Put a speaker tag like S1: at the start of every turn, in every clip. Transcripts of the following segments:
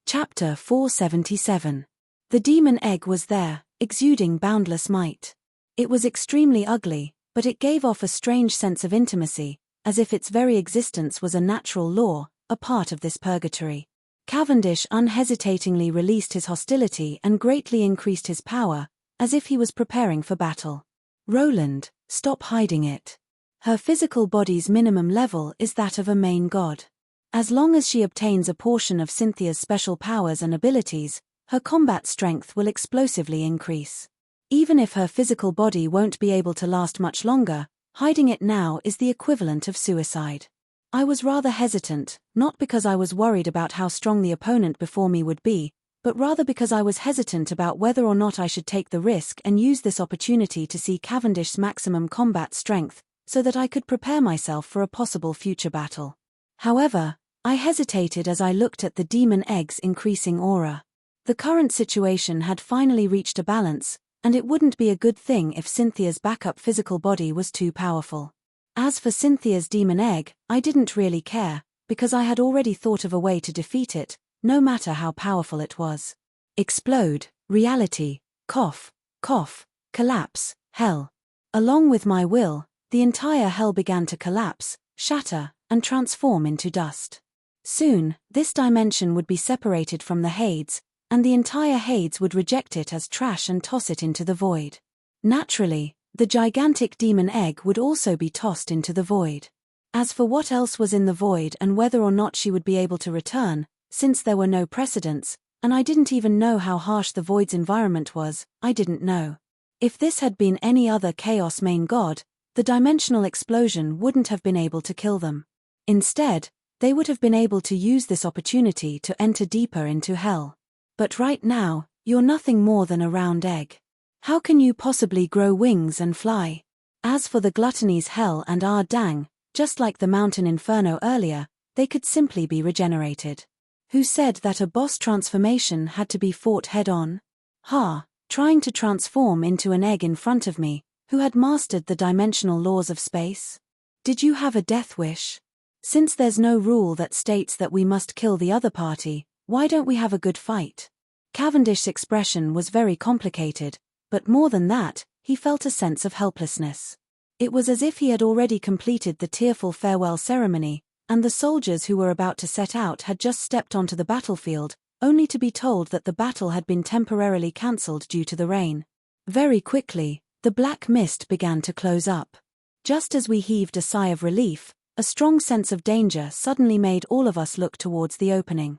S1: Chapter 477. The demon egg was there, exuding boundless might. It was extremely ugly, but it gave off a strange sense of intimacy, as if its very existence was a natural law, a part of this purgatory. Cavendish unhesitatingly released his hostility and greatly increased his power, as if he was preparing for battle. Roland, stop hiding it. Her physical body's minimum level is that of a main god. As long as she obtains a portion of Cynthia's special powers and abilities, her combat strength will explosively increase. Even if her physical body won't be able to last much longer, hiding it now is the equivalent of suicide. I was rather hesitant, not because I was worried about how strong the opponent before me would be, but rather because I was hesitant about whether or not I should take the risk and use this opportunity to see Cavendish's maximum combat strength, so that I could prepare myself for a possible future battle. However, I hesitated as I looked at the demon egg's increasing aura. The current situation had finally reached a balance, and it wouldn't be a good thing if Cynthia's backup physical body was too powerful. As for Cynthia's demon egg, I didn't really care, because I had already thought of a way to defeat it, no matter how powerful it was. Explode, reality, cough, cough, collapse, hell. Along with my will, the entire hell began to collapse, shatter, and transform into dust. Soon, this dimension would be separated from the Hades, and the entire Hades would reject it as trash and toss it into the void. Naturally, the gigantic demon egg would also be tossed into the void. As for what else was in the void and whether or not she would be able to return, since there were no precedents, and I didn't even know how harsh the void's environment was, I didn't know. If this had been any other Chaos main god, the dimensional explosion wouldn't have been able to kill them. Instead, they would have been able to use this opportunity to enter deeper into hell. But right now, you're nothing more than a round egg. How can you possibly grow wings and fly? As for the gluttony's hell and dang, just like the mountain inferno earlier, they could simply be regenerated. Who said that a boss transformation had to be fought head-on? Trying to transform into an egg in front of me, who had mastered the dimensional laws of space? Did you have a death wish? Since there's no rule that states that we must kill the other party, why don't we have a good fight? Cavendish's expression was very complicated, but more than that, he felt a sense of helplessness. It was as if he had already completed the tearful farewell ceremony, and the soldiers who were about to set out had just stepped onto the battlefield, only to be told that the battle had been temporarily cancelled due to the rain. Very quickly, the black mist began to close up. Just as we heaved a sigh of relief, a strong sense of danger suddenly made all of us look towards the opening.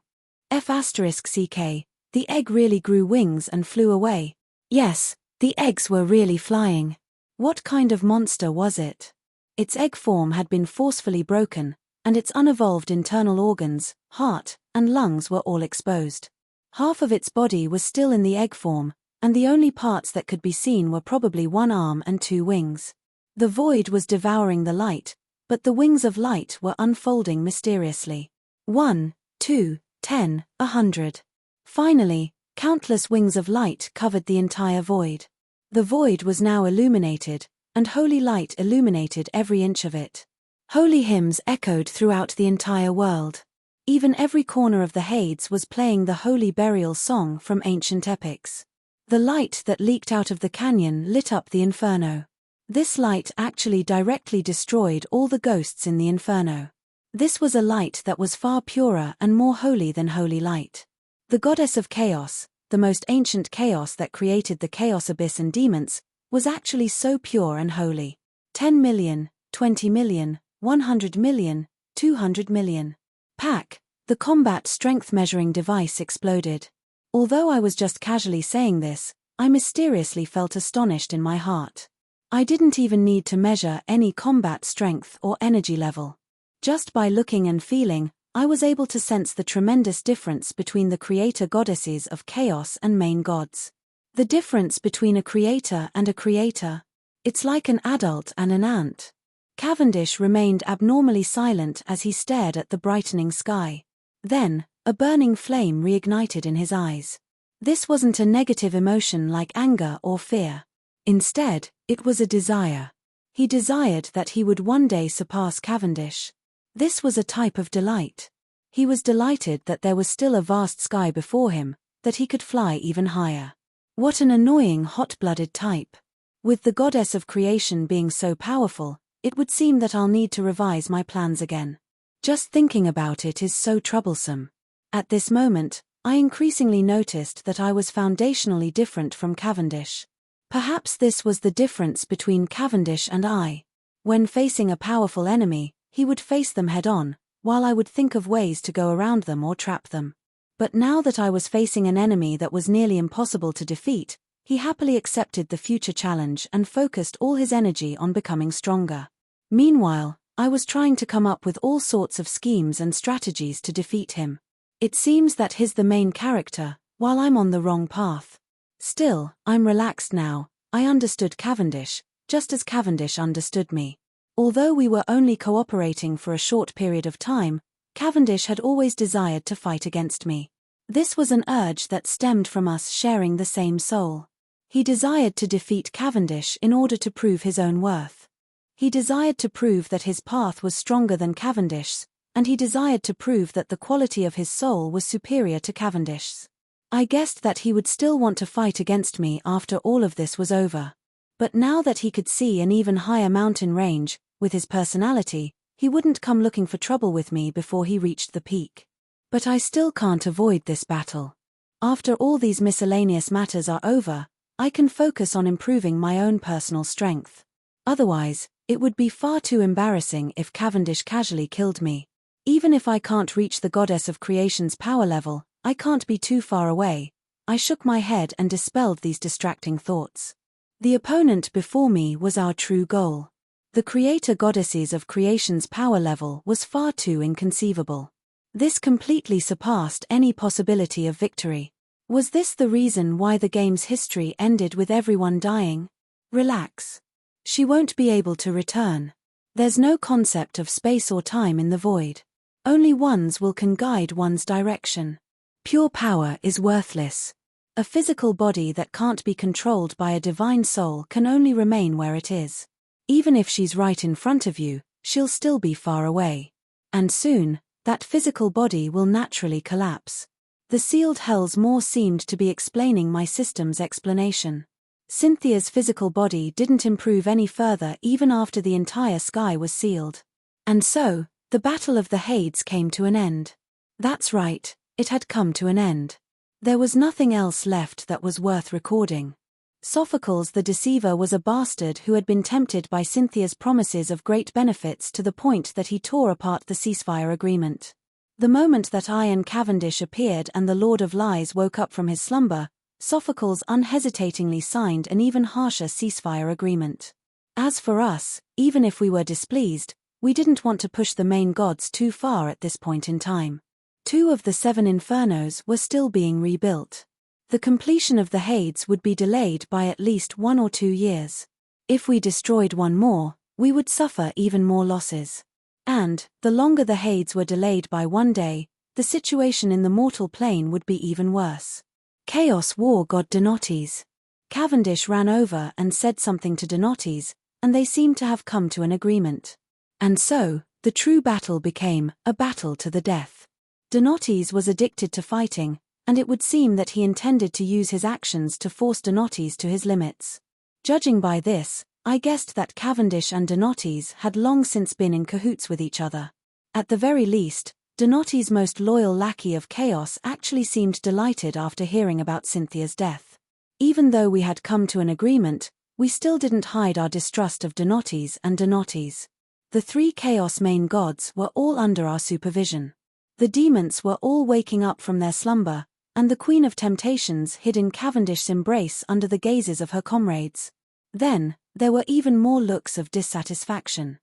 S1: *CK, the egg really grew wings and flew away. Yes, the eggs were really flying. What kind of monster was it? Its egg form had been forcefully broken, and its unevolved internal organs, heart, and lungs were all exposed. Half of its body was still in the egg form, and the only parts that could be seen were probably one arm and two wings. The void was devouring the light, but the wings of light were unfolding mysteriously. 1, 2, 10, 100. Finally, countless wings of light covered the entire void. The void was now illuminated, and holy light illuminated every inch of it. Holy hymns echoed throughout the entire world. Even every corner of the Hades was playing the holy burial song from ancient epics. The light that leaked out of the canyon lit up the inferno. This light actually directly destroyed all the ghosts in the inferno. This was a light that was far purer and more holy than holy light. The goddess of chaos, the most ancient chaos that created the chaos abyss and demons, was actually so pure and holy. 10 million, 20 million, 100 million, 200 million. Pack, the combat strength measuring device exploded. Although I was just casually saying this, I mysteriously felt astonished in my heart. I didn't even need to measure any combat strength or energy level. Just by looking and feeling, I was able to sense the tremendous difference between the creator goddesses of chaos and main gods. The difference between a creator and a creator. It's like an adult and an ant. Cavendish remained abnormally silent as he stared at the brightening sky. Then, a burning flame reignited in his eyes. This wasn't a negative emotion like anger or fear. Instead, it was a desire. He desired that he would one day surpass Cavendish. This was a type of delight. He was delighted that there was still a vast sky before him, that he could fly even higher. What an annoying hot-blooded type. With the goddess of creation being so powerful, it would seem that I'll need to revise my plans again. Just thinking about it is so troublesome. At this moment, I increasingly noticed that I was foundationally different from Cavendish. Perhaps this was the difference between Cavendish and I. When facing a powerful enemy, he would face them head-on, while I would think of ways to go around them or trap them. But now that I was facing an enemy that was nearly impossible to defeat, he happily accepted the future challenge and focused all his energy on becoming stronger. Meanwhile, I was trying to come up with all sorts of schemes and strategies to defeat him. It seems that he's the main character, while I'm on the wrong path. Still, I'm relaxed now. I understood Cavendish, just as Cavendish understood me. Although we were only cooperating for a short period of time, Cavendish had always desired to fight against me. This was an urge that stemmed from us sharing the same soul. He desired to defeat Cavendish in order to prove his own worth. He desired to prove that his path was stronger than Cavendish's, and he desired to prove that the quality of his soul was superior to Cavendish's. I guessed that he would still want to fight against me after all of this was over. But now that he could see an even higher mountain range, with his personality, he wouldn't come looking for trouble with me before he reached the peak. But I still can't avoid this battle. After all these miscellaneous matters are over, I can focus on improving my own personal strength. Otherwise, it would be far too embarrassing if Cavendish casually killed me. Even if I can't reach the goddess of creation's power level, I can't be too far away. I shook my head and dispelled these distracting thoughts. The opponent before me was our true goal. The creator goddesses of creation's power level was far too inconceivable. This completely surpassed any possibility of victory. Was this the reason why the game's history ended with everyone dying? Relax. She won't be able to return. There's no concept of space or time in the void. Only one's will can guide one's direction. Pure power is worthless. A physical body that can't be controlled by a divine soul can only remain where it is. Even if she's right in front of you, she'll still be far away. And soon, that physical body will naturally collapse. The sealed hells more seemed to be explaining my system's explanation. Cynthia's physical body didn't improve any further even after the entire sky was sealed. And so, the Battle of the Hades came to an end. That's right, it had come to an end. There was nothing else left that was worth recording. Sophocles the Deceiver was a bastard who had been tempted by Cynthia's promises of great benefits to the point that he tore apart the ceasefire agreement. The moment that I and Cavendish appeared and the Lord of Lies woke up from his slumber, Sophocles unhesitatingly signed an even harsher ceasefire agreement. As for us, even if we were displeased, we didn't want to push the main gods too far at this point in time. 2 of the 7 infernos were still being rebuilt. The completion of the Hades would be delayed by at least 1 or 2 years. If we destroyed one more, we would suffer even more losses. And, the longer the Hades were delayed by 1 day, the situation in the mortal plane would be even worse. Chaos war god Donates. Cavendish ran over and said something to Donates, and they seemed to have come to an agreement. And so, the true battle became a battle to the death. Donates was addicted to fighting, and it would seem that he intended to use his actions to force Donates to his limits. Judging by this, I guessed that Cavendish and Donates had long since been in cahoots with each other. At the very least, Donates' most loyal lackey of chaos actually seemed delighted after hearing about Cynthia's death. Even though we had come to an agreement, we still didn't hide our distrust of Donates and Donates. The 3 chaos main gods were all under our supervision. The demons were all waking up from their slumber, and the Queen of Temptations hid in Cavendish's embrace under the gazes of her comrades. Then, there were even more looks of dissatisfaction.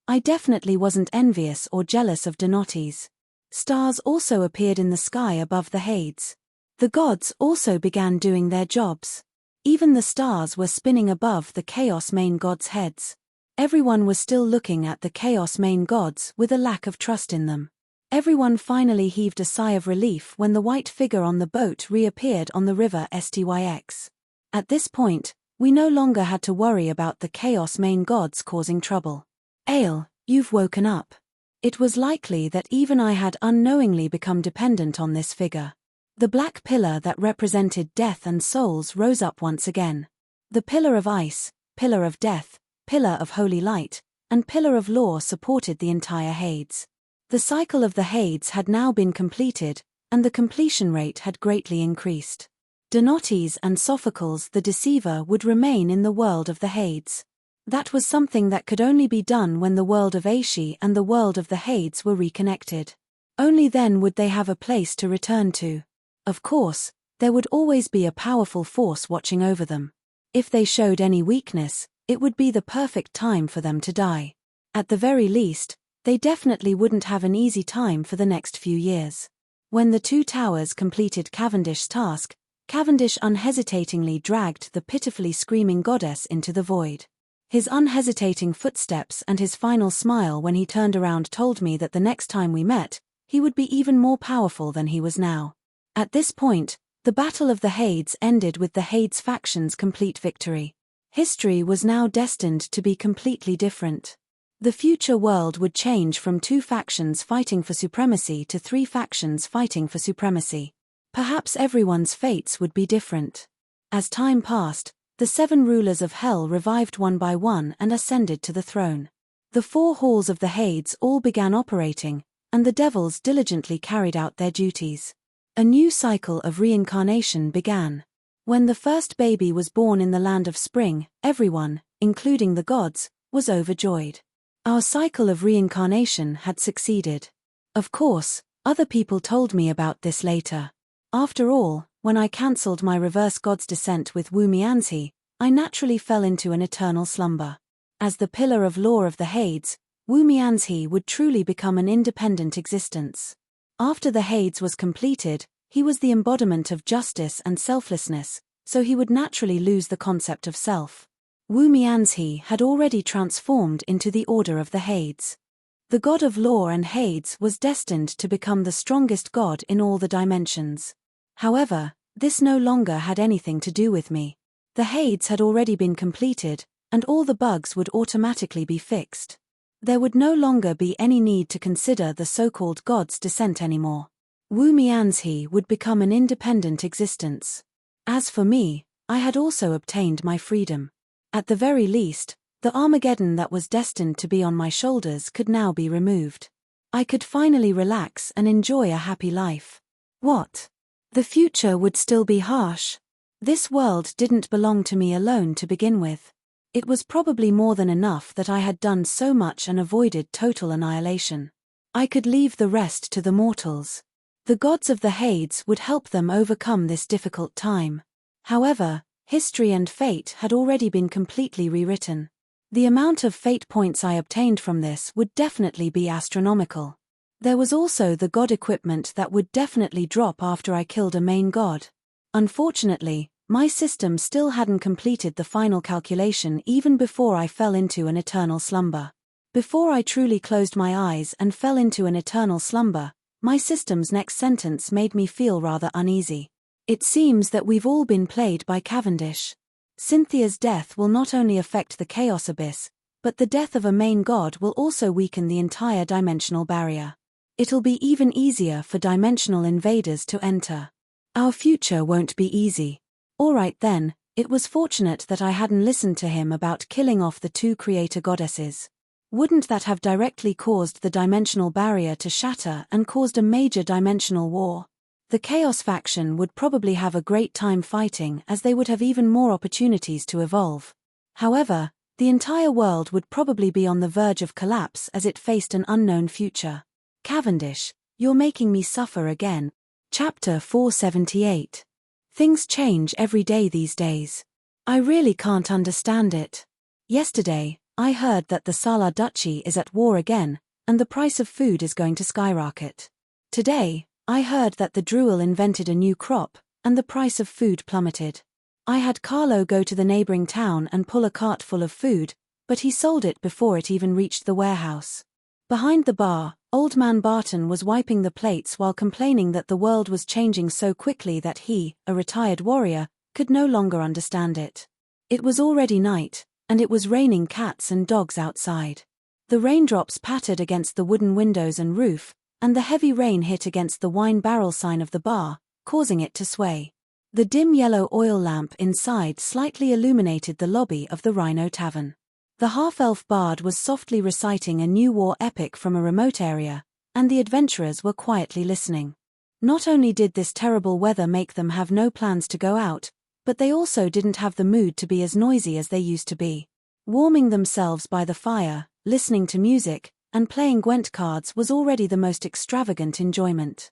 S1: I definitely wasn't envious or jealous of Donates. Stars also appeared in the sky above the Hades. The gods also began doing their jobs. Even the stars were spinning above the Chaos main gods' heads. Everyone was still looking at the Chaos main gods with a lack of trust in them. Everyone finally heaved a sigh of relief when the white figure on the boat reappeared on the river Styx. At this point, we no longer had to worry about the Chaos main gods causing trouble. Ale, you've woken up. It was likely that even I had unknowingly become dependent on this figure. The black pillar that represented death and souls rose up once again. The pillar of ice, pillar of death, pillar of holy light, and pillar of law supported the entire Hades. The cycle of the Hades had now been completed, and the completion rate had greatly increased. Denotes and Sophocles the Deceiver would remain in the world of the Hades. That was something that could only be done when the world of Aeshi and the world of the Hades were reconnected. Only then would they have a place to return to. Of course, there would always be a powerful force watching over them. If they showed any weakness, it would be the perfect time for them to die. At the very least, they definitely wouldn't have an easy time for the next few years. When the two towers completed Cavendish's task, Cavendish unhesitatingly dragged the pitifully screaming goddess into the void. His unhesitating footsteps and his final smile when he turned around told me that the next time we met, he would be even more powerful than he was now. At this point, the Battle of the Hades ended with the Hades faction's complete victory. History was now destined to be completely different. The future world would change from 2 factions fighting for supremacy to 3 factions fighting for supremacy. Perhaps everyone's fates would be different. As time passed, the 7 rulers of hell revived one by one and ascended to the throne. The 4 halls of the Hades all began operating, and the devils diligently carried out their duties. A new cycle of reincarnation began. When the first baby was born in the land of spring, everyone, including the gods, was overjoyed. Our cycle of reincarnation had succeeded. Of course, other people told me about this later. After all, when I cancelled my reverse god's descent with Wu Mianzi, I naturally fell into an eternal slumber. As the pillar of law of the Hades, Wu Mianzi would truly become an independent existence. After the Hades was completed, he was the embodiment of justice and selflessness, so he would naturally lose the concept of self. Wu Mianzi had already transformed into the Order of the Hades. The god of law and Hades was destined to become the strongest god in all the dimensions. However, this no longer had anything to do with me. The Hades had already been completed, and all the bugs would automatically be fixed. There would no longer be any need to consider the so-called god's descent anymore. Wu Mianzi would become an independent existence. As for me, I had also obtained my freedom. At the very least, the Armageddon that was destined to be on my shoulders could now be removed. I could finally relax and enjoy a happy life. What? The future would still be harsh. This world didn't belong to me alone to begin with. It was probably more than enough that I had done so much and avoided total annihilation. I could leave the rest to the mortals. The gods of the Hades would help them overcome this difficult time. However, history and fate had already been completely rewritten. The amount of fate points I obtained from this would definitely be astronomical. There was also the god equipment that would definitely drop after I killed a main god. Unfortunately, my system still hadn't completed the final calculation even before I fell into an eternal slumber. Before I truly closed my eyes and fell into an eternal slumber, my system's next sentence made me feel rather uneasy. It seems that we've all been played by Cavendish. Cynthia's death will not only affect the Chaos Abyss, but the death of a main god will also weaken the entire dimensional barrier. It'll be even easier for dimensional invaders to enter. Our future won't be easy. Alright then, it was fortunate that I hadn't listened to him about killing off the 2 creator goddesses. Wouldn't that have directly caused the dimensional barrier to shatter and caused a major dimensional war? The Chaos faction would probably have a great time fighting as they would have even more opportunities to evolve. However, the entire world would probably be on the verge of collapse as it faced an unknown future. Cavendish, you're making me suffer again. Chapter 478. Things change every day these days. I really can't understand it. Yesterday, I heard that the Salar Duchy is at war again, and the price of food is going to skyrocket. Today, I heard that the Druil invented a new crop, and the price of food plummeted. I had Carlo go to the neighboring town and pull a cart full of food, but he sold it before it even reached the warehouse. Behind the bar, Old Man Barton was wiping the plates while complaining that the world was changing so quickly that he, a retired warrior, could no longer understand it. It was already night, and it was raining cats and dogs outside. The raindrops pattered against the wooden windows and roof, and the heavy rain hit against the wine barrel sign of the bar, causing it to sway. The dim yellow oil lamp inside slightly illuminated the lobby of the Rhino Tavern. The half-elf bard was softly reciting a new war epic from a remote area, and the adventurers were quietly listening. Not only did this terrible weather make them have no plans to go out, but they also didn't have the mood to be as noisy as they used to be. Warming themselves by the fire, listening to music, and playing Gwent cards was already the most extravagant enjoyment.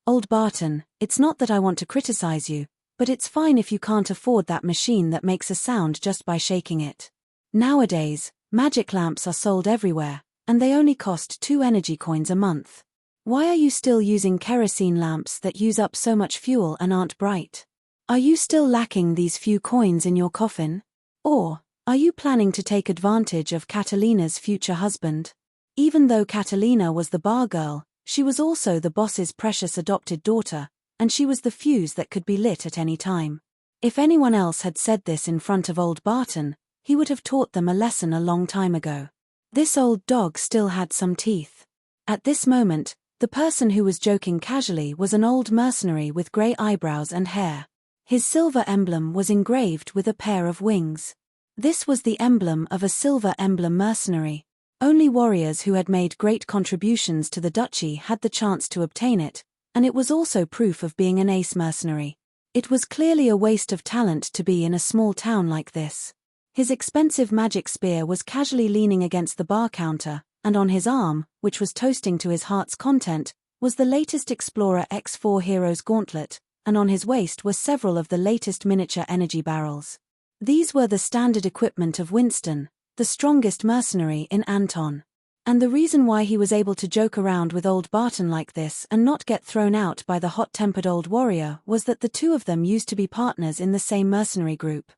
S1: Old Barton, it's not that I want to criticize you, but it's fine if you can't afford that machine that makes a sound just by shaking it. Nowadays, magic lamps are sold everywhere, and they only cost 2 energy coins a month. Why are you still using kerosene lamps that use up so much fuel and aren't bright? Are you still lacking these few coins in your coffin? Or are you planning to take advantage of Catalina's future husband? Even though Catalina was the bar girl, she was also the boss's precious adopted daughter, and she was the fuse that could be lit at any time. If anyone else had said this in front of old Barton, he would have taught them a lesson a long time ago. This old dog still had some teeth. At this moment, the person who was joking casually was an old mercenary with grey eyebrows and hair. His silver emblem was engraved with a pair of wings. This was the emblem of a silver emblem mercenary. Only warriors who had made great contributions to the duchy had the chance to obtain it, and it was also proof of being an ace mercenary. It was clearly a waste of talent to be in a small town like this. His expensive magic spear was casually leaning against the bar counter, and on his arm, which was toasting to his heart's content, was the latest Explorer X4 Heroes gauntlet, and on his waist were several of the latest miniature energy barrels. These were the standard equipment of Winston, the strongest mercenary in Anton. And the reason why he was able to joke around with old Barton like this and not get thrown out by the hot-tempered old warrior was that the two of them used to be partners in the same mercenary group.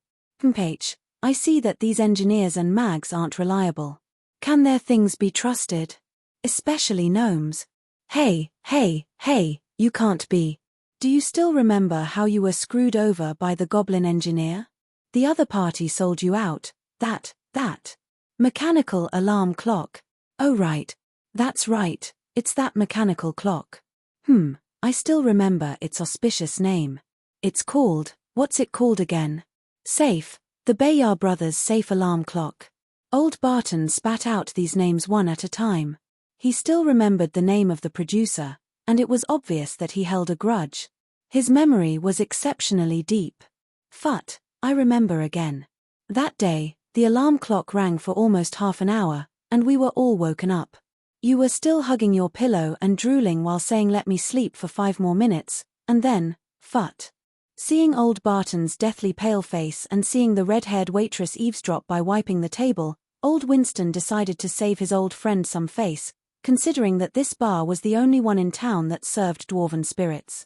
S1: I see that these engineers and mags aren't reliable. Can their things be trusted? Especially gnomes. Hey, you can't be. Do you still remember how you were screwed over by the goblin engineer? The other party sold you out. That mechanical alarm clock. Oh right. That's right, it's that mechanical clock. I still remember its auspicious name. It's called, what's it called again? Safe. The Bayard Brothers' safe alarm clock. Old Barton spat out these names one at a time. He still remembered the name of the producer, and it was obvious that he held a grudge. His memory was exceptionally deep. I remember again. That day, the alarm clock rang for almost half an hour, and we were all woken up. You were still hugging your pillow and drooling while saying let me sleep for 5 more minutes, and then, Seeing old Barton's deathly pale face and seeing the red-haired waitress eavesdrop by wiping the table, old Winston decided to save his old friend some face, considering that this bar was the only one in town that served dwarven spirits.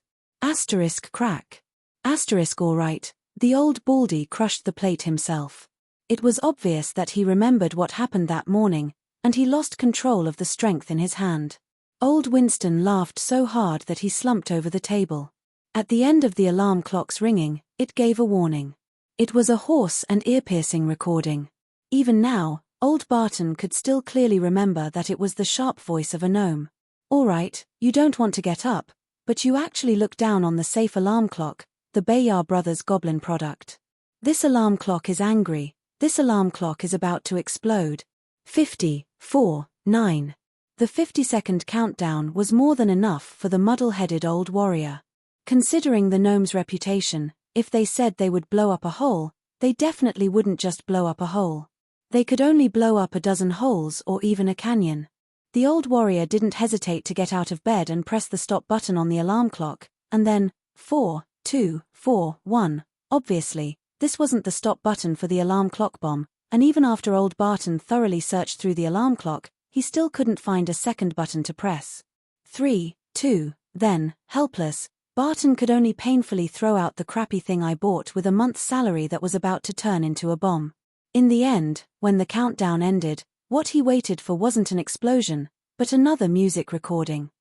S1: Crack. All right, the old baldy crushed the plate himself. It was obvious that he remembered what happened that morning, and he lost control of the strength in his hand. Old Winston laughed so hard that he slumped over the table. At the end of the alarm clock's ringing, it gave a warning. It was a hoarse and ear-piercing recording. Even now, old Barton could still clearly remember that it was the sharp voice of a gnome. All right, you don't want to get up, but you actually look down on the safe alarm clock, the Bayard Brothers goblin product. This alarm clock is angry. This alarm clock is about to explode. 50, 4, 9. The 50-second countdown was more than enough for the muddle-headed old warrior. Considering the gnome's reputation, if they said they would blow up a hole, they definitely wouldn't just blow up a hole. They could only blow up a dozen holes or even a canyon. The old warrior didn't hesitate to get out of bed and press the stop button on the alarm clock, and then, 4, 2, 4, 1. Obviously, this wasn't the stop button for the alarm clock bomb, and even after old Barton thoroughly searched through the alarm clock, he still couldn't find a second button to press. 3, 2, then, helpless, Barton could only painfully throw out the crappy thing I bought with a month's salary that was about to turn into a bomb. In the end, when the countdown ended, what he waited for wasn't an explosion, but another music recording.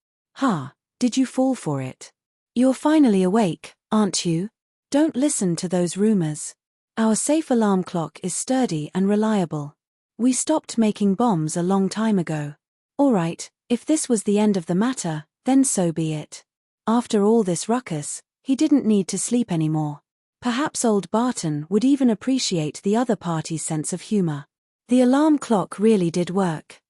S1: Did you fall for it? You're finally awake, aren't you? Don't listen to those rumors. Our safe alarm clock is sturdy and reliable. We stopped making bombs a long time ago. All right, if this was the end of the matter, then so be it. After all this ruckus, he didn't need to sleep anymore. Perhaps old Barton would even appreciate the other party's sense of humor. The alarm clock really did work.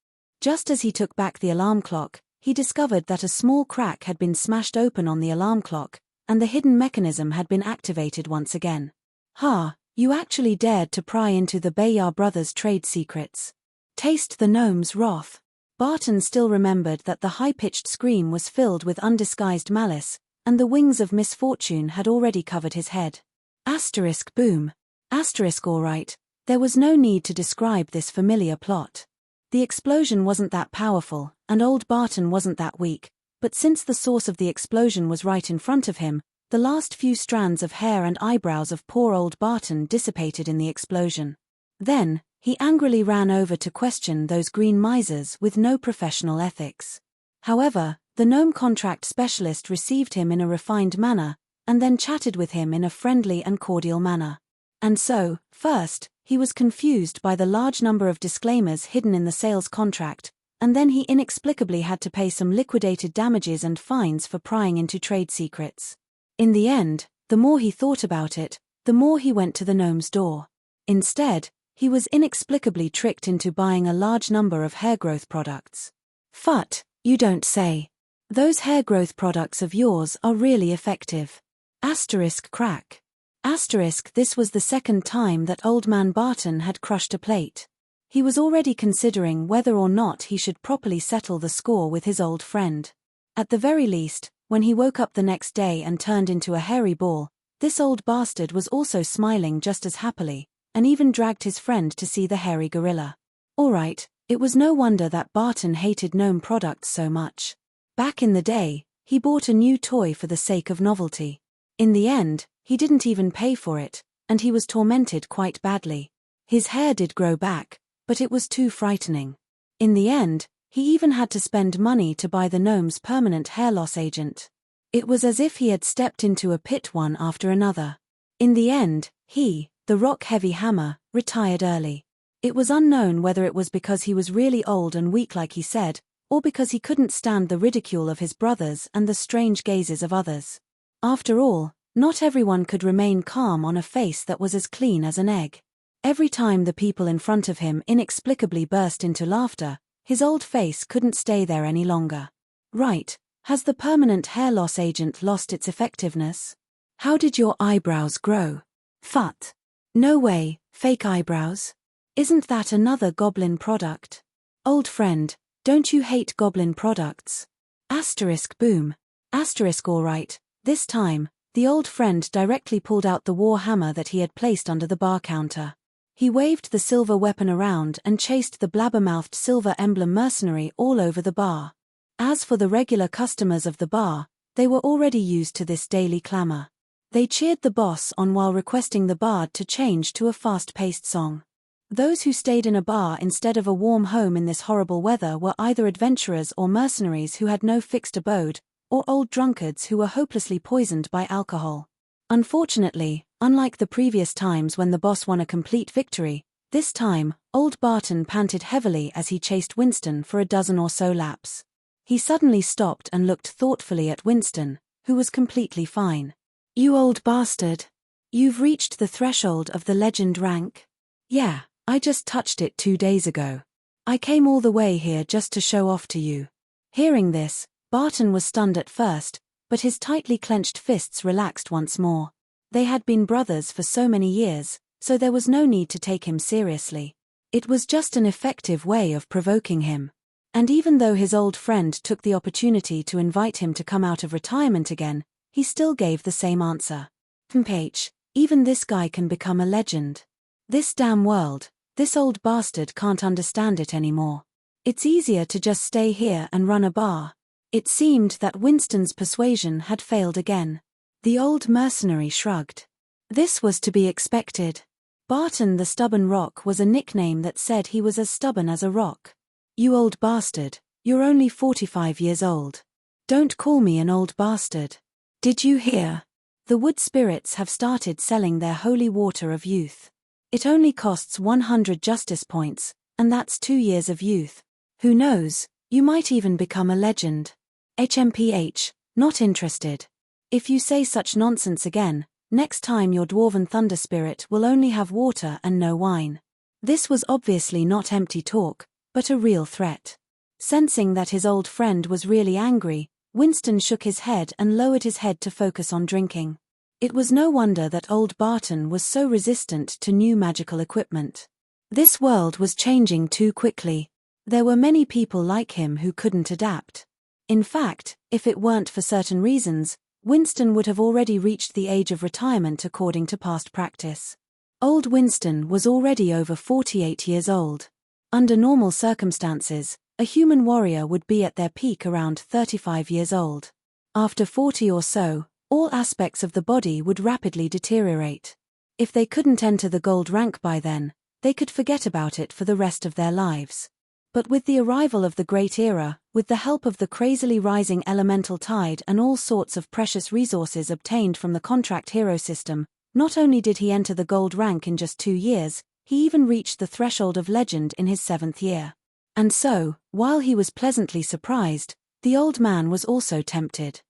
S1: Just as he took back the alarm clock, he discovered that a small crack had been smashed open on the alarm clock, and the hidden mechanism had been activated once again. Ha, you actually dared to pry into the Bayard brothers' trade secrets. Taste the gnome's wrath. Barton still remembered that the high-pitched scream was filled with undisguised malice, and the wings of misfortune had already covered his head. Asterisk boom. Asterisk all right, there was no need to describe this familiar plot. The explosion wasn't that powerful, and old Barton wasn't that weak, but since the source of the explosion was right in front of him, the last few strands of hair and eyebrows of poor old Barton dissipated in the explosion. Then, he angrily ran over to question those green misers with no professional ethics. However, the gnome contract specialist received him in a refined manner, and then chatted with him in a friendly and cordial manner. And so, first, he was confused by the large number of disclaimers hidden in the sales contract, and then he inexplicably had to pay some liquidated damages and fines for prying into trade secrets. In the end, the more he thought about it, the more he went to the gnome's door. Instead, he was inexplicably tricked into buying a large number of hair growth products. Phut, you don't say. Those hair growth products of yours are really effective. Asterisk crack. Asterisk this was the second time that old man Barton had crushed a plate. He was already considering whether or not he should properly settle the score with his old friend. At the very least, when he woke up the next day and turned into a hairy ball, this old bastard was also smiling just as happily, and even dragged his friend to see the hairy gorilla. All right, it was no wonder that Barton hated gnome products so much. Back in the day, he bought a new toy for the sake of novelty. In the end, he didn't even pay for it, and he was tormented quite badly. His hair did grow back, but it was too frightening. In the end, he even had to spend money to buy the gnome's permanent hair loss agent. It was as if he had stepped into a pit one after another. In the end, he, the rock-heavy hammer, retired early. It was unknown whether it was because he was really old and weak like he said, or because he couldn't stand the ridicule of his brothers and the strange gazes of others. After all, not everyone could remain calm on a face that was as clean as an egg. Every time the people in front of him inexplicably burst into laughter, his old face couldn't stay there any longer. Right, has the permanent hair loss agent lost its effectiveness? How did your eyebrows grow? Phut. No way, fake eyebrows. Isn't that another goblin product? Old friend, don't you hate goblin products? Asterisk boom. Asterisk all right, this time, the old friend directly pulled out the war hammer that he had placed under the bar counter. He waved the silver weapon around and chased the blabbermouthed silver emblem mercenary all over the bar. As for the regular customers of the bar, they were already used to this daily clamor. They cheered the boss on while requesting the bard to change to a fast-paced song. Those who stayed in a bar instead of a warm home in this horrible weather were either adventurers or mercenaries who had no fixed abode, or old drunkards who were hopelessly poisoned by alcohol. Unfortunately, unlike the previous times when the boss won a complete victory, this time, old Barton panted heavily as he chased Winston for a dozen or so laps. He suddenly stopped and looked thoughtfully at Winston, who was completely fine. You old bastard. You've reached the threshold of the legend rank? Yeah, I just touched it 2 days ago. I came all the way here just to show off to you. Hearing this, Barton was stunned at first, but his tightly clenched fists relaxed once more. They had been brothers for so many years, so there was no need to take him seriously. It was just an effective way of provoking him. And even though his old friend took the opportunity to invite him to come out of retirement again, he still gave the same answer. H, even this guy can become a legend. This damn world, this old bastard can't understand it anymore. It's easier to just stay here and run a bar. It seemed that Winston's persuasion had failed again. The old mercenary shrugged. This was to be expected. Barton the Stubborn Rock was a nickname that said he was as stubborn as a rock. You old bastard, you're only 45 years old. Don't call me an old bastard. Did you hear? The wood spirits have started selling their holy water of youth. It only costs 100 justice points, And that's 2 years of youth. Who knows, you might even become a legend. HMPH, not interested. If you say such nonsense again, next time your dwarven thunder spirit will only have water and no wine. This was obviously not empty talk, but a real threat. Sensing that his old friend was really angry, Winston shook his head and lowered his head to focus on drinking. It was no wonder that old Barton was so resistant to new magical equipment. This world was changing too quickly. There were many people like him who couldn't adapt. In fact, if it weren't for certain reasons, Winston would have already reached the age of retirement according to past practice. Old Winston was already over 48 years old. Under normal circumstances, a human warrior would be at their peak around 35 years old. After 40 or so, all aspects of the body would rapidly deteriorate. If they couldn't enter the gold rank by then, they could forget about it for the rest of their lives. But with the arrival of the Great Era, with the help of the crazily rising elemental tide and all sorts of precious resources obtained from the contract hero system, not only did he enter the gold rank in just 2 years, he even reached the threshold of legend in his 7th year. And so, while he was pleasantly surprised, the old man was also tempted.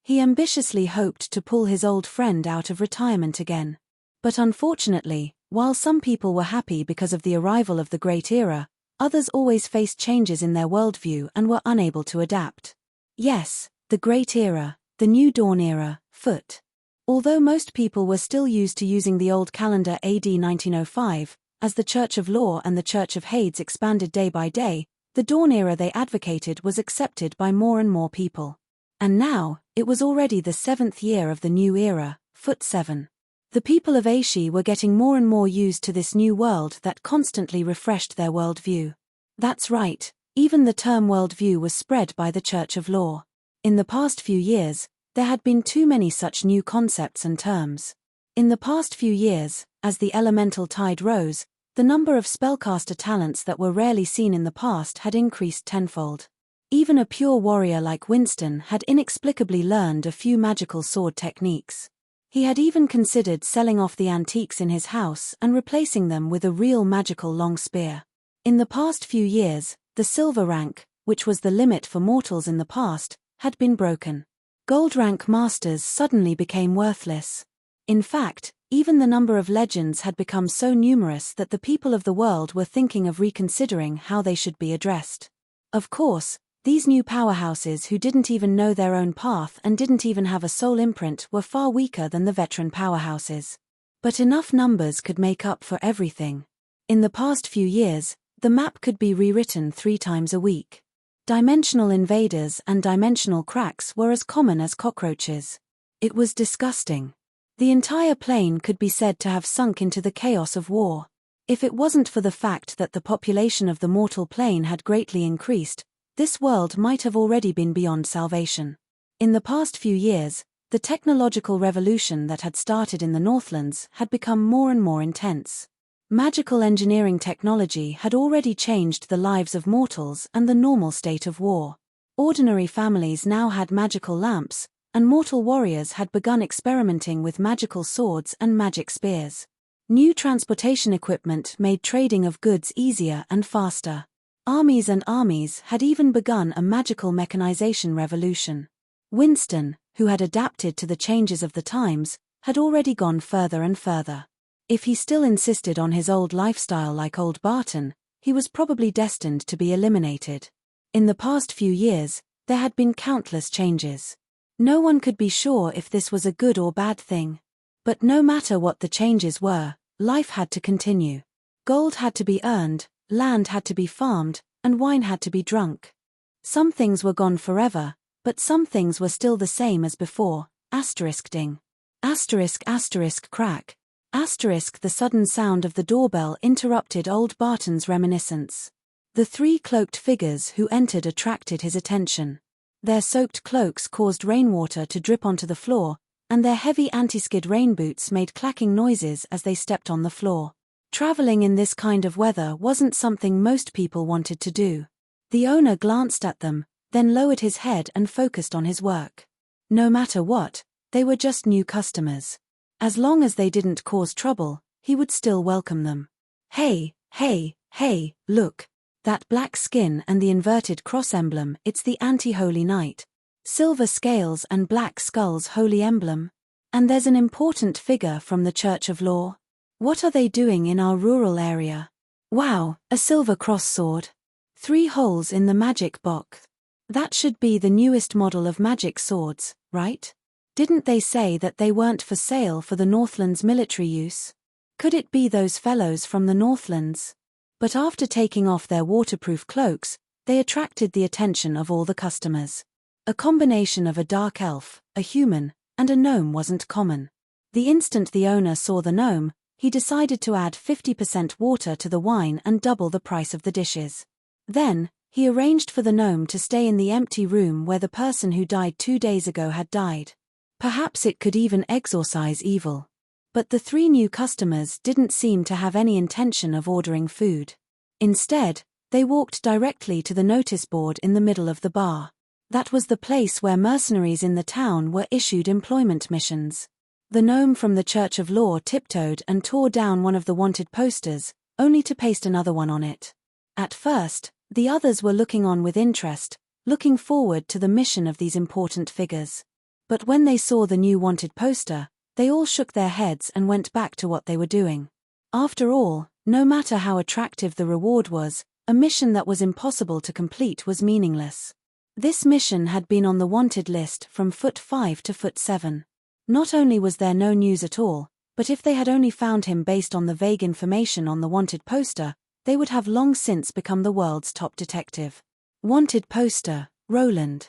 S1: He ambitiously hoped to pull his old friend out of retirement again. But unfortunately, while some people were happy because of the arrival of the Great Era, others always faced changes in their worldview and were unable to adapt. Yes, the Great Era, the New Dawn Era, foot. Although most people were still used to using the old calendar AD 1905, as the Church of Law and the Church of Hades expanded day by day, the Dawn Era they advocated was accepted by more and more people. And now, it was already the 7th year of the new era, foot 7. The people of Aishi were getting more and more used to this new world that constantly refreshed their worldview. That's right, even the term worldview was spread by the Church of Law. In the past few years, there had been too many such new concepts and terms. In the past few years, as the elemental tide rose, the number of spellcaster talents that were rarely seen in the past had increased tenfold. Even a pure warrior like Winston had inexplicably learned a few magical sword techniques. He had even considered selling off the antiques in his house and replacing them with a real magical long spear. In the past few years, the silver rank, which was the limit for mortals in the past, had been broken. Gold rank masters suddenly became worthless. In fact, even the number of legends had become so numerous that the people of the world were thinking of reconsidering how they should be addressed. Of course, these new powerhouses who didn't even know their own path and didn't even have a soul imprint were far weaker than the veteran powerhouses. But enough numbers could make up for everything. In the past few years, the map could be rewritten 3 times a week. Dimensional invaders and dimensional cracks were as common as cockroaches. It was disgusting. The entire plane could be said to have sunk into the chaos of war. If it wasn't for the fact that the population of the mortal plane had greatly increased, this world might have already been beyond salvation. In the past few years, the technological revolution that had started in the Northlands had become more and more intense. Magical engineering technology had already changed the lives of mortals and the normal state of war. Ordinary families now had magical lamps, and mortal warriors had begun experimenting with magical swords and magic spears. New transportation equipment made trading of goods easier and faster. Armies and armies had even begun a magical mechanization revolution. Winston, who had adapted to the changes of the times, had already gone further and further. If he still insisted on his old lifestyle like old Barton, he was probably destined to be eliminated. In the past few years, there had been countless changes. No one could be sure if this was a good or bad thing. But no matter what the changes were, life had to continue. Gold had to be earned, land had to be farmed, and wine had to be drunk. Some things were gone forever, but some things were still the same as before. Ding. Crack. The sudden sound of the doorbell interrupted old Barton's reminiscence. The 3 cloaked figures who entered attracted his attention. Their soaked cloaks caused rainwater to drip onto the floor, and their heavy anti-skid rain boots made clacking noises as they stepped on the floor. Traveling in this kind of weather wasn't something most people wanted to do. The owner glanced at them, then lowered his head and focused on his work. No matter what, they were just new customers. As long as they didn't cause trouble, he would still welcome them. Hey, Hey, look. That black skin and the inverted cross emblem, it's the anti-holy knight. Silver scales and black skulls holy emblem. And there's an important figure from the Church of Law. What are they doing in our rural area? Wow, a silver cross sword. 3 holes in the magic box. That should be the newest model of magic swords, right? Didn't they say that they weren't for sale for the Northlands military use? Could it be those fellows from the Northlands? But after taking off their waterproof cloaks, they attracted the attention of all the customers. A combination of a dark elf, a human, and a gnome wasn't common. The instant the owner saw the gnome, he decided to add 50% water to the wine and double the price of the dishes. Then, he arranged for the gnome to stay in the empty room where the person who died 2 days ago had died. Perhaps it could even exorcise evil. But the 3 new customers didn't seem to have any intention of ordering food. Instead, they walked directly to the notice board in the middle of the bar. That was the place where mercenaries in the town were issued employment missions. The gnome from the Church of Law tiptoed and tore down one of the wanted posters, only to paste another one on it. At first, the others were looking on with interest, looking forward to the mission of these important figures. But when they saw the new wanted poster, they all shook their heads and went back to what they were doing. After all, no matter how attractive the reward was, a mission that was impossible to complete was meaningless. This mission had been on the wanted list from foot 5 to foot 7. Not only was there no news at all, but if they had only found him based on the vague information on the wanted poster, they would have long since become the world's top detective. Wanted poster, Roland.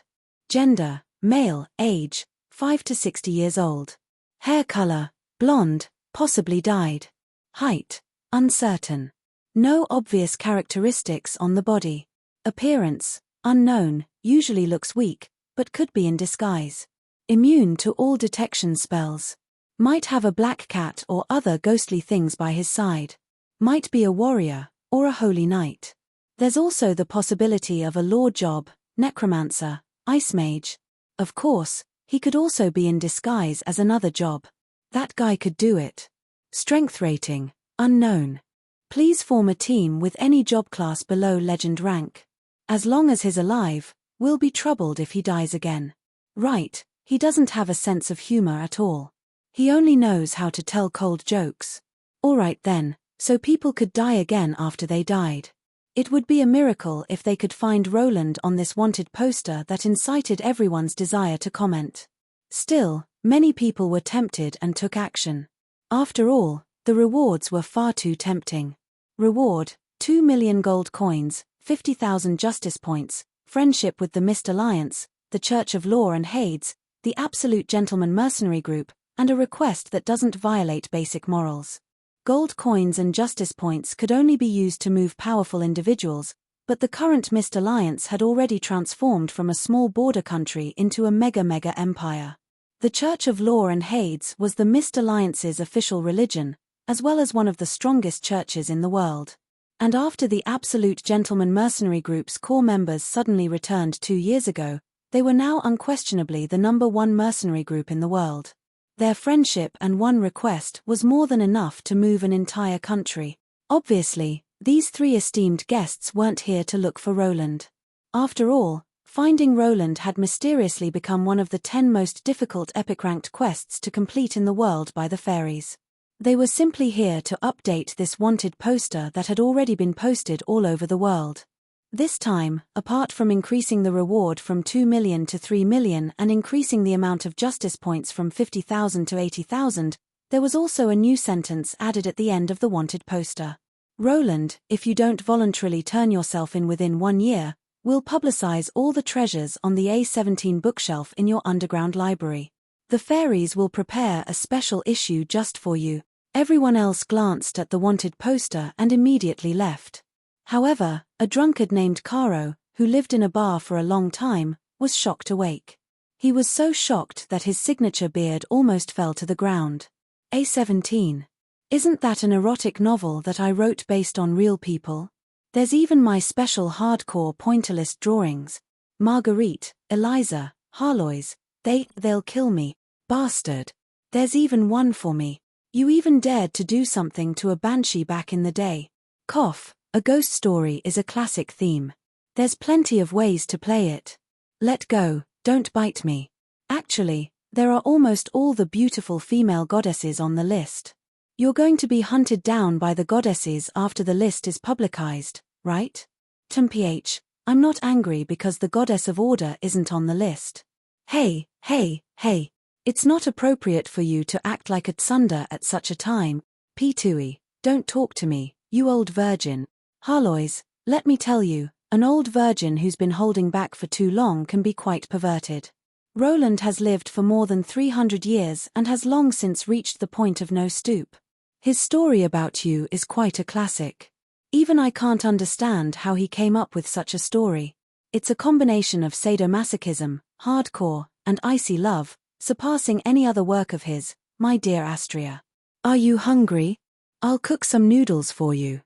S1: Gender, male, age, 5 to 60 years old. Hair color, blonde, possibly dyed. Height, uncertain. No obvious characteristics on the body. Appearance, unknown, usually looks weak, but could be in disguise. Immune to all detection spells. Might have a black cat or other ghostly things by his side. Might be a warrior, or a holy knight. There's also the possibility of a law job, necromancer, ice mage. Of course, he could also be in disguise as another job. That guy could do it. Strength rating, unknown. Please form a team with any job class below legend rank. As long as he's alive, we'll be troubled if he dies again. Right, he doesn't have a sense of humor at all. He only knows how to tell cold jokes. Alright then, so people could die again after they died. It would be a miracle if they could find Roland on this wanted poster that incited everyone's desire to comment. Still, many people were tempted and took action. After all, the rewards were far too tempting. Reward, 2 million gold coins, 50,000 justice points, friendship with the Mist Alliance, the Church of Law and Hades, the Absolute Gentleman Mercenary Group, and a request that doesn't violate basic morals. Gold coins and justice points could only be used to move powerful individuals, but the current Mist Alliance had already transformed from a small border country into a mega empire. The Church of Law and Hades was the Mist Alliance's official religion, as well as one of the strongest churches in the world. And after the Absolute Gentleman Mercenary Group's core members suddenly returned 2 years ago, they were now unquestionably the #1 mercenary group in the world. Their friendship and one request was more than enough to move an entire country. Obviously, these 3 esteemed guests weren't here to look for Roland. After all, finding Roland had mysteriously become one of the 10 most difficult epic-ranked quests to complete in the world by the fairies. They were simply here to update this wanted poster that had already been posted all over the world. This time, apart from increasing the reward from 2 million to 3 million and increasing the amount of justice points from 50,000 to 80,000, there was also a new sentence added at the end of the wanted poster. Roland, if you don't voluntarily turn yourself in within 1 year, we'll publicize all the treasures on the A17 bookshelf in your underground library. The fairies will prepare a special issue just for you. Everyone else glanced at the wanted poster and immediately left. However, a drunkard named Caro, who lived in a bar for a long time, was shocked awake. He was so shocked that his signature beard almost fell to the ground. A17. Isn't that an erotic novel that I wrote based on real people? There's even my special hardcore pointillist drawings. Marguerite, Eliza, Harlois, they'll kill me. Bastard. There's even one for me. You even dared to do something to a banshee back in the day. Cough, A ghost story is a classic theme. There's plenty of ways to play it. Let go, don't bite me. Actually, there are almost all the beautiful female goddesses on the list. You're going to be hunted down by the goddesses after the list is publicized, right? TMPH, I'm not angry because the goddess of order isn't on the list. Hey, hey, hey. It's not appropriate for you to act like a tsunda at such a time. P2E, don't talk to me, you old virgin. Harlois, let me tell you, an old virgin who's been holding back for too long can be quite perverted. Roland has lived for more than 300 years and has long since reached the point of no stoop. His story about you is quite a classic. Even I can't understand how he came up with such a story. It's a combination of sadomasochism, hardcore, and icy love, surpassing any other work of his, my dear Astria. Are you hungry? I'll cook some noodles for you.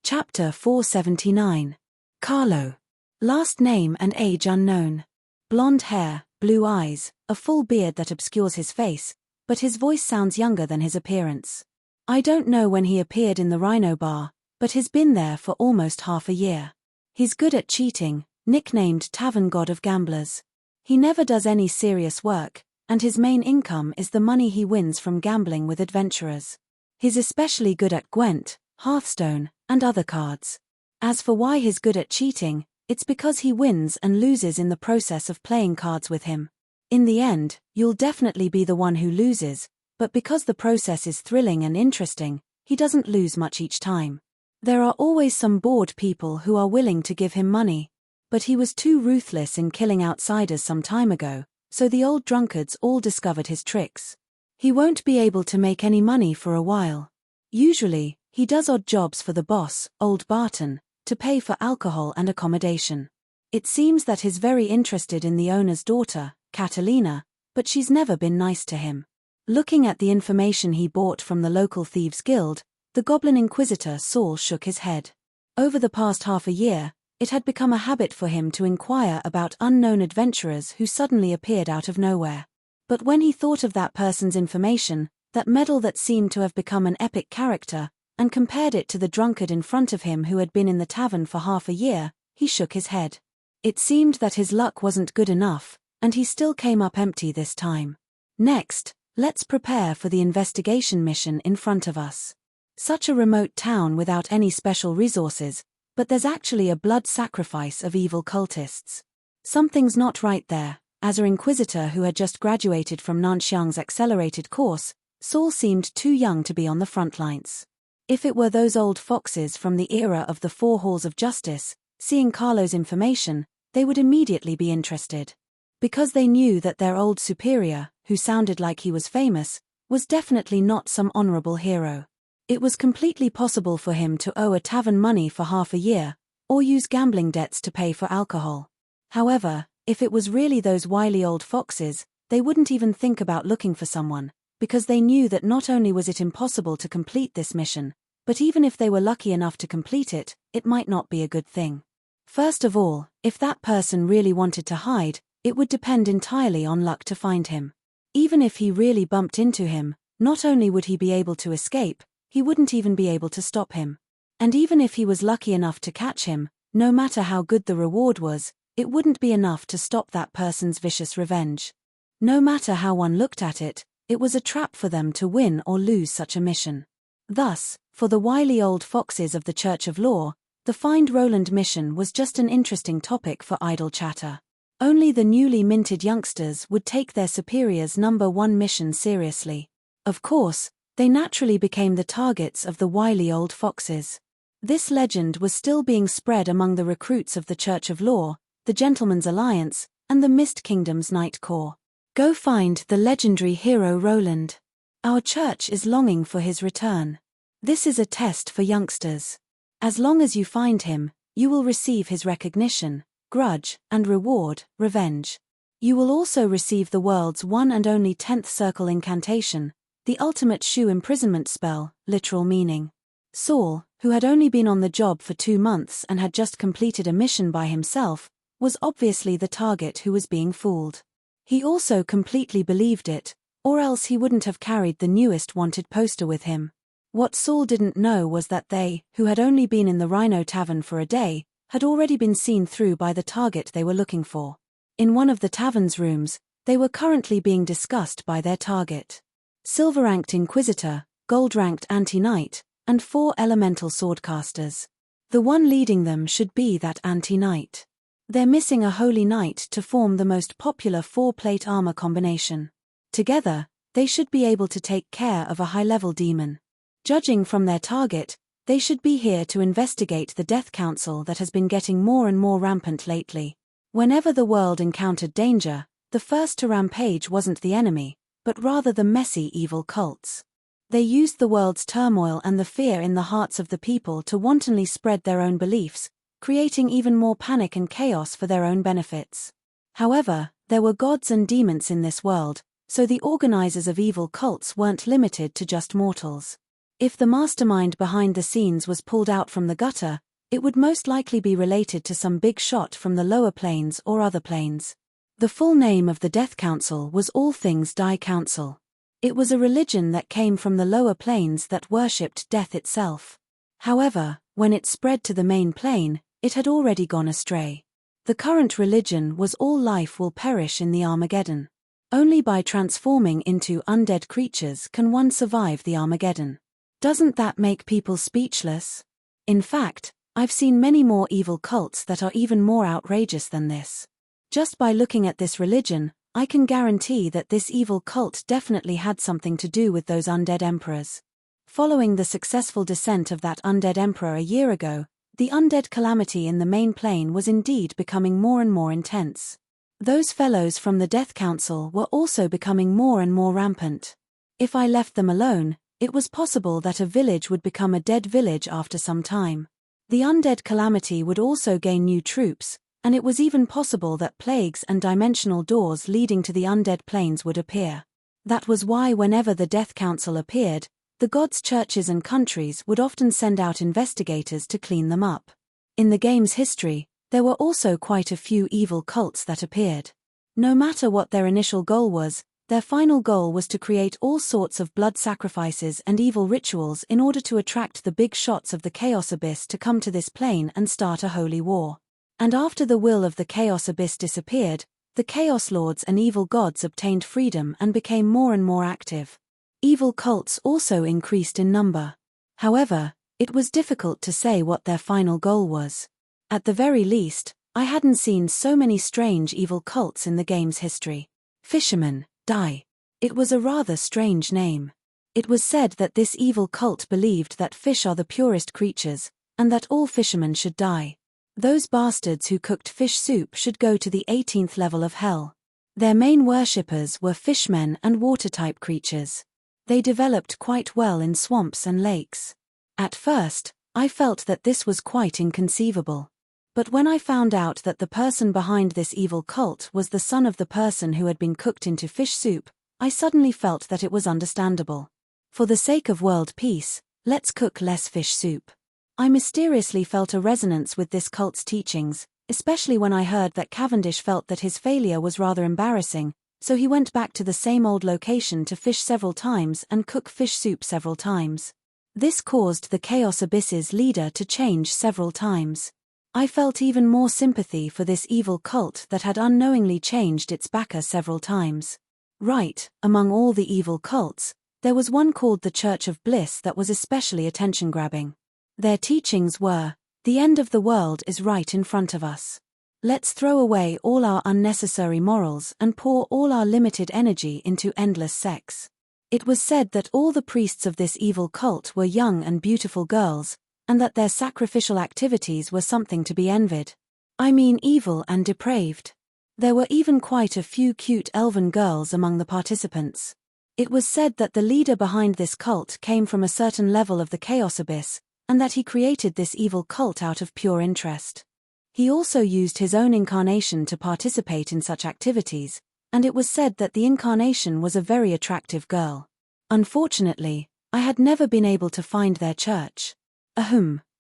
S1: Chapter 479. Carlo. Last name and age unknown. Blonde hair, blue eyes, a full beard that obscures his face, but his voice sounds younger than his appearance. I don't know when he appeared in the Rhino Bar, but he's been there for almost half a year. He's good at cheating, nicknamed Tavern God of Gamblers. He never does any serious work, and his main income is the money he wins from gambling with adventurers. He's especially good at Gwent, Hearthstone, and other cards. As for why he's good at cheating, it's because he wins and loses in the process of playing cards with him. In the end, you'll definitely be the one who loses, but because the process is thrilling and interesting, he doesn't lose much each time. There are always some bored people who are willing to give him money. But he was too ruthless in killing outsiders some time ago, so the old drunkards all discovered his tricks. He won't be able to make any money for a while. Usually, he does odd jobs for the boss, old Barton, to pay for alcohol and accommodation. It seems that he's very interested in the owner's daughter, Catalina, but she's never been nice to him. Looking at the information he bought from the local thieves' guild, the Goblin Inquisitor Saul shook his head. Over the past half a year, it had become a habit for him to inquire about unknown adventurers who suddenly appeared out of nowhere. But when he thought of that person's information, that medal that seemed to have become an epic character, and compared it to the drunkard in front of him who had been in the tavern for half a year, he shook his head. It seemed that his luck wasn't good enough, and he still came up empty this time. Next, let's prepare for the investigation mission in front of us. Such a remote town without any special resources, but there's actually a blood sacrifice of evil cultists. Something's not right there. As an inquisitor who had just graduated from Nanxiang's accelerated course, Saul seemed too young to be on the front lines. If it were those old foxes from the era of the Four Halls of Justice, seeing Carlo's information, they would immediately be interested. Because they knew that their old superior, who sounded like he was famous, was definitely not some honorable hero. It was completely possible for him to owe a tavern money for half a year, or use gambling debts to pay for alcohol. However, if it was really those wily old foxes, they wouldn't even think about looking for someone, because they knew that not only was it impossible to complete this mission, but even if they were lucky enough to complete it, it might not be a good thing. First of all, if that person really wanted to hide, it would depend entirely on luck to find him. Even if he really bumped into him, not only would he be able to escape, he wouldn't even be able to stop him. And even if he was lucky enough to catch him, no matter how good the reward was, it wouldn't be enough to stop that person's vicious revenge. No matter how one looked at it, it was a trap for them to win or lose such a mission. Thus, for the wily old foxes of the Church of Law, the Find Roland mission was just an interesting topic for idle chatter. Only the newly minted youngsters would take their superior's #1 mission seriously. Of course, they naturally became the targets of the wily old foxes. This legend was still being spread among the recruits of the Church of Law, the Gentleman's Alliance, and the Mist Kingdom's Night Corps. Go find the legendary hero Roland. Our church is longing for his return. This is a test for youngsters. As long as you find him, you will receive his recognition, grudge, and reward, revenge. You will also receive the world's one and only 10th circle incantation, the ultimate shoe imprisonment spell, literal meaning. Saul, who had only been on the job for 2 months and had just completed a mission by himself, was obviously the target who was being fooled. He also completely believed it, or else he wouldn't have carried the newest wanted poster with him. What Saul didn't know was that they, who had only been in the Rhino Tavern for a day, had already been seen through by the target they were looking for. In one of the tavern's rooms, they were currently being discussed by their target. Silver-ranked Inquisitor, gold-ranked Anti-Knight, and 4 elemental swordcasters. The one leading them should be that Anti-Knight. They're missing a Holy Knight to form the most popular 4-plate armor combination. Together, they should be able to take care of a high-level demon. Judging from their target, they should be here to investigate the Death Council that has been getting more and more rampant lately. Whenever the world encountered danger, the first to rampage wasn't the enemy, but rather the messy evil cults. They used the world's turmoil and the fear in the hearts of the people to wantonly spread their own beliefs, creating even more panic and chaos for their own benefits. However, there were gods and demons in this world, so the organizers of evil cults weren't limited to just mortals. If the mastermind behind the scenes was pulled out from the gutter, it would most likely be related to some big shot from the lower planes or other planes. The full name of the Death Council was All Things Die Council. It was a religion that came from the lower planes that worshipped death itself. However, when it spread to the main plane, it had already gone astray. The current religion was all life will perish in the Armageddon. Only by transforming into undead creatures can one survive the Armageddon. Doesn't that make people speechless? In fact, I've seen many more evil cults that are even more outrageous than this. Just by looking at this religion, I can guarantee that this evil cult definitely had something to do with those undead emperors. Following the successful descent of that undead emperor a year ago, the undead calamity in the main plane was indeed becoming more and more intense. Those fellows from the Death Council were also becoming more and more rampant. If I left them alone, it was possible that a village would become a dead village after some time. The undead calamity would also gain new troops, and it was even possible that plagues and dimensional doors leading to the undead planes would appear. That was why whenever the Death Council appeared, the gods' churches and countries would often send out investigators to clean them up. In the game's history, there were also quite a few evil cults that appeared. No matter what their initial goal was, their final goal was to create all sorts of blood sacrifices and evil rituals in order to attract the big shots of the Chaos Abyss to come to this plane and start a holy war. And after the will of the Chaos Abyss disappeared, the Chaos Lords and evil gods obtained freedom and became more and more active. Evil cults also increased in number. However, it was difficult to say what their final goal was. At the very least, I hadn't seen so many strange evil cults in the game's history. Fishermen, die. It was a rather strange name. It was said that this evil cult believed that fish are the purest creatures, and that all fishermen should die. Those bastards who cooked fish soup should go to the 18th level of hell. Their main worshippers were fishmen and water-type creatures. They developed quite well in swamps and lakes. At first, I felt that this was quite inconceivable. But when I found out that the person behind this evil cult was the son of the person who had been cooked into fish soup, I suddenly felt that it was understandable. For the sake of world peace, let's cook less fish soup. I mysteriously felt a resonance with this cult's teachings, especially when I heard that Cavendish felt that his failure was rather embarrassing, so he went back to the same old location to fish several times and cook fish soup several times. This caused the Chaos Abyss's leader to change several times. I felt even more sympathy for this evil cult that had unknowingly changed its backer several times. Right, among all the evil cults, there was one called the Church of Bliss that was especially attention-grabbing. Their teachings were, the end of the world is right in front of us. Let's throw away all our unnecessary morals and pour all our limited energy into endless sex. It was said that all the priests of this evil cult were young and beautiful girls, and that their sacrificial activities were something to be envied. I mean evil and depraved. There were even quite a few cute elven girls among the participants. It was said that the leader behind this cult came from a certain level of the Chaos Abyss, and that he created this evil cult out of pure interest. He also used his own incarnation to participate in such activities, and it was said that the incarnation was a very attractive girl. Unfortunately, I had never been able to find their church.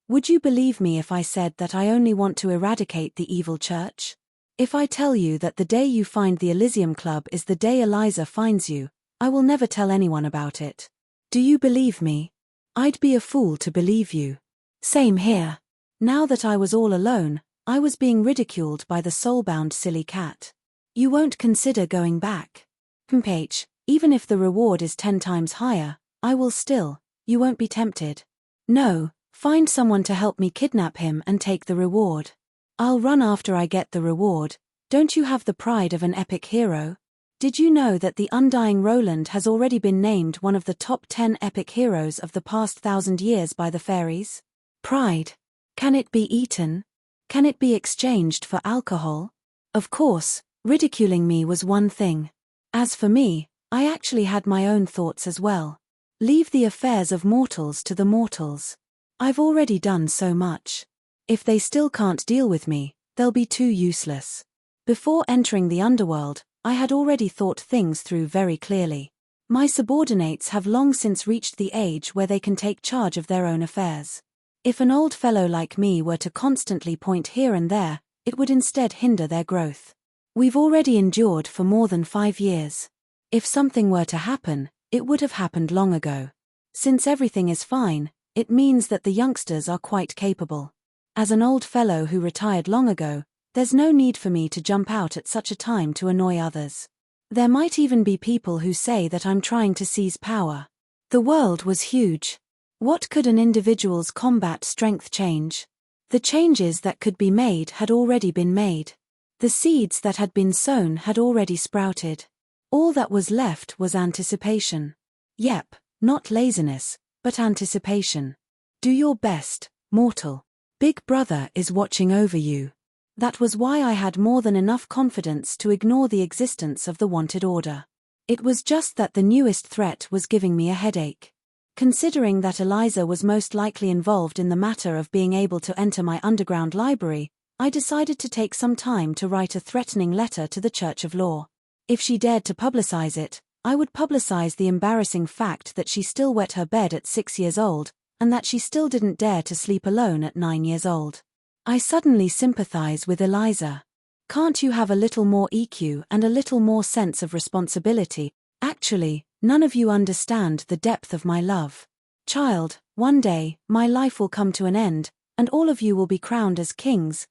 S1: Would you believe me if I said that I only want to eradicate the evil church? If I tell you that the day you find the Elysium Club is the day Eliza finds you, I will never tell anyone about it. Do you believe me? I'd be a fool to believe you. Same here. Now that I was all alone, I was being ridiculed by the soul-bound silly cat. You won't consider going back? H, even if the reward is 10 times higher, I will still. You won't be tempted? No, find someone to help me kidnap him and take the reward. I'll run after I get the reward. Don't you have the pride of an epic hero? Did you know that the undying Roland has already been named one of the top 10 epic heroes of the past 1,000 years by the fairies? Pride. Can it be eaten? Can it be exchanged for alcohol? Of course, ridiculing me was one thing. As for me, I actually had my own thoughts as well. Leave the affairs of mortals to the mortals. I've already done so much. If they still can't deal with me, they'll be too useless. Before entering the underworld, I had already thought things through very clearly. My subordinates have long since reached the age where they can take charge of their own affairs. If an old fellow like me were to constantly point here and there, it would instead hinder their growth. We've already endured for more than 5 years. If something were to happen, it would have happened long ago. Since everything is fine, it means that the youngsters are quite capable. As an old fellow who retired long ago, there's no need for me to jump out at such a time to annoy others. There might even be people who say that I'm trying to seize power. The world was huge. What could an individual's combat strength change? The changes that could be made had already been made. The seeds that had been sown had already sprouted. All that was left was anticipation. Yep, not laziness, but anticipation. Do your best, mortal. Big Brother is watching over you. That was why I had more than enough confidence to ignore the existence of the wanted order. It was just that the newest threat was giving me a headache. Considering that Eliza was most likely involved in the matter of being able to enter my underground library, I decided to take some time to write a threatening letter to the Church of Law. If she dared to publicize it, I would publicize the embarrassing fact that she still wet her bed at 6 years old, and that she still didn't dare to sleep alone at 9 years old. I suddenly sympathize with Eliza. Can't you have a little more EQ and a little more sense of responsibility? Actually, none of you understand the depth of my love. Child, one day, my life will come to an end, and all of you will be crowned as kings.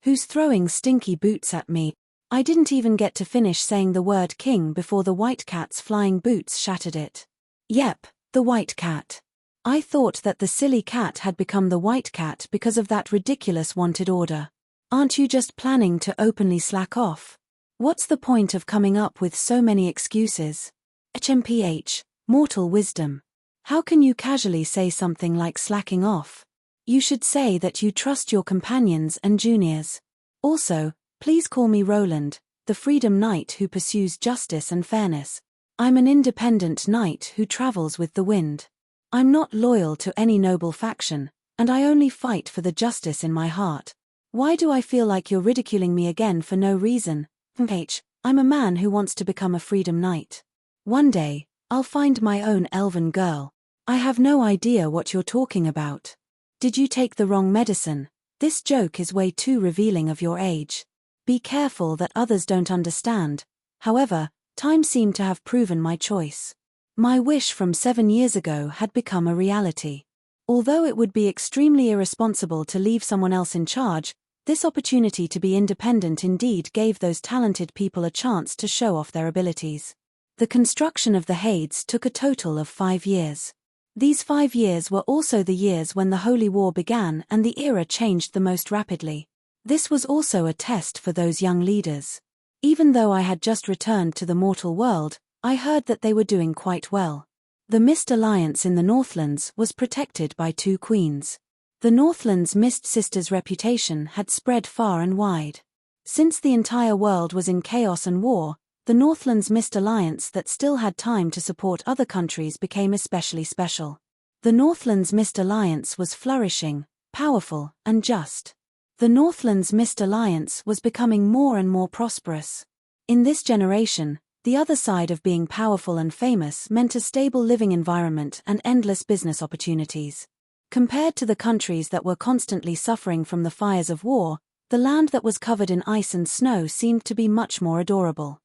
S1: Who's throwing stinky boots at me? I didn't even get to finish saying the word king before the white cat's flying boots shattered it. Yep, the white cat. I thought that the silly cat had become the white cat because of that ridiculous wanted order. Aren't you just planning to openly slack off? What's the point of coming up with so many excuses? HMPH, mortal wisdom. How can you casually say something like slacking off? You should say that you trust your companions and juniors. Also, please call me Roland, the freedom knight who pursues justice and fairness. I'm an independent knight who travels with the wind. I'm not loyal to any noble faction, and I only fight for the justice in my heart. Why do I feel like you're ridiculing me again for no reason? I'm a man who wants to become a freedom knight. One day, I'll find my own elven girl. I have no idea what you're talking about. Did you take the wrong medicine? This joke is way too revealing of your age. Be careful that others don't understand. However, time seemed to have proven my choice. My wish from 7 years ago had become a reality. Although it would be extremely irresponsible to leave someone else in charge, this opportunity to be independent indeed gave those talented people a chance to show off their abilities. The construction of the Hades took a total of 5 years. These 5 years were also the years when the Holy War began and the era changed the most rapidly. This was also a test for those young leaders. Even though I had just returned to the mortal world, I heard that they were doing quite well. The Mist Alliance in the Northlands was protected by 2 queens. The Northlands' Mist Sisters' reputation had spread far and wide. Since the entire world was in chaos and war, the Northlands' Mist Alliance that still had time to support other countries became especially special. The Northlands' Mist Alliance was flourishing, powerful, and just. The Northlands' Mist Alliance was becoming more and more prosperous. In this generation, the other side of being powerful and famous meant a stable living environment and endless business opportunities. Compared to the countries that were constantly suffering from the fires of war, the land that was covered in ice and snow seemed to be much more adorable.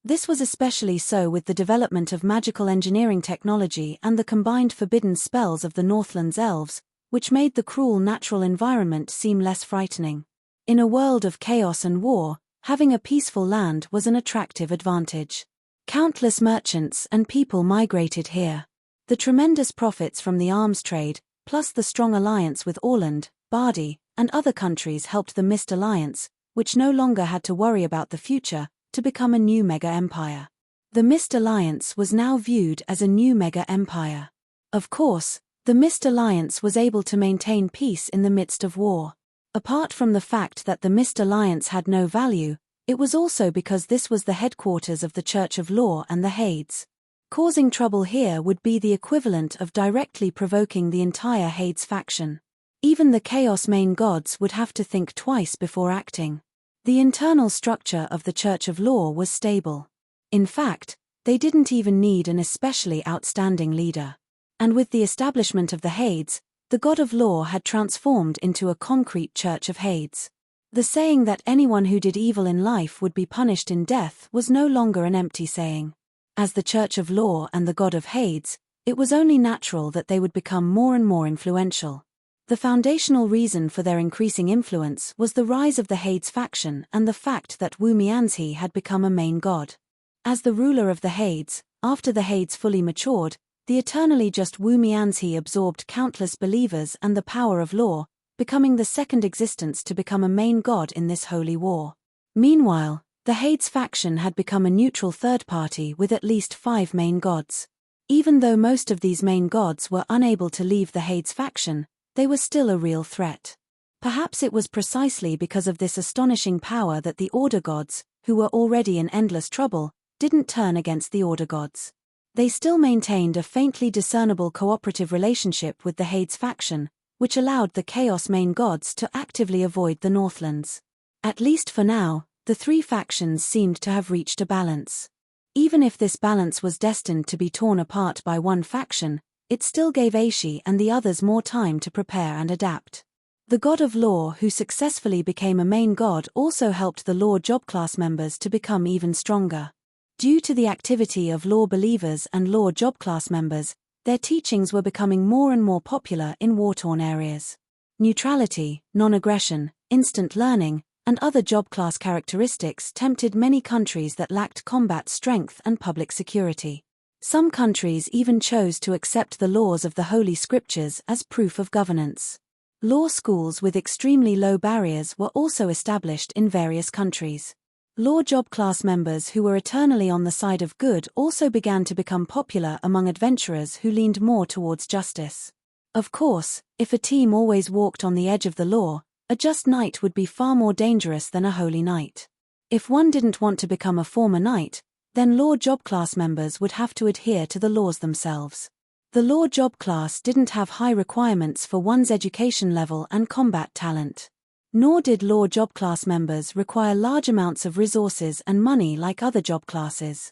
S1: This was especially so with the development of magical engineering technology and the combined forbidden spells of the Northland's elves, which made the cruel natural environment seem less frightening. In a world of chaos and war, having a peaceful land was an attractive advantage. Countless merchants and people migrated here. The tremendous profits from the arms trade, plus the strong alliance with Orland, Bardi, and other countries helped the Mist Alliance, which no longer had to worry about the future, to become a new mega-empire. The Mist Alliance was now viewed as a new mega-empire. Of course, the Mist Alliance was able to maintain peace in the midst of war. Apart from the fact that the Mist Alliance had no value, it was also because this was the headquarters of the Church of Law and the Hades. Causing trouble here would be the equivalent of directly provoking the entire Hades faction. Even the Chaos main gods would have to think twice before acting. The internal structure of the Church of Law was stable. In fact, they didn't even need an especially outstanding leader. And with the establishment of the Hades, the god of law had transformed into a concrete Church of Hades. The saying that anyone who did evil in life would be punished in death was no longer an empty saying. As the Church of Law and the god of Hades, it was only natural that they would become more and more influential. The foundational reason for their increasing influence was the rise of the Hades faction and the fact that Wu Mianzi had become a main god. As the ruler of the Hades, after the Hades fully matured, the eternally just Wu Mianzi absorbed countless believers and the power of law, becoming the second existence to become a main god in this holy war. Meanwhile, the Hades faction had become a neutral third party with at least 5 main gods. Even though most of these main gods were unable to leave the Hades faction, they were still a real threat. Perhaps it was precisely because of this astonishing power that the Order gods, who were already in endless trouble, didn't turn against the Order gods. They still maintained a faintly discernible cooperative relationship with the Hades faction, which allowed the Chaos main gods to actively avoid the Northlands. At least for now, the 3 factions seemed to have reached a balance. Even if this balance was destined to be torn apart by one faction, it still gave Aishi and the others more time to prepare and adapt. The god of law who successfully became a main god also helped the law job class members to become even stronger. Due to the activity of law believers and law job class members, their teachings were becoming more and more popular in war-torn areas. Neutrality, non-aggression, instant learning, and other job class characteristics tempted many countries that lacked combat strength and public security. Some countries even chose to accept the laws of the Holy Scriptures as proof of governance. Law schools with extremely low barriers were also established in various countries. Law job class members who were eternally on the side of good also began to become popular among adventurers who leaned more towards justice. Of course, if a team always walked on the edge of the law, a just knight would be far more dangerous than a holy knight. If one didn't want to become a former knight, then law job class members would have to adhere to the laws themselves. The law job class didn't have high requirements for one's education level and combat talent. Nor did law job class members require large amounts of resources and money like other job classes.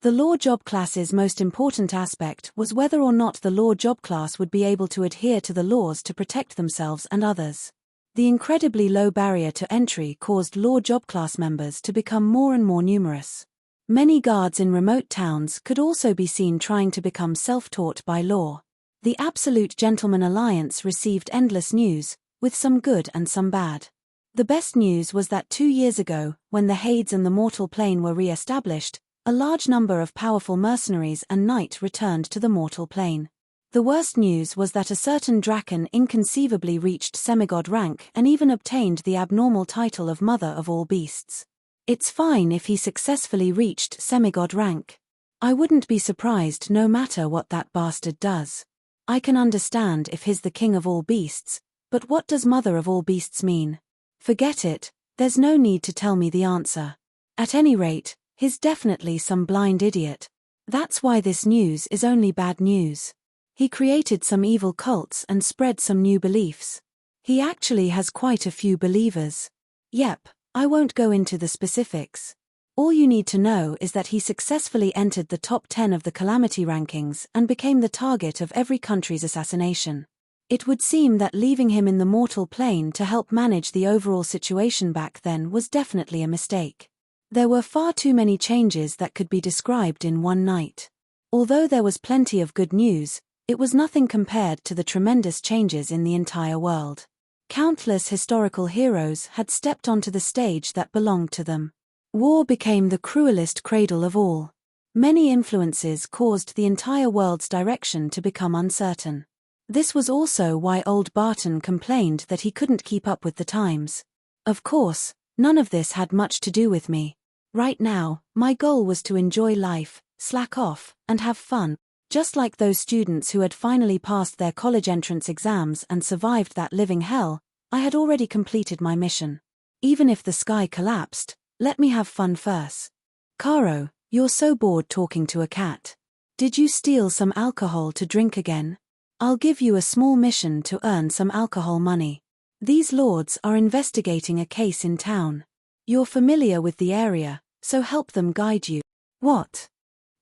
S1: The law job class's most important aspect was whether or not the law job class would be able to adhere to the laws to protect themselves and others. The incredibly low barrier to entry caused law job class members to become more and more numerous. Many guards in remote towns could also be seen trying to become self-taught by law. The Absolute Gentleman Alliance received endless news, with some good and some bad. The best news was that 2 years ago, when the Hades and the Mortal Plane were re-established, a large number of powerful mercenaries and knight returned to the Mortal Plane. The worst news was that a certain Draken inconceivably reached semigod rank and even obtained the abnormal title of Mother of all Beasts. It's fine if he successfully reached semigod rank. I wouldn't be surprised no matter what that bastard does. I can understand if he's the king of all beasts, but what does Mother of all Beasts mean? Forget it, there's no need to tell me the answer. At any rate, he's definitely some blind idiot. That's why this news is only bad news. He created some evil cults and spread some new beliefs. He actually has quite a few believers. Yep, I won't go into the specifics. All you need to know is that he successfully entered the top 10 of the calamity rankings and became the target of every country's assassination. It would seem that leaving him in the mortal plane to help manage the overall situation back then was definitely a mistake. There were far too many changes that could be described in one night. Although there was plenty of good news, it was nothing compared to the tremendous changes in the entire world. Countless historical heroes had stepped onto the stage that belonged to them. War became the cruelest cradle of all. Many influences caused the entire world's direction to become uncertain. This was also why old Barton complained that he couldn't keep up with the times. Of course, none of this had much to do with me. Right now, my goal was to enjoy life, slack off, and have fun. Just like those students who had finally passed their college entrance exams and survived that living hell, I had already completed my mission. Even if the sky collapsed, let me have fun first. Caro, you're so bored talking to a cat. Did you steal some alcohol to drink again? I'll give you a small mission to earn some alcohol money. These lords are investigating a case in town. You're familiar with the area, so help them guide you. What?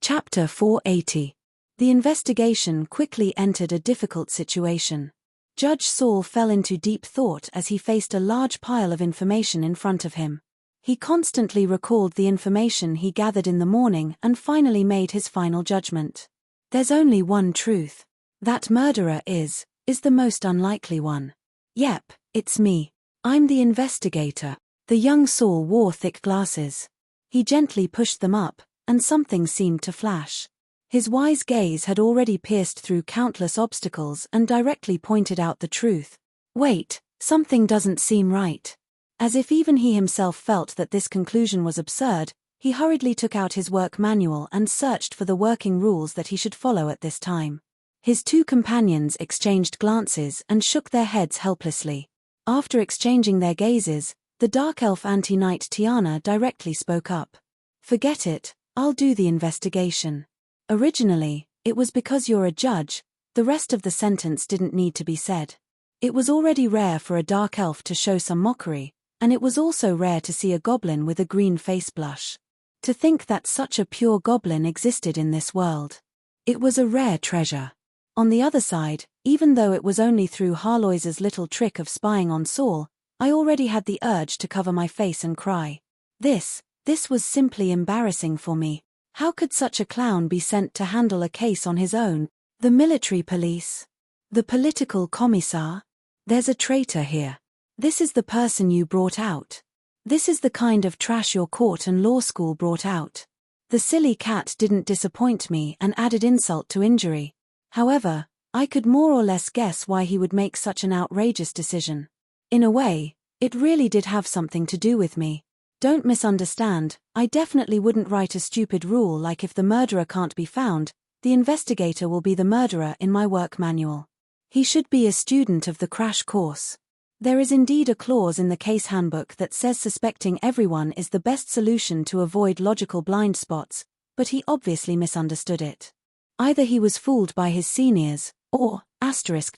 S1: Chapter 480. The investigation quickly entered a difficult situation. Judge Saul fell into deep thought as he faced a large pile of information in front of him. He constantly recalled the information he gathered in the morning and finally made his final judgment. There's only one truth. That murderer is the most unlikely one. Yep, it's me. I'm the investigator. The young Saul wore thick glasses. He gently pushed them up, and something seemed to flash. His wise gaze had already pierced through countless obstacles and directly pointed out the truth. Wait, something doesn't seem right. As if even he himself felt that this conclusion was absurd, he hurriedly took out his work manual and searched for the working rules that he should follow at this time. His two companions exchanged glances and shook their heads helplessly. After exchanging their gazes, the dark elf anti-knight Tiana directly spoke up. Forget it, I'll do the investigation. Originally, it was because you're a judge, the rest of the sentence didn't need to be said. It was already rare for a dark elf to show some mockery, and it was also rare to see a goblin with a green face blush. To think that such a pure goblin existed in this world. It was a rare treasure. On the other side, even though it was only through Harloise's little trick of spying on Saul, I already had the urge to cover my face and cry. This was simply embarrassing for me. How could such a clown be sent to handle a case on his own? The military police? The political commissar? There's a traitor here. This is the person you brought out. This is the kind of trash your court and law school brought out. The silly cat didn't disappoint me and added insult to injury. However, I could more or less guess why he would make such an outrageous decision. In a way, it really did have something to do with me. Don't misunderstand, I definitely wouldn't write a stupid rule like if the murderer can't be found, the investigator will be the murderer in my work manual. He should be a student of the crash course. There is indeed a clause in the case handbook that says suspecting everyone is the best solution to avoid logical blind spots, but he obviously misunderstood it. Either he was fooled by his seniors, or,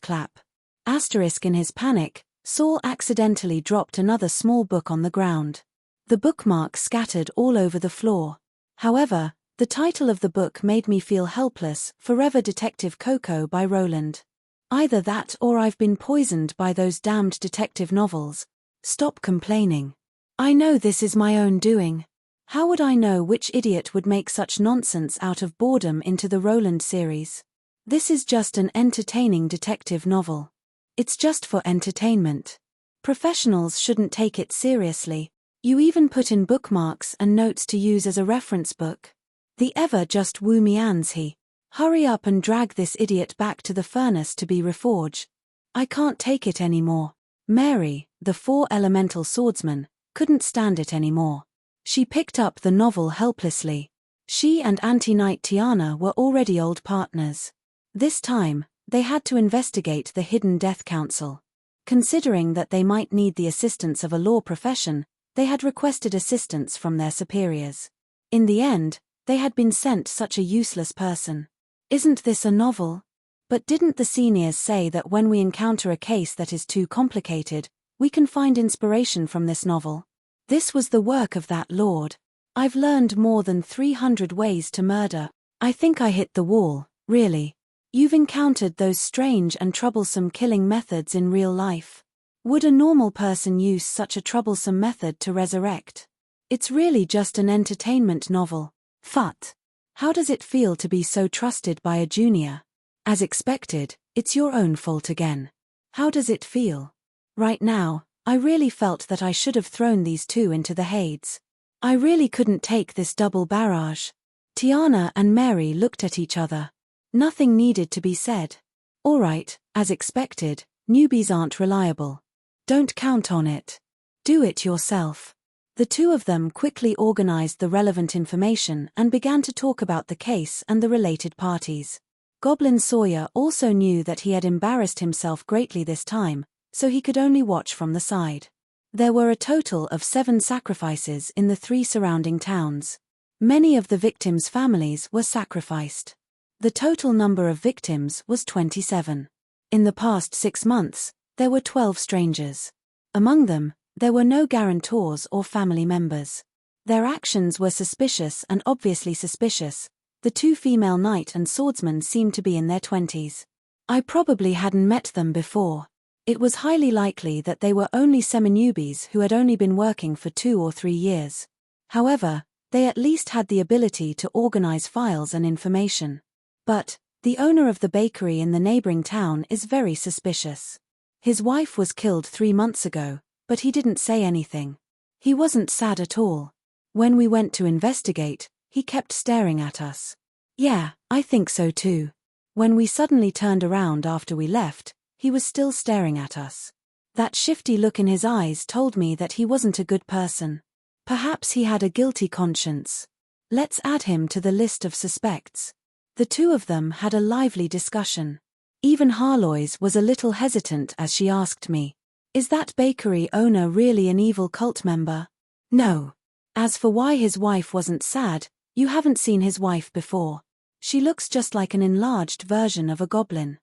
S1: clap. In his panic, Saul accidentally dropped another small book on the ground. The bookmarks scattered all over the floor. However, the title of the book made me feel helpless, Forever Detective Coco by Roland. Either that or I've been poisoned by those damned detective novels. Stop complaining. I know this is my own doing. How would I know which idiot would make such nonsense out of boredom into the Roland series? This is just an entertaining detective novel. It's just for entertainment. Professionals shouldn't take it seriously. You even put in bookmarks and notes to use as a reference book. The ever-just Wu Mian's he. Hurry up and drag this idiot back to the furnace to be reforged. I can't take it anymore. Mary, the four-elemental swordsman, couldn't stand it anymore. She picked up the novel helplessly. She and anti-knight Tiana were already old partners. This time, they had to investigate the hidden death council. Considering that they might need the assistance of a law profession, they had requested assistance from their superiors. In the end, they had been sent such a useless person. Isn't this a novel? But didn't the seniors say that when we encounter a case that is too complicated, we can find inspiration from this novel? This was the work of that lord. I've learned more than 300 ways to murder. I think I hit the wall, really. You've encountered those strange and troublesome killing methods in real life. Would a normal person use such a troublesome method to resurrect? It's really just an entertainment novel. Phut. How does it feel to be so trusted by a junior? As expected, it's your own fault again. How does it feel? Right now, I really felt that I should have thrown these two into the Hades. I really couldn't take this double barrage. Tiana and Mary looked at each other. Nothing needed to be said. All right, as expected, newbies aren't reliable. Don't count on it. Do it yourself. The two of them quickly organized the relevant information and began to talk about the case and the related parties. Goblin Sawyer also knew that he had embarrassed himself greatly this time, so he could only watch from the side. There were a total of 7 sacrifices in the 3 surrounding towns. Many of the victims' families were sacrificed. The total number of victims was 27. In the past 6 months, there were 12 strangers. Among them, there were no guarantors or family members. Their actions were suspicious and obviously suspicious. The 2 female knight and swordsman seemed to be in their 20s. I probably hadn't met them before. It was highly likely that they were only semi-newbies who had only been working for 2 or 3 years. However, they at least had the ability to organize files and information. But, the owner of the bakery in the neighboring town is very suspicious. His wife was killed 3 months ago, but he didn't say anything. He wasn't sad at all. When we went to investigate, he kept staring at us. Yeah, I think so too. When we suddenly turned around after we left, he was still staring at us. That shifty look in his eyes told me that he wasn't a good person. Perhaps he had a guilty conscience. Let's add him to the list of suspects. The two of them had a lively discussion. Even Harlois was a little hesitant as she asked me, "Is that bakery owner really an evil cult member?" No. As for why his wife wasn't sad, you haven't seen his wife before. She looks just like an enlarged version of a goblin.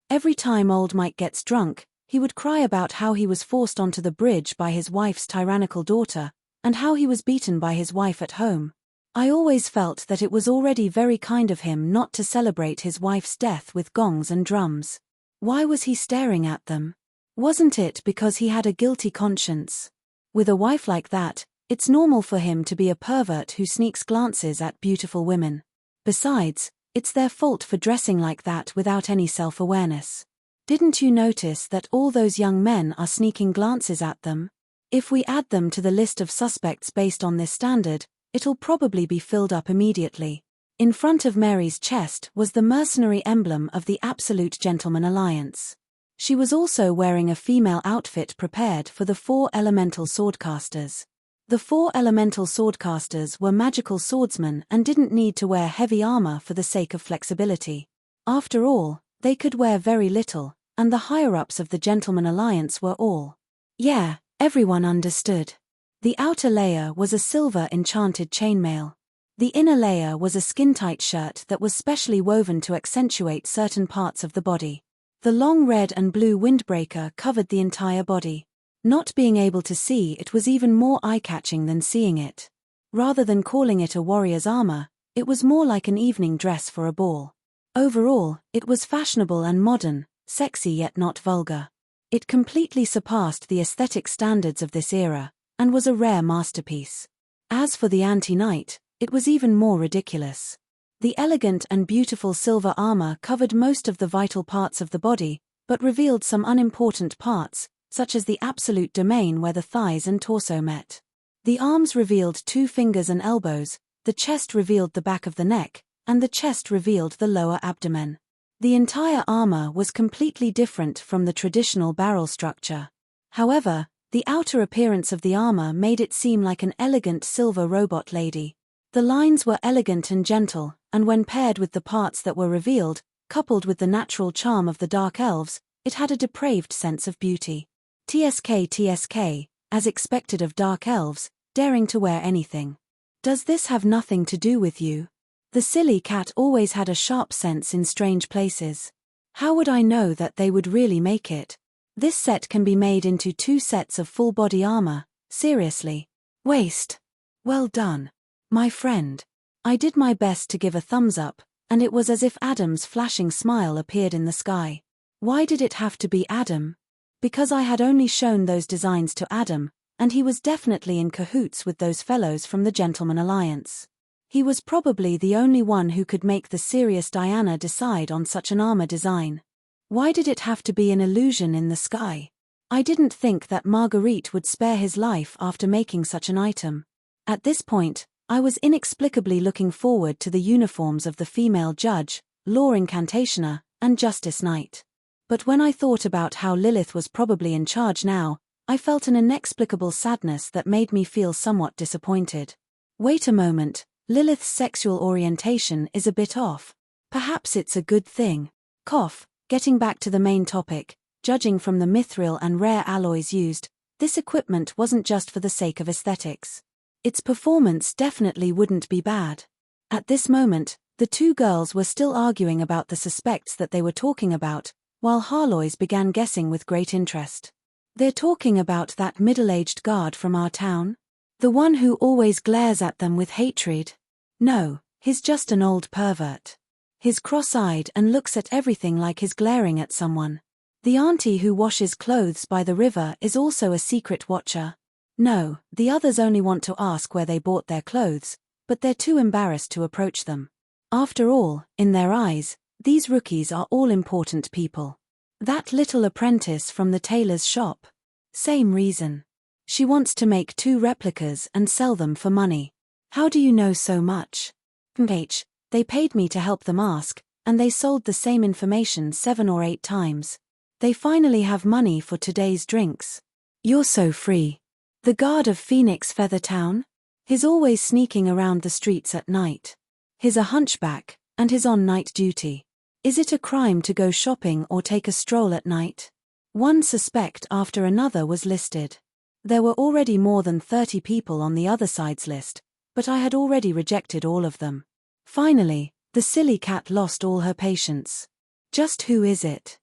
S1: Every time old Mike gets drunk, he would cry about how he was forced onto the bridge by his wife's tyrannical daughter, and how he was beaten by his wife at home. I always felt that it was already very kind of him not to celebrate his wife's death with gongs and drums. Why was he staring at them? Wasn't it because he had a guilty conscience? With a wife like that, it's normal for him to be a pervert who sneaks glances at beautiful women. Besides, it's their fault for dressing like that without any self-awareness. Didn't you notice that all those young men are sneaking glances at them? If we add them to the list of suspects based on this standard, it'll probably be filled up immediately. In front of Mary's chest was the mercenary emblem of the Absolute Gentleman Alliance. She was also wearing a female outfit prepared for the 4 elemental swordcasters. The 4 elemental swordcasters were magical swordsmen and didn't need to wear heavy armor for the sake of flexibility. After all, they could wear very little, and the higher-ups of the Gentleman Alliance were all. Yeah, everyone understood. The outer layer was a silver enchanted chainmail. The inner layer was a skin-tight shirt that was specially woven to accentuate certain parts of the body. The long red and blue windbreaker covered the entire body. Not being able to see it was even more eye-catching than seeing it. Rather than calling it a warrior's armor, it was more like an evening dress for a ball. Overall, it was fashionable and modern, sexy yet not vulgar. It completely surpassed the aesthetic standards of this era, and was a rare masterpiece. As for the anti-knight, it was even more ridiculous. The elegant and beautiful silver armor covered most of the vital parts of the body, but revealed some unimportant parts, such as the absolute domain where the thighs and torso met. The arms revealed 2 fingers and elbows, the chest revealed the back of the neck, and the chest revealed the lower abdomen. The entire armor was completely different from the traditional barrel structure. However, the outer appearance of the armor made it seem like an elegant silver robot lady. The lines were elegant and gentle, and when paired with the parts that were revealed, coupled with the natural charm of the dark elves, it had a depraved sense of beauty. TSK, as expected of dark elves, daring to wear anything. Does this have nothing to do with you? The silly cat always had a sharp sense in strange places. How would I know that they would really make it? This set can be made into 2 sets of full body armor, seriously. Waste. Well done. My friend. I did my best to give a thumbs up, and it was as if Adam's flashing smile appeared in the sky. Why did it have to be Adam? Because I had only shown those designs to Adam, and he was definitely in cahoots with those fellows from the Gentleman Alliance. He was probably the only one who could make the serious Diana decide on such an armor design. Why did it have to be an illusion in the sky? I didn't think that Marguerite would spare his life after making such an item. At this point, I was inexplicably looking forward to the uniforms of the female judge, law incantationer, and justice knight. But when I thought about how Lilith was probably in charge now, I felt an inexplicable sadness that made me feel somewhat disappointed. Wait a moment, Lilith's sexual orientation is a bit off. Perhaps it's a good thing. Getting back to the main topic, judging from the mithril and rare alloys used, this equipment wasn't just for the sake of aesthetics. Its performance definitely wouldn't be bad. At this moment, the two girls were still arguing about the suspects that they were talking about, while Harlois began guessing with great interest. They're talking about that middle-aged guard from our town? The one who always glares at them with hatred? No, he's just an old pervert. He's cross-eyed and looks at everything like he's glaring at someone. The auntie who washes clothes by the river is also a secret watcher. No, the others only want to ask where they bought their clothes, but they're too embarrassed to approach them. After all, in their eyes, these rookies are all important people. That little apprentice from the tailor's shop? Same reason. She wants to make 2 replicas and sell them for money. How do you know so much? They paid me to help them ask, and they sold the same information 7 or 8 times. They finally have money for today's drinks. You're so free. The guard of Phoenix Feather Town? He's always sneaking around the streets at night. He's a hunchback, and he's on night duty. Is it a crime to go shopping or take a stroll at night? One suspect after another was listed. There were already more than 30 people on the other side's list, but I had already rejected all of them. Finally, the silly cat lost all her patience. Just who is it?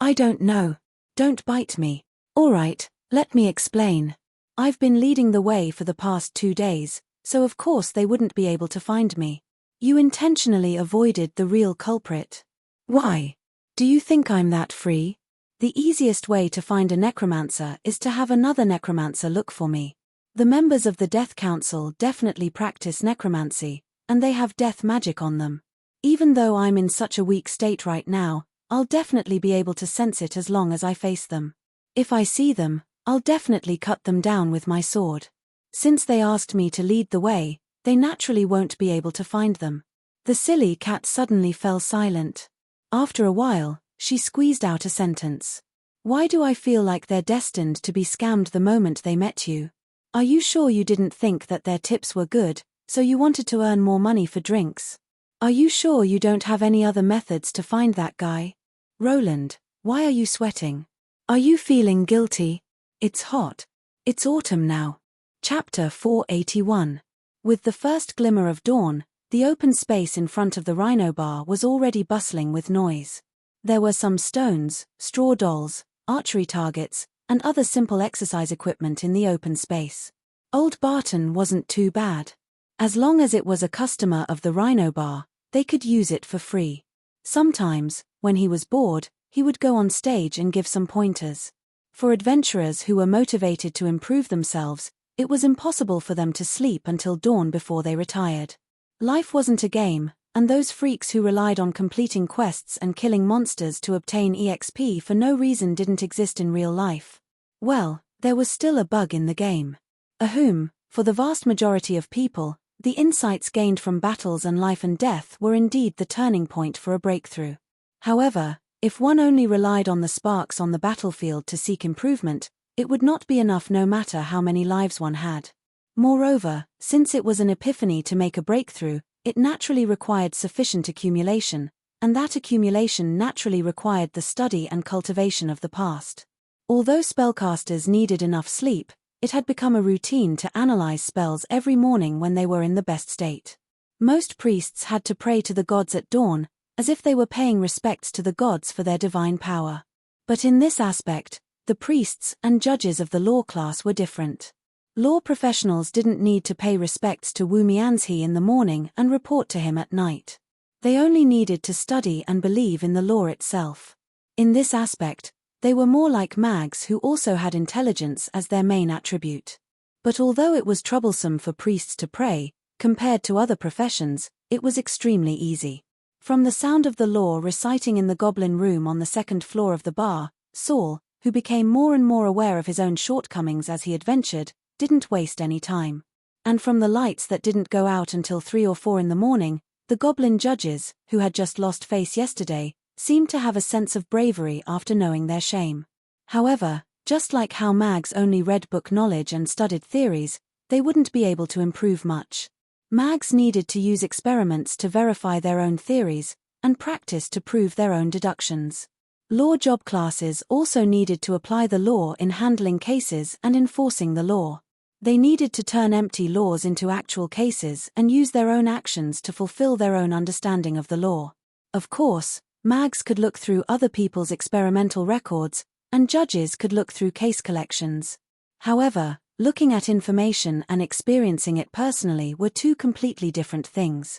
S1: I don't know. Don't bite me. Alright, let me explain. I've been leading the way for the past 2 days, so of course they wouldn't be able to find me. You intentionally avoided the real culprit. Why? Do you think I'm that free? The easiest way to find a necromancer is to have another necromancer look for me. The members of the Death Council definitely practice necromancy, and they have death magic on them. Even though I'm in such a weak state right now, I'll definitely be able to sense it as long as I face them. If I see them, I'll definitely cut them down with my sword. Since they asked me to lead the way, they naturally won't be able to find them. The silly cat suddenly fell silent. After a while, she squeezed out a sentence. Why do I feel like they're destined to be scammed the moment they met you? Are you sure you didn't think that their tips were good, so you wanted to earn more money for drinks? Are you sure you don't have any other methods to find that guy? Roland, why are you sweating? Are you feeling guilty? It's hot. It's autumn now. Chapter 481. With the first glimmer of dawn, the open space in front of the Rhino Bar was already bustling with noise. There were some stones, straw dolls, archery targets, and other simple exercise equipment in the open space. Old Barton wasn't too bad. As long as it was a customer of the Rhino Bar, they could use it for free. Sometimes, when he was bored, he would go on stage and give some pointers. For adventurers who were motivated to improve themselves, it was impossible for them to sleep until dawn before they retired. Life wasn't a game, and those freaks who relied on completing quests and killing monsters to obtain EXP for no reason didn't exist in real life. Well, there was still a bug in the game. For the vast majority of people, the insights gained from battles and life and death were indeed the turning point for a breakthrough. However, if one only relied on the sparks on the battlefield to seek improvement, it would not be enough no matter how many lives one had. Moreover, since it was an epiphany to make a breakthrough, it naturally required sufficient accumulation, and that accumulation naturally required the study and cultivation of the past. Although spellcasters needed enough sleep, it had become a routine to analyze spells every morning when they were in the best state. Most priests had to pray to the gods at dawn, as if they were paying respects to the gods for their divine power. But in this aspect, the priests and judges of the law class were different. Law professionals didn't need to pay respects to Wu Mianzhi in the morning and report to him at night. They only needed to study and believe in the law itself. In this aspect, They were more like mags who also had intelligence as their main attribute. But although it was troublesome for priests to pray, compared to other professions, it was extremely easy. From the sound of the law reciting in the goblin room on the second floor of the bar, Saul, who became more and more aware of his own shortcomings as he adventured, didn't waste any time. And from the lights that didn't go out until 3 or 4 in the morning, the goblin judges, who had just lost face yesterday, seemed to have a sense of bravery after knowing their shame. However, just like how mags only read book knowledge and studied theories, they wouldn't be able to improve much. Mags needed to use experiments to verify their own theories, and practice to prove their own deductions. Law job classes also needed to apply the law in handling cases and enforcing the law. They needed to turn empty laws into actual cases and use their own actions to fulfill their own understanding of the law. Of course, mags could look through other people's experimental records, and judges could look through case collections. However, looking at information and experiencing it personally were two completely different things.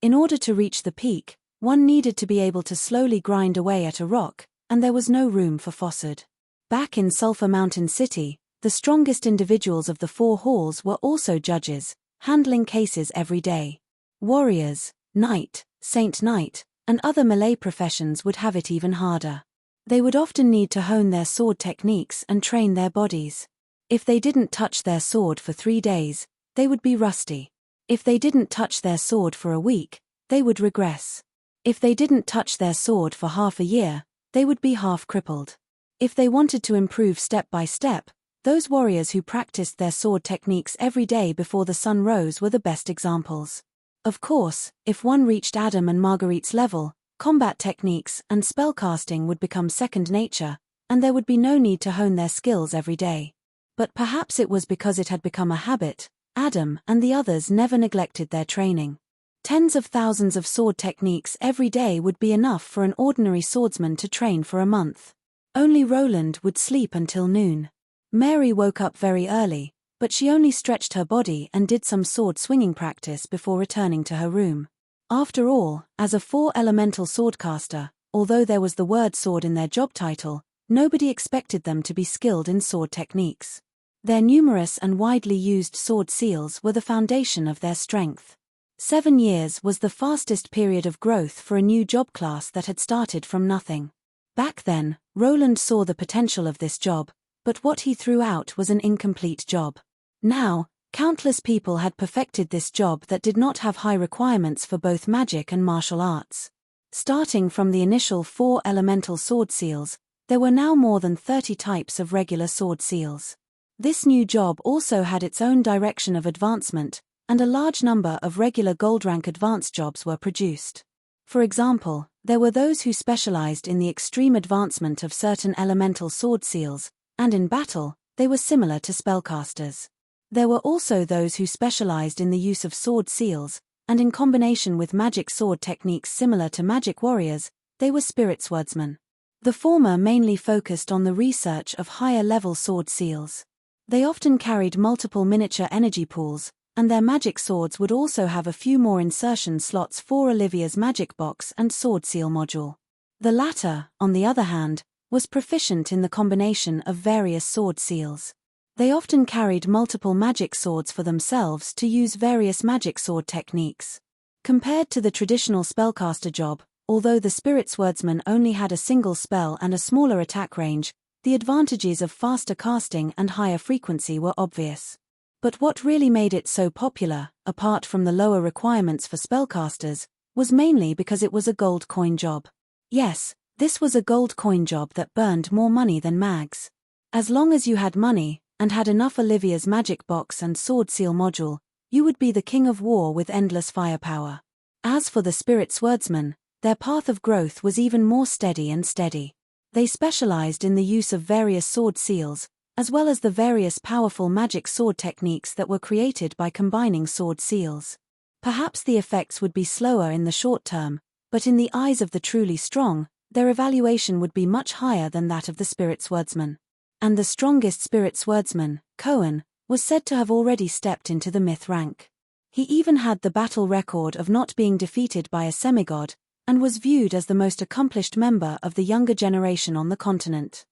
S1: In order to reach the peak, one needed to be able to slowly grind away at a rock, and there was no room for Fossard. Back in Sulphur Mountain City, the strongest individuals of the 4 halls were also judges, handling cases every day. Warriors, knight, saint knight, and other melee professions would have it even harder. They would often need to hone their sword techniques and train their bodies. If they didn't touch their sword for 3 days, they would be rusty. If they didn't touch their sword for a week, they would regress. If they didn't touch their sword for half a year, they would be half crippled. If they wanted to improve step by step, those warriors who practiced their sword techniques every day before the sun rose were the best examples. Of course, if one reached Adam and Marguerite's level, combat techniques and spellcasting would become second nature, and there would be no need to hone their skills every day. But perhaps it was because it had become a habit, Adam and the others never neglected their training. Tens of thousands of sword techniques every day would be enough for an ordinary swordsman to train for a month. Only Roland would sleep until noon. Mary woke up very early, but she only stretched her body and did some sword swinging practice before returning to her room. After all, as a 4 elemental swordcaster, although there was the word sword in their job title, nobody expected them to be skilled in sword techniques. Their numerous and widely used sword seals were the foundation of their strength. 7 years was the fastest period of growth for a new job class that had started from nothing. Back then, Roland saw the potential of this job, but what he threw out was an incomplete job. Now, countless people had perfected this job that did not have high requirements for both magic and martial arts. Starting from the initial 4 elemental sword seals, there were now more than 30 types of regular sword seals. This new job also had its own direction of advancement, and a large number of regular gold rank advanced jobs were produced. For example, there were those who specialized in the extreme advancement of certain elemental sword seals, and in battle, they were similar to spellcasters. There were also those who specialized in the use of sword seals, and in combination with magic sword techniques similar to magic warriors, they were spirit swordsmen. The former mainly focused on the research of higher-level sword seals. They often carried multiple miniature energy pools, and their magic swords would also have a few more insertion slots for Olivia's magic box and sword seal module. The latter, on the other hand, was proficient in the combination of various sword seals. They often carried multiple magic swords for themselves to use various magic sword techniques. Compared to the traditional spellcaster job, although the spirit swordsman only had a single spell and a smaller attack range, the advantages of faster casting and higher frequency were obvious. But what really made it so popular, apart from the lower requirements for spellcasters, was mainly because it was a gold coin job. Yes, this was a gold coin job that burned more money than mags. As long as you had money, and had enough Olivia's magic box and sword seal module, you would be the king of war with endless firepower. As for the spirit swordsmen, their path of growth was even more steady and steady. They specialized in the use of various sword seals, as well as the various powerful magic sword techniques that were created by combining sword seals. Perhaps the effects would be slower in the short term, but in the eyes of the truly strong, their evaluation would be much higher than that of the spirit swordsman. And the strongest spirit swordsman, Cohen, was said to have already stepped into the myth rank. He even had the battle record of not being defeated by a semigod, and was viewed as the most accomplished member of the younger generation on the continent.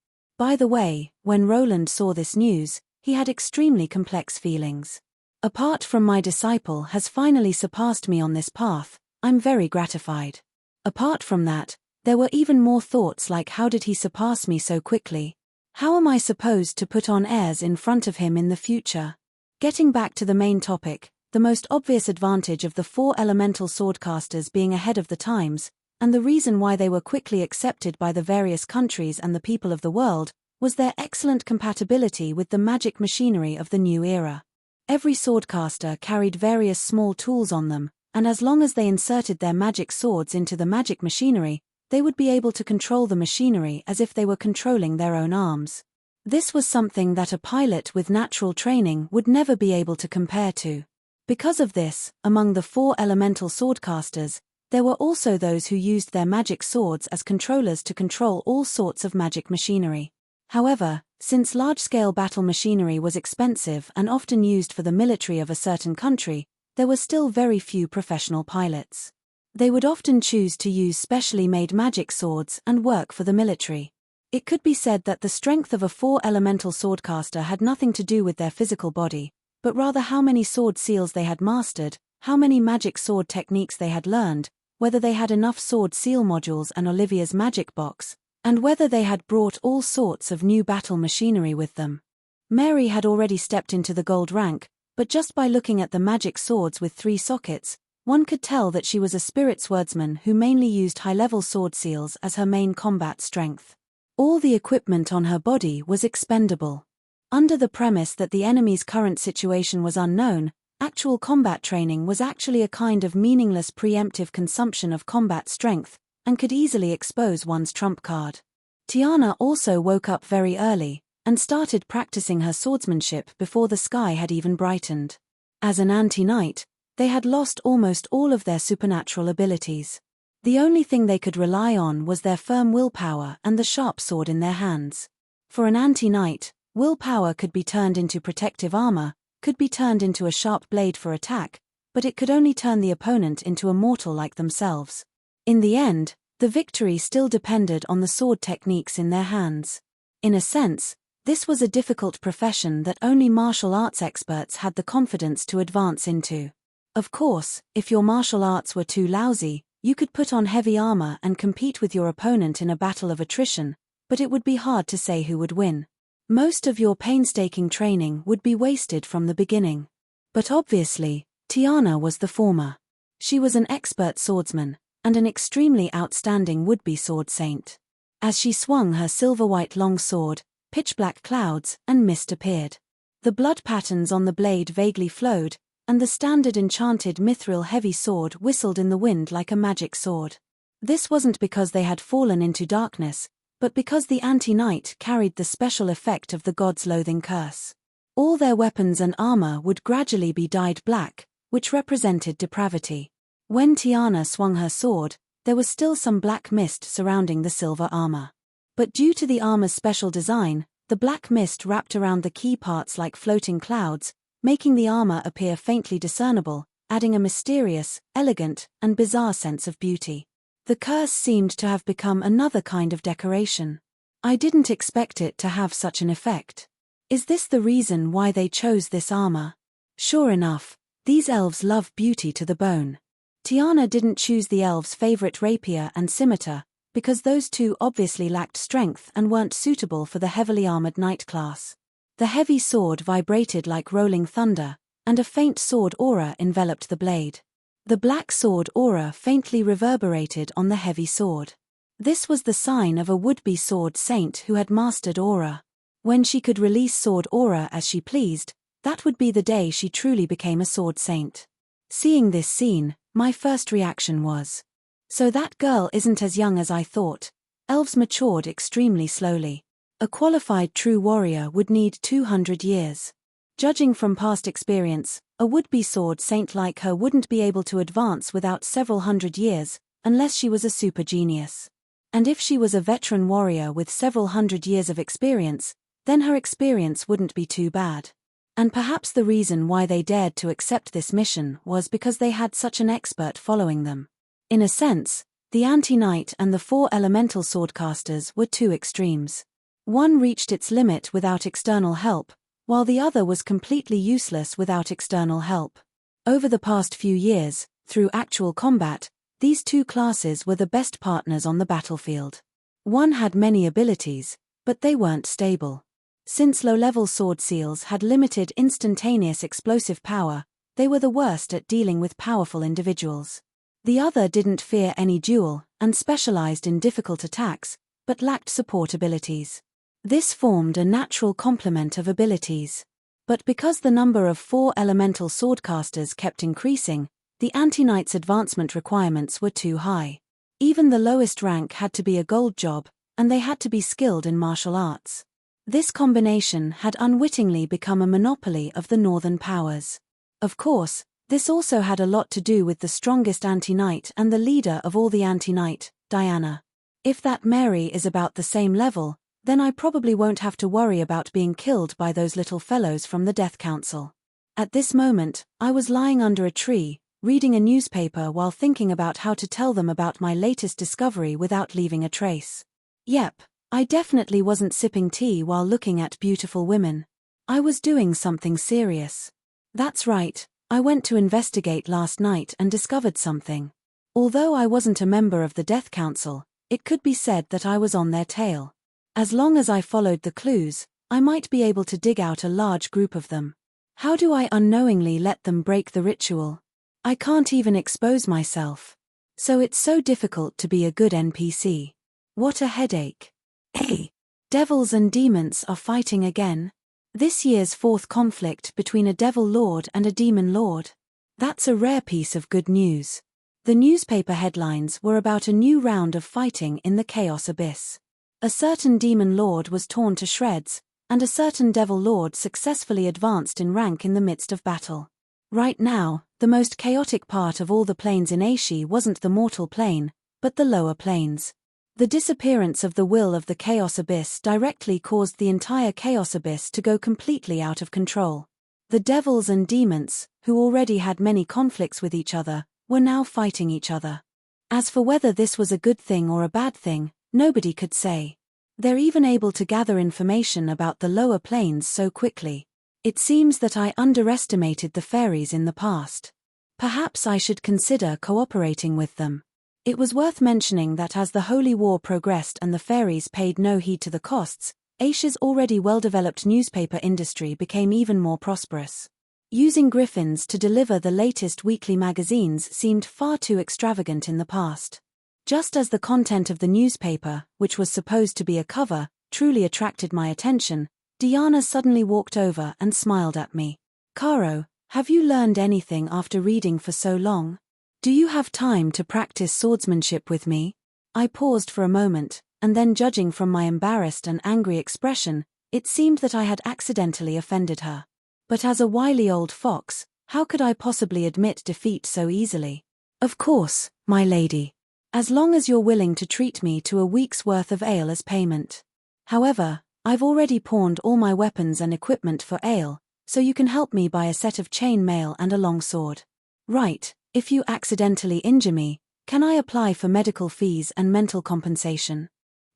S1: By the way, when Roland saw this news, he had extremely complex feelings. Apart from my disciple has finally surpassed me on this path, I'm very gratified. Apart from that, there were even more thoughts like how did he surpass me so quickly? How am I supposed to put on airs in front of him in the future? Getting back to the main topic, the most obvious advantage of the 4 elemental swordcasters being ahead of the times, and the reason why they were quickly accepted by the various countries and the people of the world, was their excellent compatibility with the magic machinery of the new era. Every swordcaster carried various small tools on them, and as long as they inserted their magic swords into the magic machinery, they would be able to control the machinery as if they were controlling their own arms. This was something that a pilot with natural training would never be able to compare to. Because of this, among the 4 elemental swordcasters, there were also those who used their magic swords as controllers to control all sorts of magic machinery. However, since large-scale battle machinery was expensive and often used for the military of a certain country, there were still very few professional pilots. They would often choose to use specially made magic swords and work for the military. It could be said that the strength of a 4 elemental swordcaster had nothing to do with their physical body, but rather how many sword seals they had mastered, how many magic sword techniques they had learned, whether they had enough sword seal modules and Olivia's magic box, and whether they had brought all sorts of new battle machinery with them. Mary had already stepped into the gold rank, but just by looking at the magic swords with 3 sockets, one could tell that she was a spirit swordsman who mainly used high-level sword seals as her main combat strength. All the equipment on her body was expendable. Under the premise that the enemy's current situation was unknown, actual combat training was actually a kind of meaningless preemptive consumption of combat strength, and could easily expose one's trump card. Tiana also woke up very early, and started practicing her swordsmanship before the sky had even brightened. As an anti-knight, they had lost almost all of their supernatural abilities. The only thing they could rely on was their firm willpower and the sharp sword in their hands. For an anti-knight, willpower could be turned into protective armor, could be turned into a sharp blade for attack, but it could only turn the opponent into a mortal like themselves. In the end, the victory still depended on the sword techniques in their hands. In a sense, this was a difficult profession that only martial arts experts had the confidence to advance into. Of course, if your martial arts were too lousy, you could put on heavy armor and compete with your opponent in a battle of attrition, but it would be hard to say who would win. Most of your painstaking training would be wasted from the beginning. But obviously, Tiana was the former. She was an expert swordsman, and an extremely outstanding would-be sword saint. As she swung her silver-white long sword, pitch-black clouds and mist appeared. The blood patterns on the blade vaguely flowed, and the standard enchanted mithril heavy sword whistled in the wind like a magic sword. This wasn't because they had fallen into darkness, but because the anti-knight carried the special effect of the god's loathing curse. All their weapons and armor would gradually be dyed black, which represented depravity. When Tiana swung her sword, there was still some black mist surrounding the silver armor. But due to the armor's special design, the black mist wrapped around the key parts like floating clouds, making the armor appear faintly discernible, adding a mysterious, elegant, and bizarre sense of beauty. The curse seemed to have become another kind of decoration. I didn't expect it to have such an effect. Is this the reason why they chose this armor? Sure enough, these elves love beauty to the bone. Tiana didn't choose the elves' favorite rapier and scimitar, because those two obviously lacked strength and weren't suitable for the heavily armored knight class. The heavy sword vibrated like rolling thunder, and a faint sword aura enveloped the blade. The black sword aura faintly reverberated on the heavy sword. This was the sign of a would-be sword saint who had mastered aura. When she could release sword aura as she pleased, that would be the day she truly became a sword saint. Seeing this scene, my first reaction was, so that girl isn't as young as I thought. Elves matured extremely slowly. A qualified true warrior would need 200 years. Judging from past experience, a would-be sword saint like her wouldn't be able to advance without several hundred years, unless she was a super genius. And if she was a veteran warrior with several hundred years of experience, then her experience wouldn't be too bad. And perhaps the reason why they dared to accept this mission was because they had such an expert following them. In a sense, the anti-knight and the 4 elemental swordcasters were two extremes. One reached its limit without external help, while the other was completely useless without external help. Over the past few years, through actual combat, these two classes were the best partners on the battlefield. One had many abilities, but they weren't stable. Since low-level sword seals had limited instantaneous explosive power, they were the worst at dealing with powerful individuals. The other didn't fear any duel, and specialized in difficult attacks, but lacked support abilities. This formed a natural complement of abilities. But because the number of 4 elemental swordcasters kept increasing, the anti-knight's advancement requirements were too high. Even the lowest rank had to be a gold job, and they had to be skilled in martial arts. This combination had unwittingly become a monopoly of the northern powers. Of course, this also had a lot to do with the strongest anti-knight and the leader of all the anti-knight, Diana. If that Mary is about the same level, then I probably won't have to worry about being killed by those little fellows from the Death Council. At this moment, I was lying under a tree, reading a newspaper while thinking about how to tell them about my latest discovery without leaving a trace. Yep, I definitely wasn't sipping tea while looking at beautiful women. I was doing something serious. That's right, I went to investigate last night and discovered something. Although I wasn't a member of the Death Council, it could be said that I was on their tail. As long as I followed the clues, I might be able to dig out a large group of them. How do I unknowingly let them break the ritual? I can't even expose myself. So it's so difficult to be a good NPC. What a headache. Hey! Devils and demons are fighting again. This year's 4th conflict between a devil lord and a demon lord. That's a rare piece of good news. The newspaper headlines were about a new round of fighting in the Chaos Abyss. A certain demon lord was torn to shreds, and a certain devil lord successfully advanced in rank in the midst of battle. Right now, the most chaotic part of all the planes in Aishi wasn't the mortal plane, but the lower planes. The disappearance of the will of the Chaos Abyss directly caused the entire Chaos Abyss to go completely out of control. The devils and demons, who already had many conflicts with each other, were now fighting each other. As for whether this was a good thing or a bad thing, nobody could say. They're even able to gather information about the lower planes so quickly. It seems that I underestimated the fairies in the past. Perhaps I should consider cooperating with them. It was worth mentioning that as the Holy War progressed and the fairies paid no heed to the costs, Aisha's already well-developed newspaper industry became even more prosperous. Using griffins to deliver the latest weekly magazines seemed far too extravagant in the past. Just as the content of the newspaper, which was supposed to be a cover, truly attracted my attention, Diana suddenly walked over and smiled at me. "Caro, have you learned anything after reading for so long? Do you have time to practice swordsmanship with me?" I paused for a moment, and then judging from my embarrassed and angry expression, it seemed that I had accidentally offended her. But as a wily old fox, how could I possibly admit defeat so easily? "Of course, my lady. As long as you're willing to treat me to a week's worth of ale as payment. However, I've already pawned all my weapons and equipment for ale, so you can help me buy a set of chain mail and a long sword. Right, if you accidentally injure me, can I apply for medical fees and mental compensation?"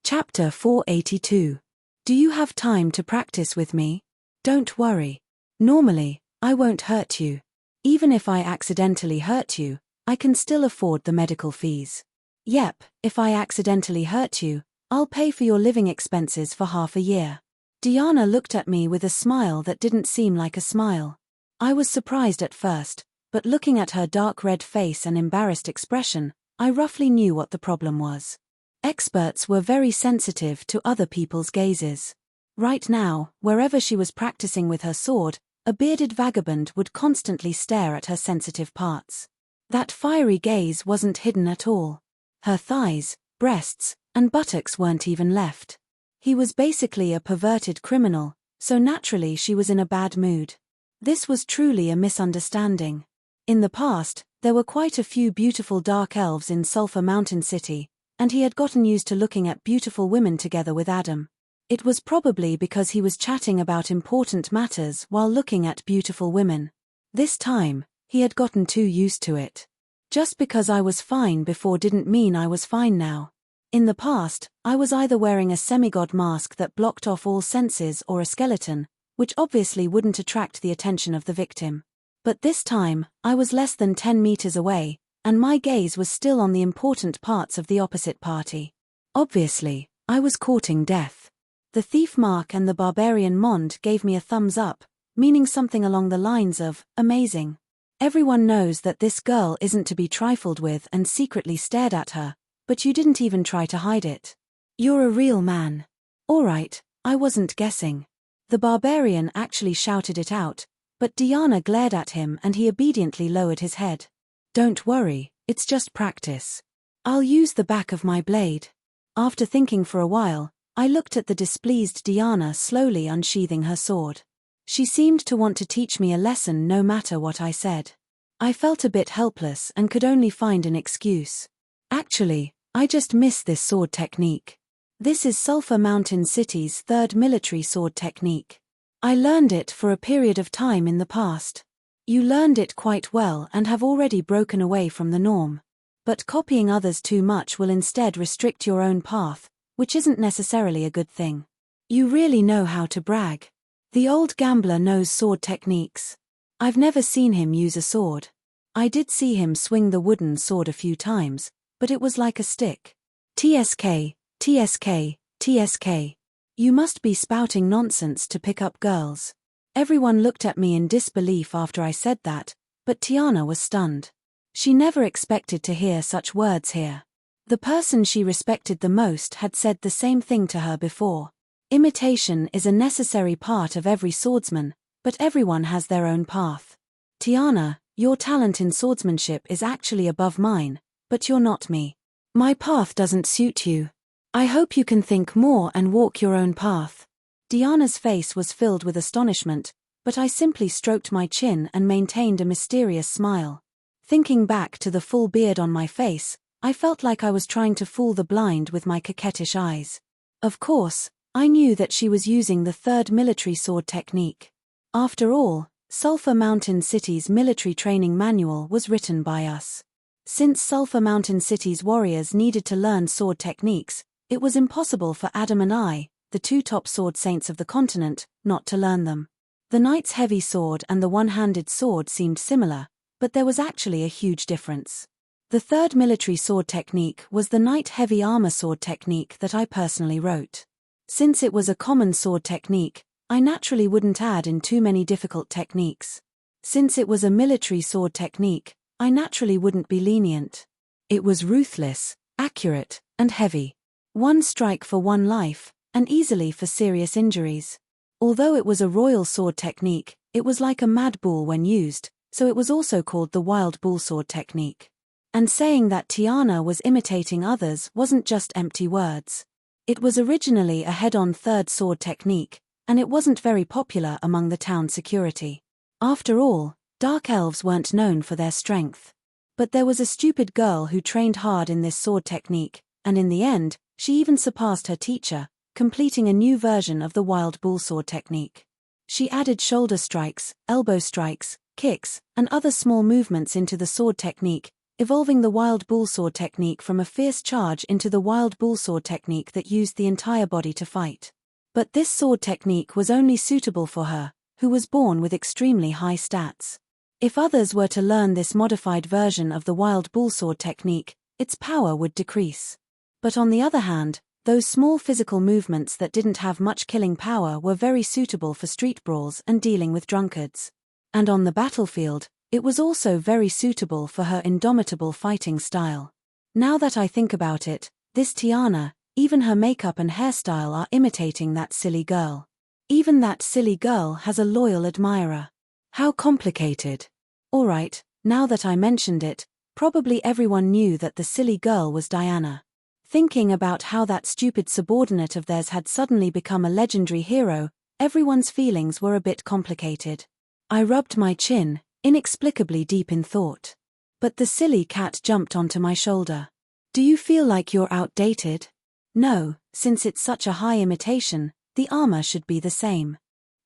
S1: Chapter 482. Do you have time to practice with me? Don't worry. Normally, I won't hurt you. Even if I accidentally hurt you, I can still afford the medical fees. Yep, if I accidentally hurt you, I'll pay for your living expenses for half a year. Diana looked at me with a smile that didn't seem like a smile. I was surprised at first, but looking at her dark red face and embarrassed expression, I roughly knew what the problem was. Experts were very sensitive to other people's gazes. Right now, wherever she was practicing with her sword, a bearded vagabond would constantly stare at her sensitive parts. That fiery gaze wasn't hidden at all. Her thighs, breasts, and buttocks weren't even left. He was basically a perverted criminal, so naturally she was in a bad mood. This was truly a misunderstanding. In the past, there were quite a few beautiful dark elves in Sulphur Mountain City, and he had gotten used to looking at beautiful women together with Adam. It was probably because he was chatting about important matters while looking at beautiful women. This time, he had gotten too used to it. Just because I was fine before didn't mean I was fine now. In the past, I was either wearing a semigod mask that blocked off all senses or a skeleton, which obviously wouldn't attract the attention of the victim. But this time, I was less than 10 meters away, and my gaze was still on the important parts of the opposite party. Obviously, I was courting death. The thief Mark and the barbarian Mond gave me a thumbs up, meaning something along the lines of, amazing. Everyone knows that this girl isn't to be trifled with and secretly stared at her, but you didn't even try to hide it. You're a real man. Alright, I wasn't guessing. The barbarian actually shouted it out, but Diana glared at him and he obediently lowered his head. Don't worry, it's just practice. I'll use the back of my blade. After thinking for a while, I looked at the displeased Diana slowly unsheathing her sword. She seemed to want to teach me a lesson no matter what I said. I felt a bit helpless and could only find an excuse. Actually, I just miss this sword technique. This is Sulphur Mountain City's third military sword technique. I learned it for a period of time in the past. You learned it quite well and have already broken away from the norm. But copying others too much will instead restrict your own path, which isn't necessarily a good thing. You really know how to brag. The old gambler knows sword techniques. I've never seen him use a sword. I did see him swing the wooden sword a few times, but it was like a stick. TSK, TSK, TSK. You must be spouting nonsense to pick up girls. Everyone looked at me in disbelief after I said that, but Tiana was stunned. She never expected to hear such words here. The person she respected the most had said the same thing to her before. Imitation is a necessary part of every swordsman, but everyone has their own path. Tiana, your talent in swordsmanship is actually above mine, but you're not me. My path doesn't suit you. I hope you can think more and walk your own path. Diana's face was filled with astonishment, but I simply stroked my chin and maintained a mysterious smile. Thinking back to the full beard on my face, I felt like I was trying to fool the blind with my coquettish eyes. Of course, I knew that she was using the third military sword technique. After all, Sulphur Mountain City's military training manual was written by us. Since Sulphur Mountain City's warriors needed to learn sword techniques, it was impossible for Adam and I, the two top sword saints of the continent, not to learn them. The knight's heavy sword and the one-handed sword seemed similar, but there was actually a huge difference. The third military sword technique was the knight heavy armor sword technique that I personally wrote. Since it was a common sword technique, I naturally wouldn't add in too many difficult techniques. Since it was a military sword technique, I naturally wouldn't be lenient. It was ruthless, accurate, and heavy. One strike for one life, and easily for serious injuries. Although it was a royal sword technique, it was like a mad bull when used, so it was also called the wild bull sword technique. And saying that Tiana was imitating others wasn't just empty words. It was originally a head-on third sword technique, and it wasn't very popular among the town security. After all, dark elves weren't known for their strength. But there was a stupid girl who trained hard in this sword technique, and in the end, she even surpassed her teacher, completing a new version of the wild bull sword technique. She added shoulder strikes, elbow strikes, kicks, and other small movements into the sword technique, evolving the wild bull sword technique from a fierce charge into the wild bull sword technique that used the entire body to fight. But this sword technique was only suitable for her, who was born with extremely high stats. If others were to learn this modified version of the wild bull sword technique, its power would decrease. But on the other hand, those small physical movements that didn't have much killing power were very suitable for street brawls and dealing with drunkards. And on the battlefield, it was also very suitable for her indomitable fighting style. Now that I think about it, this Tiana, even her makeup and hairstyle are imitating that silly girl. Even that silly girl has a loyal admirer. How complicated. Alright, now that I mentioned it, probably everyone knew that the silly girl was Diana. Thinking about how that stupid subordinate of theirs had suddenly become a legendary hero, everyone's feelings were a bit complicated. I rubbed my chin, inexplicably deep in thought. But the silly cat jumped onto my shoulder. Do you feel like you're outdated? No, since it's such a high imitation, the armor should be the same.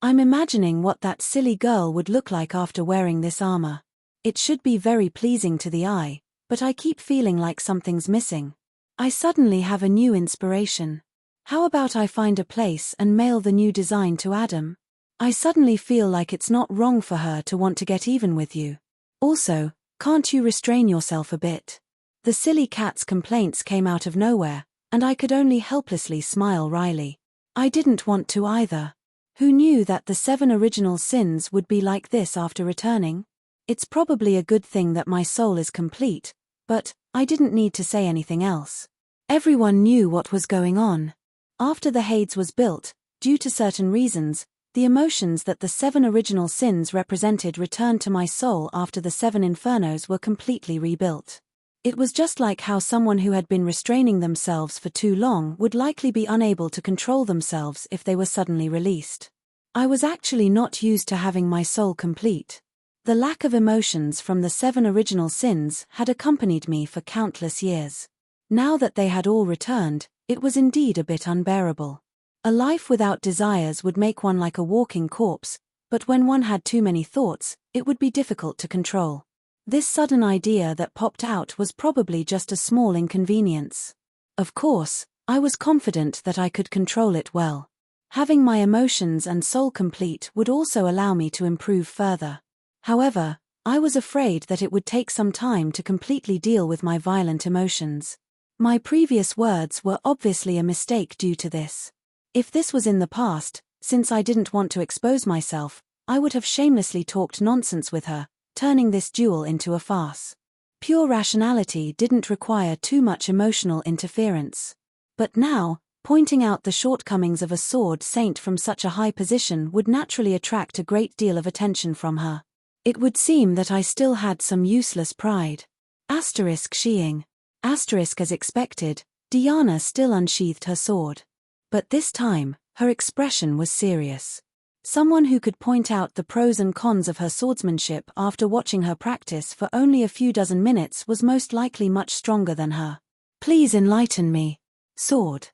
S1: I'm imagining what that silly girl would look like after wearing this armor. It should be very pleasing to the eye, but I keep feeling like something's missing. I suddenly have a new inspiration. How about I find a place and mail the new design to Adam? I suddenly feel like it's not wrong for her to want to get even with you. Also, can't you restrain yourself a bit? The silly cat's complaints came out of nowhere, and I could only helplessly smile wryly. I didn't want to either. Who knew that the 7 original sins would be like this after returning? It's probably a good thing that my soul is complete, but I didn't need to say anything else. Everyone knew what was going on. After the Hades was built, due to certain reasons, the emotions that the 7 original sins represented returned to my soul after the 7 infernos were completely rebuilt. It was just like how someone who had been restraining themselves for too long would likely be unable to control themselves if they were suddenly released. I was actually not used to having my soul complete. The lack of emotions from the 7 original sins had accompanied me for countless years. Now that they had all returned, it was indeed a bit unbearable. A life without desires would make one like a walking corpse, but when one had too many thoughts, it would be difficult to control. This sudden idea that popped out was probably just a small inconvenience. Of course, I was confident that I could control it well. Having my emotions and soul complete would also allow me to improve further. However, I was afraid that it would take some time to completely deal with my violent emotions. My previous words were obviously a mistake due to this. If this was in the past, since I didn't want to expose myself, I would have shamelessly talked nonsense with her, turning this duel into a farce. Pure rationality didn't require too much emotional interference. But now, pointing out the shortcomings of a sword saint from such a high position would naturally attract a great deal of attention from her. It would seem that I still had some useless pride. Sheeing. As expected, Diana still unsheathed her sword. But this time, her expression was serious. Someone who could point out the pros and cons of her swordsmanship after watching her practice for only a few dozen minutes was most likely much stronger than her. Please enlighten me. Sword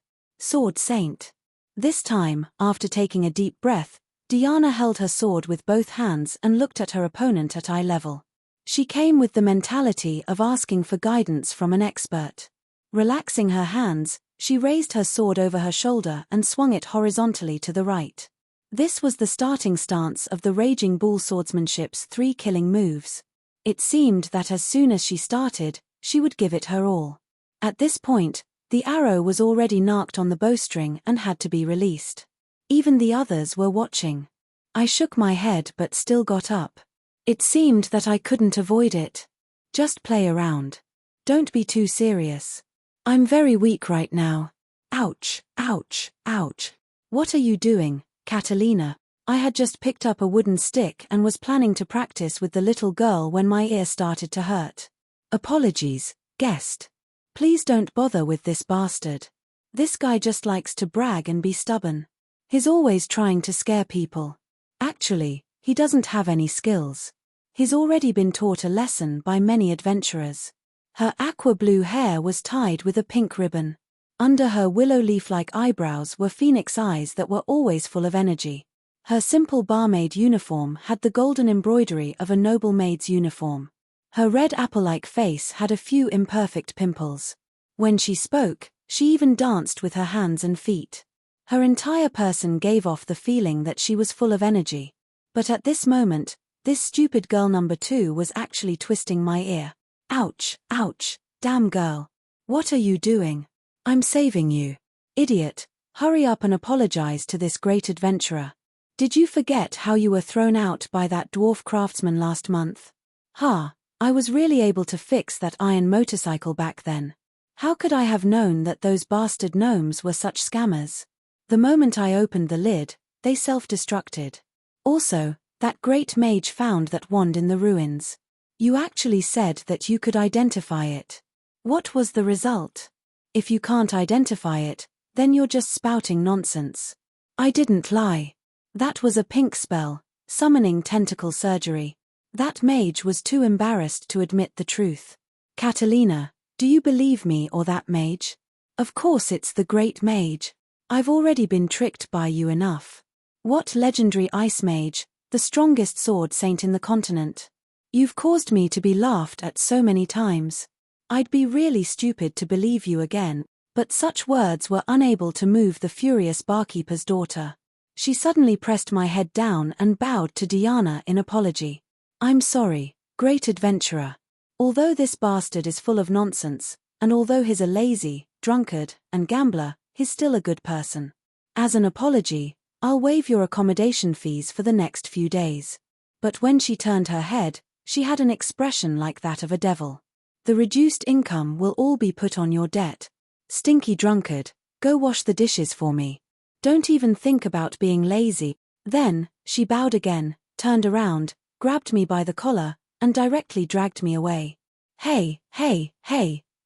S1: saint. This time, after taking a deep breath, Diana held her sword with both hands and looked at her opponent at eye level. She came with the mentality of asking for guidance from an expert. Relaxing her hands, she raised her sword over her shoulder and swung it horizontally to the right. This was the starting stance of the Raging Bull swordsmanship's 3 killing moves. It seemed that as soon as she started, she would give it her all. At this point, the arrow was already narked on the bowstring and had to be released. Even the others were watching. I shook my head but still got up. It seemed that I couldn't avoid it. Just play around. Don't be too serious. I'm very weak right now. Ouch, ouch, ouch. What are you doing, Catalina? I had just picked up a wooden stick and was planning to practice with the little girl when my ear started to hurt. Apologies, guest. Please don't bother with this bastard. This guy just likes to brag and be stubborn. He's always trying to scare people. Actually, he doesn't have any skills. He's already been taught a lesson by many adventurers. Her aqua blue hair was tied with a pink ribbon. Under her willow leaf-like eyebrows were phoenix eyes that were always full of energy. Her simple barmaid uniform had the golden embroidery of a noble maid's uniform. Her red apple-like face had a few imperfect pimples. When she spoke, she even danced with her hands and feet. Her entire person gave off the feeling that she was full of energy. But at this moment, this stupid girl number 2 was actually twisting my ear. Ouch, ouch, damn girl. What are you doing? I'm saving you. Idiot, hurry up and apologize to this great adventurer. Did you forget how you were thrown out by that dwarf craftsman last month? I was really able to fix that iron motorcycle back then. How could I have known that those bastard gnomes were such scammers? The moment I opened the lid, they self-destructed. Also, that great mage found that wand in the ruins. You actually said that you could identify it. What was the result? If you can't identify it, then you're just spouting nonsense. I didn't lie. That was a pink spell, summoning tentacle surgery. That mage was too embarrassed to admit the truth. Catalina, do you believe me or that mage? Of course it's the great mage. I've already been tricked by you enough. What legendary ice mage, the strongest sword saint in the continent? You've caused me to be laughed at so many times. I'd be really stupid to believe you again. But such words were unable to move the furious barkeeper's daughter. She suddenly pressed my head down and bowed to Diana in apology. I'm sorry, great adventurer. Although this bastard is full of nonsense, and although he's a lazy, drunkard, and gambler, he's still a good person. As an apology, I'll waive your accommodation fees for the next few days. But when she turned her head, she had an expression like that of a devil. The reduced income will all be put on your debt. Stinky drunkard, go wash the dishes for me. Don't even think about being lazy. Then, she bowed again, turned around, grabbed me by the collar, and directly dragged me away. Hey,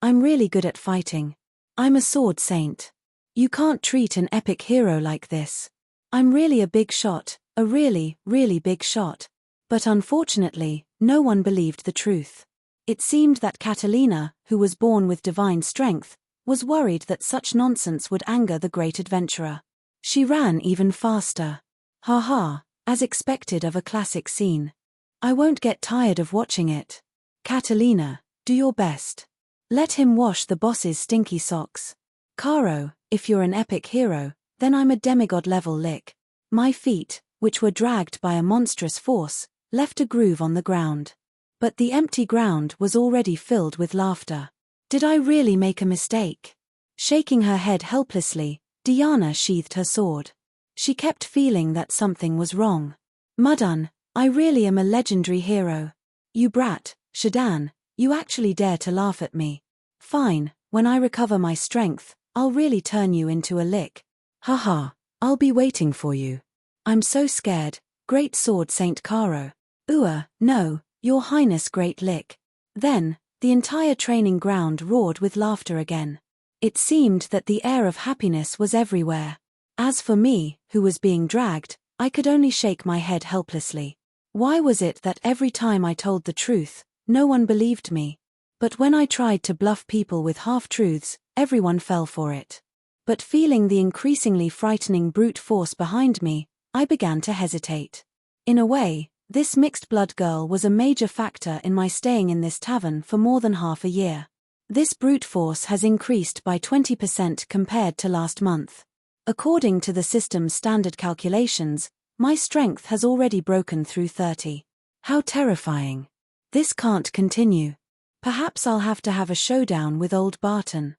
S1: I'm really good at fighting. I'm a sword saint. You can't treat an epic hero like this. I'm really a big shot, a really, really big shot. But unfortunately, no one believed the truth. It seemed that Catalina, who was born with divine strength, was worried that such nonsense would anger the great adventurer. She ran even faster. Ha, as expected of a classic scene. I won't get tired of watching it. Catalina, do your best. Let him wash the boss's stinky socks. Caro, if you're an epic hero, then I'm a demigod-level Lich. My feet, which were dragged by a monstrous force, left a groove on the ground. But the empty ground was already filled with laughter. Did I really make a mistake? Shaking her head helplessly, Diana sheathed her sword. She kept feeling that something was wrong. Mudun, I really am a legendary hero. You brat, Shadan, you actually dare to laugh at me. Fine, when I recover my strength, I'll really turn you into a Lich. Haha, I'll be waiting for you. I'm so scared, great sword Saint Caro. No, your highness great Lich. Then, the entire training ground roared with laughter again. It seemed that the air of happiness was everywhere. As for me, who was being dragged, I could only shake my head helplessly. Why was it that every time I told the truth, no one believed me? But when I tried to bluff people with half-truths, everyone fell for it. But feeling the increasingly frightening brute force behind me, I began to hesitate. In a way, this mixed-blood girl was a major factor in my staying in this tavern for more than half a year. This brute force has increased by 20% compared to last month. According to the system's standard calculations, my strength has already broken through 30. How terrifying. This can't continue. Perhaps I'll have to have a showdown with old Barton.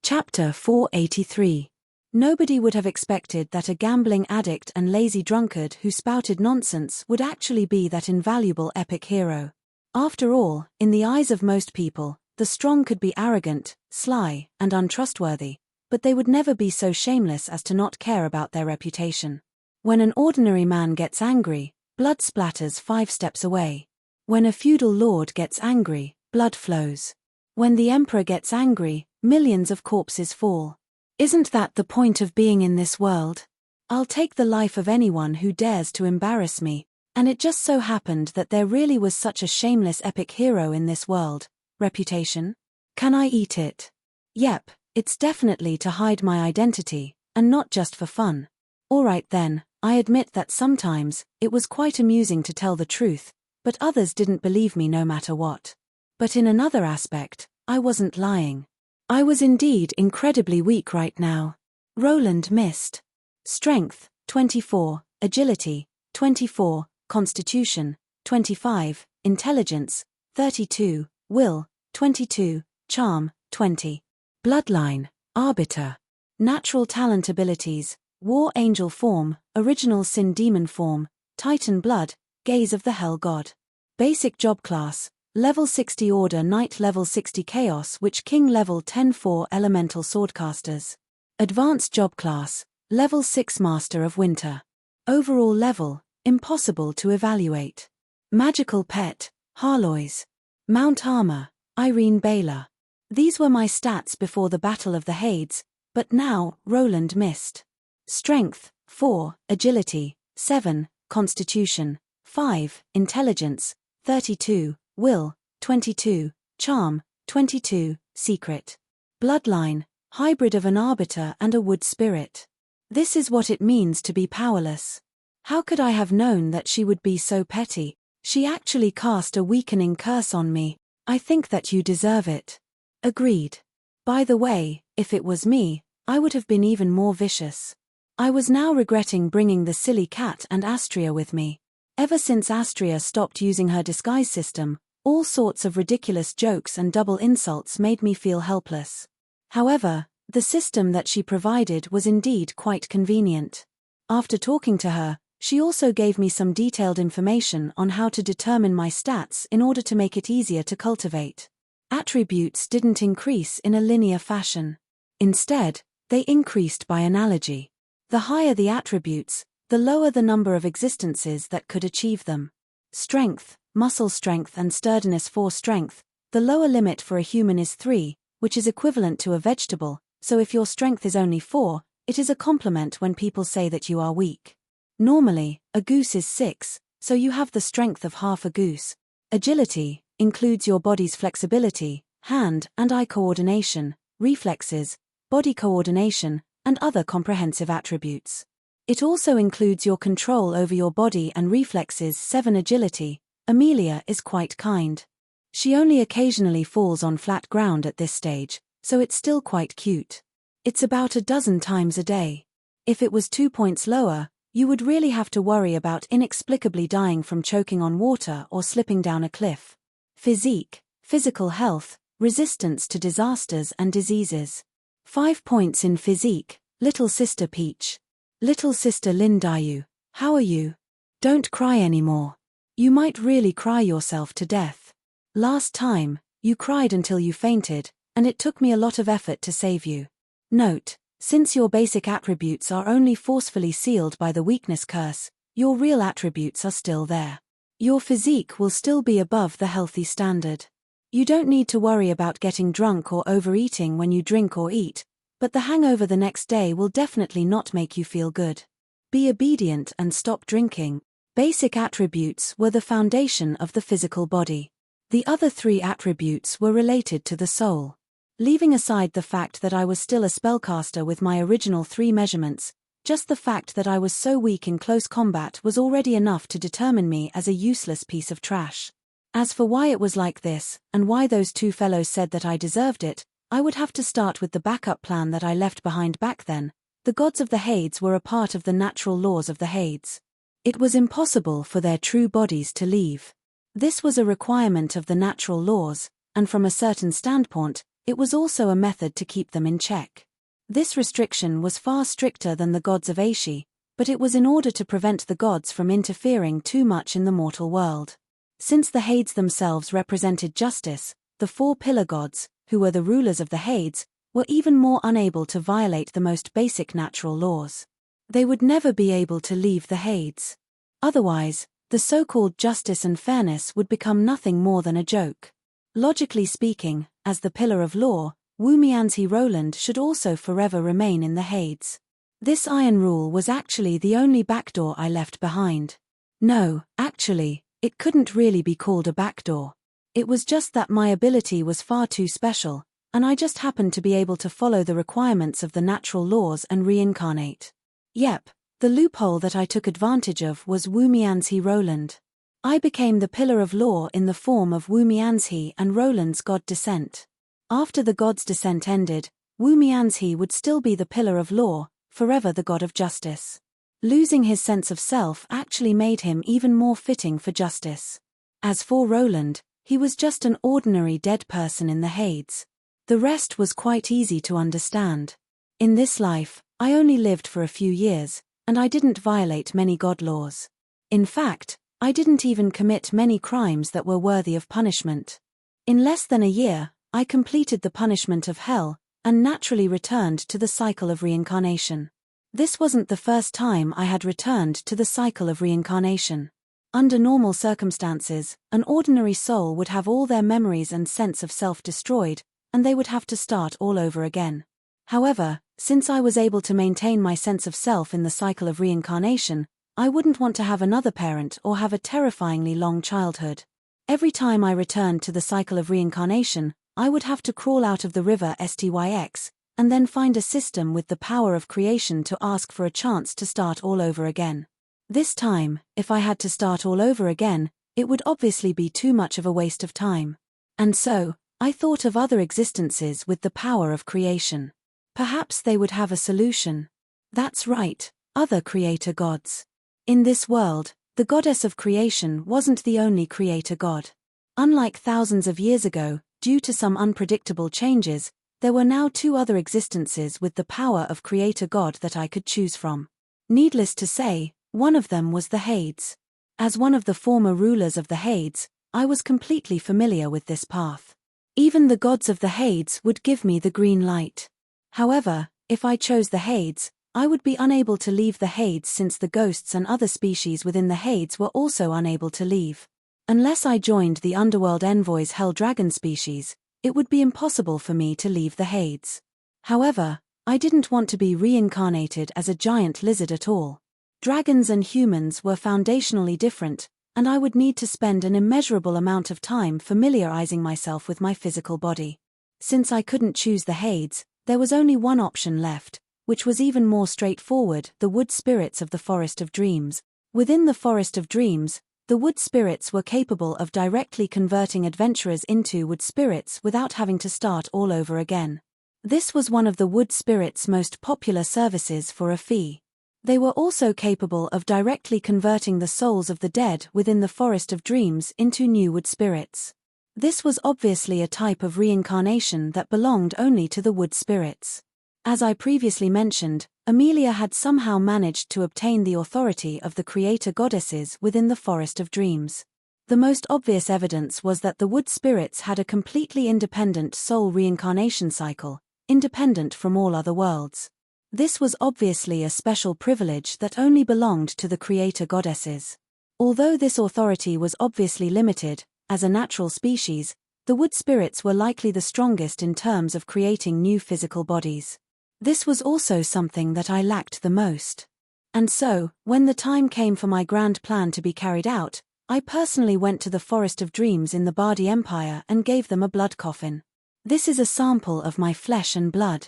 S1: Chapter 483. Nobody would have expected that a gambling addict and lazy drunkard who spouted nonsense would actually be that invaluable epic hero. After all, in the eyes of most people, the strong could be arrogant, sly, and untrustworthy, but they would never be so shameless as to not care about their reputation. When an ordinary man gets angry, blood splatters 5 steps away. When a feudal lord gets angry, blood flows. When the emperor gets angry, millions of corpses fall. Isn't that the point of being in this world? I'll take the life of anyone who dares to embarrass me, and it just so happened that there really was such a shameless epic hero in this world. Reputation? Can I eat it? Yep, it's definitely to hide my identity, and not just for fun. Alright then, I admit that sometimes, it was quite amusing to tell the truth, but others didn't believe me no matter what. But in another aspect, I wasn't lying. I was indeed incredibly weak right now. Roland missed. Strength, 24, Agility, 24, Constitution, 25, Intelligence, 32, Will, 22, Charm, 20. Bloodline, Arbiter. Natural talent abilities, War Angel form, Original Sin Demon form, Titan Blood, Gaze of the Hell God. Basic job class, Level 60 Order Knight, Level 60 Chaos Witch King, Level 10 4 Elemental Swordcasters. Advanced job class, Level 6 Master of Winter. Overall level, impossible to evaluate. Magical pet, Harlois. Mount armor, Irene Baylor. These were my stats before the Battle of the Hades, but now, Roland missed. Strength, 4, Agility, 7, Constitution, 5, Intelligence, 32, Will, 22, Charm, 22, Secret. Bloodline, hybrid of an arbiter and a wood spirit. This is what it means to be powerless. How could I have known that she would be so petty? She actually cast a weakening curse on me. I think that you deserve it. Agreed. By the way, if it was me, I would have been even more vicious. I was now regretting bringing the silly cat and Astria with me. Ever since Astria stopped using her disguise system, all sorts of ridiculous jokes and double insults made me feel helpless. However, the system that she provided was indeed quite convenient. After talking to her, she also gave me some detailed information on how to determine my stats in order to make it easier to cultivate. Attributes didn't increase in a linear fashion. Instead, they increased by analogy. The higher the attributes, the lower the number of existences that could achieve them. Strength, muscle strength and sturdiness 4 strength, the lower limit for a human is 3, which is equivalent to a vegetable, so if your strength is only 4, it is a compliment when people say that you are weak. Normally, a goose is 6, so you have the strength of half a goose. Agility includes your body's flexibility, hand and eye coordination, reflexes, body coordination, and other comprehensive attributes. It also includes your control over your body and reflexes 7 agility. Amelia is quite kind. She only occasionally falls on flat ground at this stage, so it's still quite cute. It's about a dozen times a day. If it was 2 points lower, you would really have to worry about inexplicably dying from choking on water or slipping down a cliff. Physique, physical health, resistance to disasters and diseases. 5 points in physique, little sister Peach. Little sister Lindayu, how are you? Don't cry anymore. You might really cry yourself to death. Last time, you cried until you fainted, and it took me a lot of effort to save you. Note, since your basic attributes are only forcefully sealed by the weakness curse, your real attributes are still there. Your physique will still be above the healthy standard. You don't need to worry about getting drunk or overeating when you drink or eat, but the hangover the next day will definitely not make you feel good. Be obedient and stop drinking. Basic attributes were the foundation of the physical body. The other 3 attributes were related to the soul. Leaving aside the fact that I was still a spellcaster with my original 3 measurements, just the fact that I was so weak in close combat was already enough to determine me as a useless piece of trash. As for why it was like this, and why those 2 fellows said that I deserved it, I would have to start with the backup plan that I left behind back then. The gods of the Hades were a part of the natural laws of the Hades. It was impossible for their true bodies to leave. This was a requirement of the natural laws, and from a certain standpoint, it was also a method to keep them in check. This restriction was far stricter than the gods of Aishi, but it was in order to prevent the gods from interfering too much in the mortal world. Since the Hades themselves represented justice, the 4 pillar gods, who were the rulers of the Hades, were even more unable to violate the most basic natural laws. They would never be able to leave the Hades. Otherwise, the so-called justice and fairness would become nothing more than a joke. Logically speaking, as the pillar of law, Wumianzi Roland should also forever remain in the Hades. This iron rule was actually the only backdoor I left behind. No, actually, it couldn't really be called a backdoor. It was just that my ability was far too special, and I just happened to be able to follow the requirements of the natural laws and reincarnate. Yep, the loophole that I took advantage of was Wumianzi Roland. I became the pillar of law in the form of Wumianzi and Roland's god descent. After the god's descent ended, Wumianzi would still be the pillar of law, forever the god of justice. Losing his sense of self actually made him even more fitting for justice. As for Roland, he was just an ordinary dead person in the Hades. The rest was quite easy to understand. In this life, I only lived for a few years, and I didn't violate many god laws. In fact, I didn't even commit many crimes that were worthy of punishment. In less than a year, I completed the punishment of hell, and naturally returned to the cycle of reincarnation. This wasn't the first time I had returned to the cycle of reincarnation. Under normal circumstances, an ordinary soul would have all their memories and sense of self destroyed, and they would have to start all over again. However, since I was able to maintain my sense of self in the cycle of reincarnation, I wouldn't want to have another parent or have a terrifyingly long childhood. Every time I returned to the cycle of reincarnation, I would have to crawl out of the river Styx, and then find a system with the power of creation to ask for a chance to start all over again. This time, if I had to start all over again, it would obviously be too much of a waste of time. And so, I thought of other existences with the power of creation. Perhaps they would have a solution. That's right, other creator gods. In this world, the goddess of creation wasn't the only creator god. Unlike thousands of years ago, due to some unpredictable changes, there were now 2 other existences with the power of creator god that I could choose from. Needless to say, one of them was the Hades. As one of the former rulers of the Hades, I was completely familiar with this path. Even the gods of the Hades would give me the green light. However, if I chose the Hades, I would be unable to leave the Hades since the ghosts and other species within the Hades were also unable to leave. Unless I joined the underworld envoy's Hell Dragon species, it would be impossible for me to leave the Hades. However, I didn't want to be reincarnated as a giant lizard at all. Dragons and humans were foundationally different, and I would need to spend an immeasurable amount of time familiarizing myself with my physical body. Since I couldn't choose the Hades, there was only one option left, which was even more straightforward: the wood spirits of the Forest of Dreams. Within the Forest of Dreams, the wood spirits were capable of directly converting adventurers into wood spirits without having to start all over again. This was one of the wood spirits' most popular services for a fee. They were also capable of directly converting the souls of the dead within the Forest of Dreams into new wood spirits. This was obviously a type of reincarnation that belonged only to the wood spirits. As I previously mentioned, Amelia had somehow managed to obtain the authority of the creator goddesses within the Forest of Dreams. The most obvious evidence was that the wood spirits had a completely independent soul reincarnation cycle, independent from all other worlds. This was obviously a special privilege that only belonged to the creator goddesses. Although this authority was obviously limited, as a natural species, the wood spirits were likely the strongest in terms of creating new physical bodies. This was also something that I lacked the most. And so, when the time came for my grand plan to be carried out, I personally went to the Forest of Dreams in the Bardi Empire and gave them a blood coffin. This is a sample of my flesh and blood.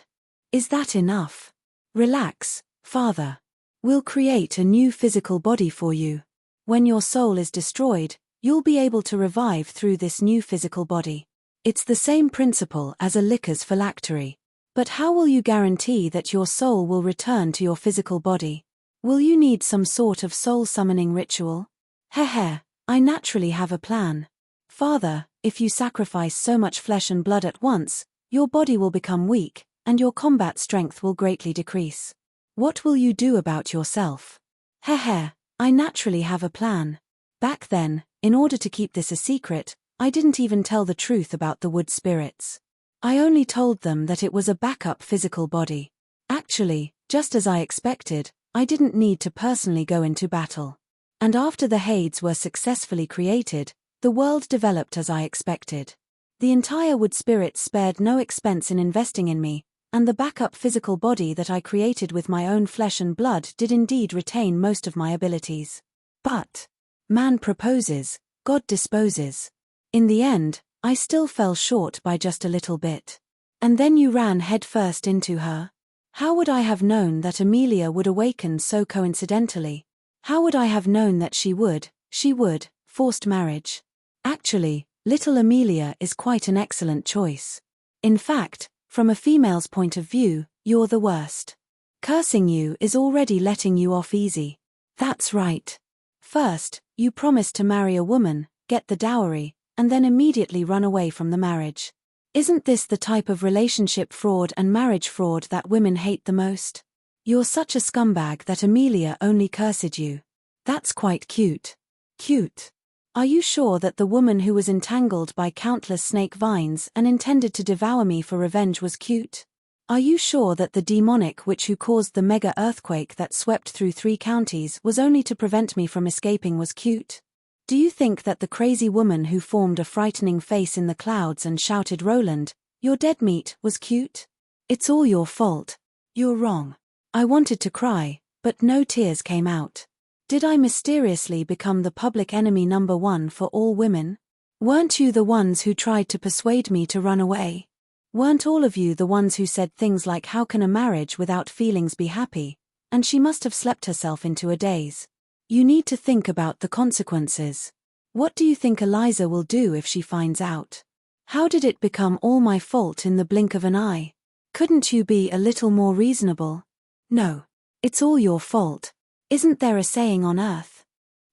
S1: Is that enough? Relax, Father. We'll create a new physical body for you. When your soul is destroyed, you'll be able to revive through this new physical body. It's the same principle as a licker's phylactery. But how will you guarantee that your soul will return to your physical body? Will you need some sort of soul-summoning ritual? Heh, I naturally have a plan. Father, if you sacrifice so much flesh and blood at once, your body will become weak, and your combat strength will greatly decrease. What will you do about yourself? Heh, I naturally have a plan. Back then, in order to keep this a secret, I didn't even tell the truth about the wood spirits. I only told them that it was a backup physical body. Actually, just as I expected, I didn't need to personally go into battle. And after the Hades were successfully created, the world developed as I expected. The entire wood spirits spared no expense in investing in me, and the backup physical body that I created with my own flesh and blood did indeed retain most of my abilities. But man proposes, God disposes. In the end, I still fell short by just a little bit. And then you ran headfirst into her? How would I have known that Amelia would awaken so coincidentally? How would I have known that she would, forced marriage? Actually, little Amelia is quite an excellent choice. In fact, from a female's point of view, you're the worst. Cursing you is already letting you off easy. That's right. First, you promised to marry a woman, get the dowry, and then immediately run away from the marriage. Isn't this the type of relationship fraud and marriage fraud that women hate the most? You're such a scumbag that Amelia only cursed you. That's quite cute. Cute. Are you sure that the woman who was entangled by countless snake vines and intended to devour me for revenge was cute? Are you sure that the demonic witch who caused the mega earthquake that swept through 3 counties was only to prevent me from escaping was cute? Do you think that the crazy woman who formed a frightening face in the clouds and shouted "Roland, you're dead meat" was cute? It's all your fault. You're wrong. I wanted to cry, but no tears came out. Did I mysteriously become the public enemy number 1 for all women? Weren't you the ones who tried to persuade me to run away? Weren't all of you the ones who said things like "How can a marriage without feelings be happy?" and "She must have slept herself into a daze"? You need to think about the consequences. What do you think Eliza will do if she finds out? How did it become all my fault in the blink of an eye? Couldn't you be a little more reasonable? No. It's all your fault. Isn't there a saying on earth?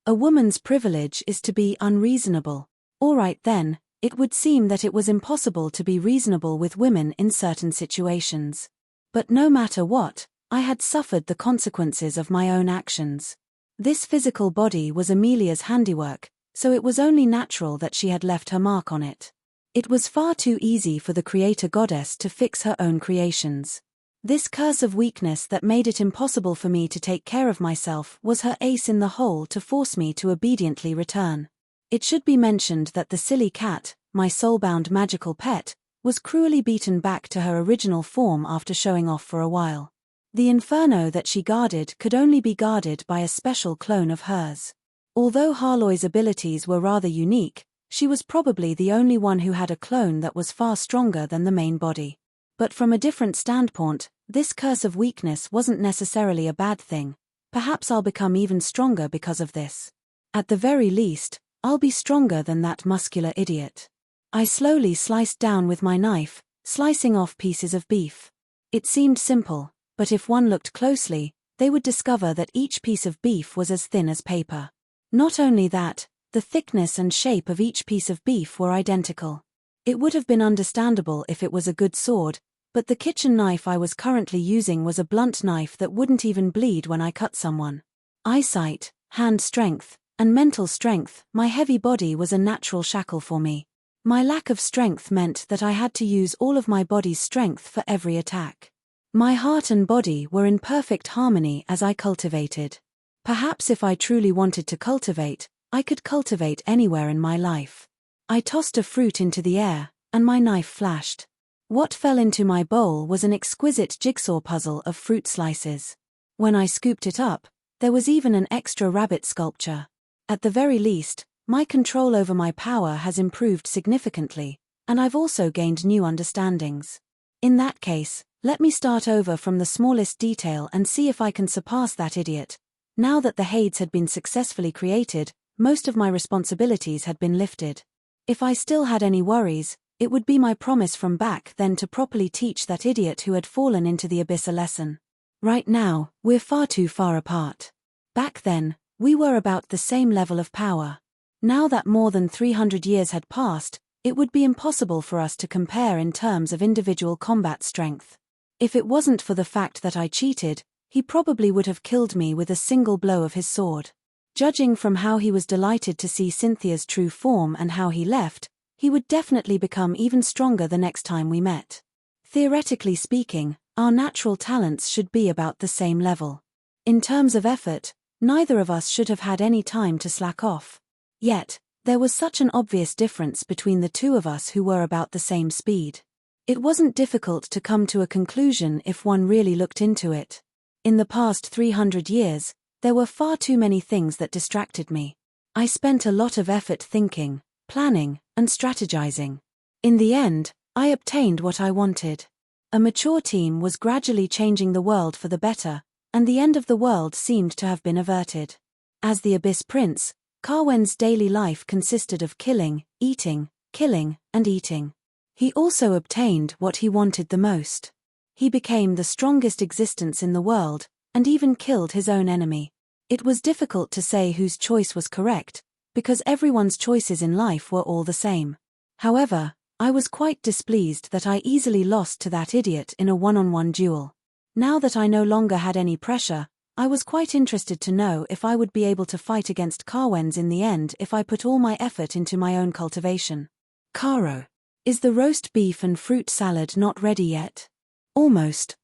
S1: A woman's privilege is to be unreasonable. All right then, it would seem that it was impossible to be reasonable with women in certain situations. But no matter what, I had suffered the consequences of my own actions. This physical body was Amelia's handiwork, so it was only natural that she had left her mark on it. It was far too easy for the creator goddess to fix her own creations. This curse of weakness that made it impossible for me to take care of myself was her ace in the hole to force me to obediently return. It should be mentioned that the silly cat, my soulbound magical pet, was cruelly beaten back to her original form after showing off for a while. The inferno that she guarded could only be guarded by a special clone of hers. Although Harloy's abilities were rather unique, she was probably the only one who had a clone that was far stronger than the main body. But from a different standpoint, this curse of weakness wasn't necessarily a bad thing. Perhaps I'll become even stronger because of this. At the very least, I'll be stronger than that muscular idiot. I slowly sliced down with my knife, slicing off pieces of beef. It seemed simple, but if one looked closely, they would discover that each piece of beef was as thin as paper. Not only that, the thickness and shape of each piece of beef were identical. It would have been understandable if it was a good sword, but the kitchen knife I was currently using was a blunt knife that wouldn't even bleed when I cut someone. Eyesight, hand strength, and mental strength, my heavy body was a natural shackle for me. My lack of strength meant that I had to use all of my body's strength for every attack. My heart and body were in perfect harmony as I cultivated. Perhaps if I truly wanted to cultivate, I could cultivate anywhere in my life. I tossed a fruit into the air, and my knife flashed. What fell into my bowl was an exquisite jigsaw puzzle of fruit slices. When I scooped it up, there was even an extra rabbit sculpture. At the very least, my control over my power has improved significantly, and I've also gained new understandings. In that case, let me start over from the smallest detail and see if I can surpass that idiot. Now that the Hades had been successfully created, most of my responsibilities had been lifted. If I still had any worries, it would be my promise from back then to properly teach that idiot who had fallen into the abyss a lesson. Right now, we're far too far apart. Back then, we were about the same level of power. Now that more than 300 years had passed, it would be impossible for us to compare in terms of individual combat strength. If it wasn't for the fact that I cheated, he probably would have killed me with a single blow of his sword. Judging from how he was delighted to see Cynthia's true form and how he left, he would definitely become even stronger the next time we met. Theoretically speaking, our natural talents should be about the same level. In terms of effort, neither of us should have had any time to slack off. Yet, there was such an obvious difference between the two of us who were about the same speed. It wasn't difficult to come to a conclusion if one really looked into it. In the past 300 years, there were far too many things that distracted me. I spent a lot of effort thinking, planning, and strategizing. In the end, I obtained what I wanted. A mature team was gradually changing the world for the better, and the end of the world seemed to have been averted. As the Abyss Prince, Carwen's daily life consisted of killing, and eating. He also obtained what he wanted the most. He became the strongest existence in the world, and even killed his own enemy. It was difficult to say whose choice was correct, because everyone's choices in life were all the same. However, I was quite displeased that I easily lost to that idiot in a one-on-one duel. Now that I no longer had any pressure, I was quite interested to know if I would be able to fight against Carwen's in the end if I put all my effort into my own cultivation. Caro, is the roast beef and fruit salad not ready yet? Almost.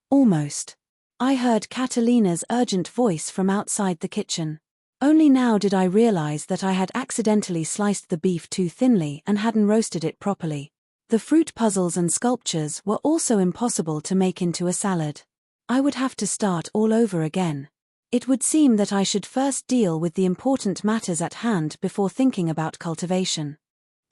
S1: I heard Catalina's urgent voice from outside the kitchen. Only now did I realize that I had accidentally sliced the beef too thinly and hadn't roasted it properly. The fruit puzzles and sculptures were also impossible to make into a salad. I would have to start all over again. It would seem that I should first deal with the important matters at hand before thinking about cultivation.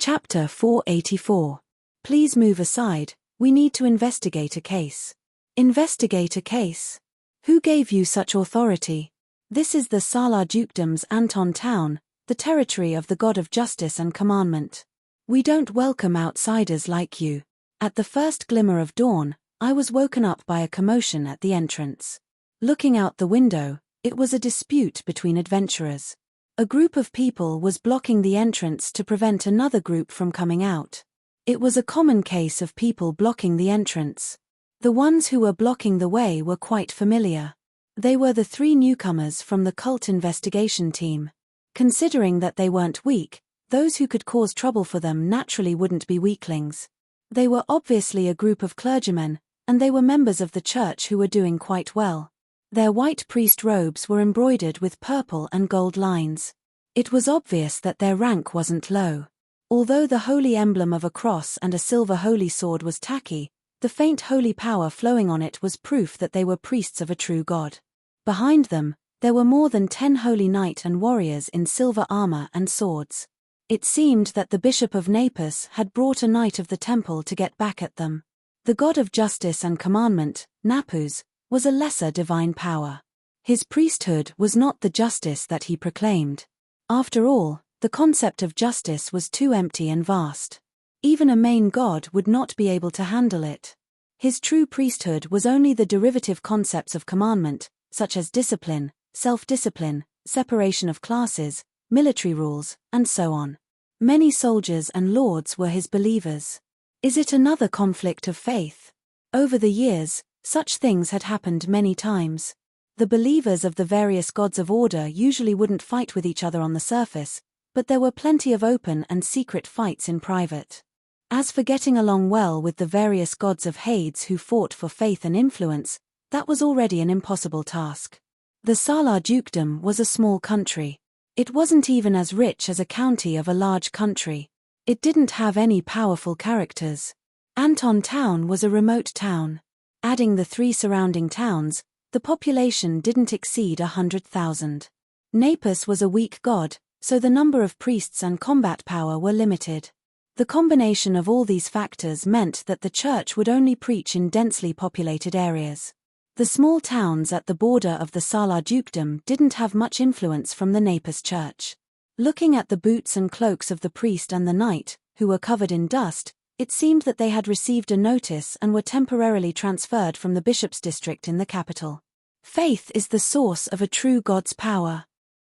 S1: Chapter 484. Please move aside, we need to investigate a case. Investigate a case? Who gave you such authority? This is the Salar Dukedom's Anton town, the territory of the god of justice and commandment. We don't welcome outsiders like you. At the first glimmer of dawn, I was woken up by a commotion at the entrance. Looking out the window, it was a dispute between adventurers. A group of people was blocking the entrance to prevent another group from coming out. It was a common case of people blocking the entrance. The ones who were blocking the way were quite familiar. They were the 3 newcomers from the cult investigation team. Considering that they weren't weak, those who could cause trouble for them naturally wouldn't be weaklings. They were obviously a group of clergymen, and they were members of the church who were doing quite well. Their white priest robes were embroidered with purple and gold lines. It was obvious that their rank wasn't low. Although the holy emblem of a cross and a silver holy sword was tacky, the faint holy power flowing on it was proof that they were priests of a true god. Behind them, there were more than 10 holy knight and warriors in silver armor and swords. It seemed that the Bishop of Naples had brought a knight of the temple to get back at them. The god of justice and commandment, Napuz, was a lesser divine power. His priesthood was not the justice that he proclaimed. After all, the concept of justice was too empty and vast. Even a main god would not be able to handle it. His true priesthood was only the derivative concepts of commandment, such as discipline, self-discipline, separation of classes, military rules, and so on. Many soldiers and lords were his believers. Is it another conflict of faith? Over the years, such things had happened many times. The believers of the various gods of order usually wouldn't fight with each other on the surface, but there were plenty of open and secret fights in private. As for getting along well with the various gods of Hades who fought for faith and influence, that was already an impossible task. The Salar dukedom was a small country. It wasn't even as rich as a county of a large country. It didn't have any powerful characters. Anton town was a remote town. Adding the 3 surrounding towns, the population didn't exceed 100,000. Napus was a weak god, so the number of priests and combat power were limited. The combination of all these factors meant that the church would only preach in densely populated areas. The small towns at the border of the Salar dukedom didn't have much influence from the Napus church. Looking at the boots and cloaks of the priest and the knight, who were covered in dust, it seemed that they had received a notice and were temporarily transferred from the bishop's district in the capital. Faith is the source of a true god's power.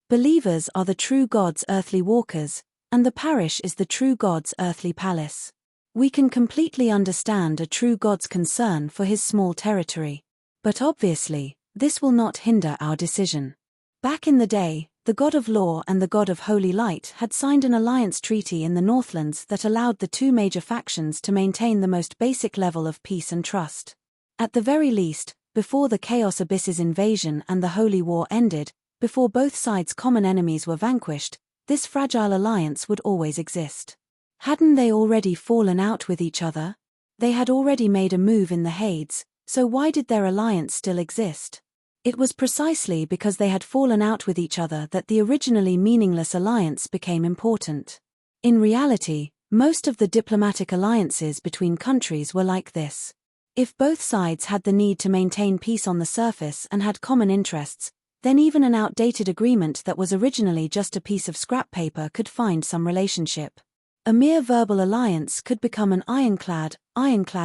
S1: Believers are the true god's earthly walkers, and the parish is the true god's earthly palace. We can completely understand a true god's concern for his small territory. But obviously, this will not hinder our decision. Back in the day, the god of law and the god of holy light had signed an alliance treaty in the Northlands that allowed the 2 major factions to maintain the most basic level of peace and trust. At the very least, before the Chaos Abyss's invasion and the Holy War ended, before both sides' common enemies were vanquished, this fragile alliance would always exist. Hadn't they already fallen out with each other? They had already made a move in the Hades, so why did their alliance still exist? It was precisely because they had fallen out with each other that the originally meaningless alliance became important. In reality, most of the diplomatic alliances between countries were like this. If both sides had the need to maintain peace on the surface and had common interests, then even an outdated agreement that was originally just a piece of scrap paper could find some relationship. A mere verbal alliance could become an ironclad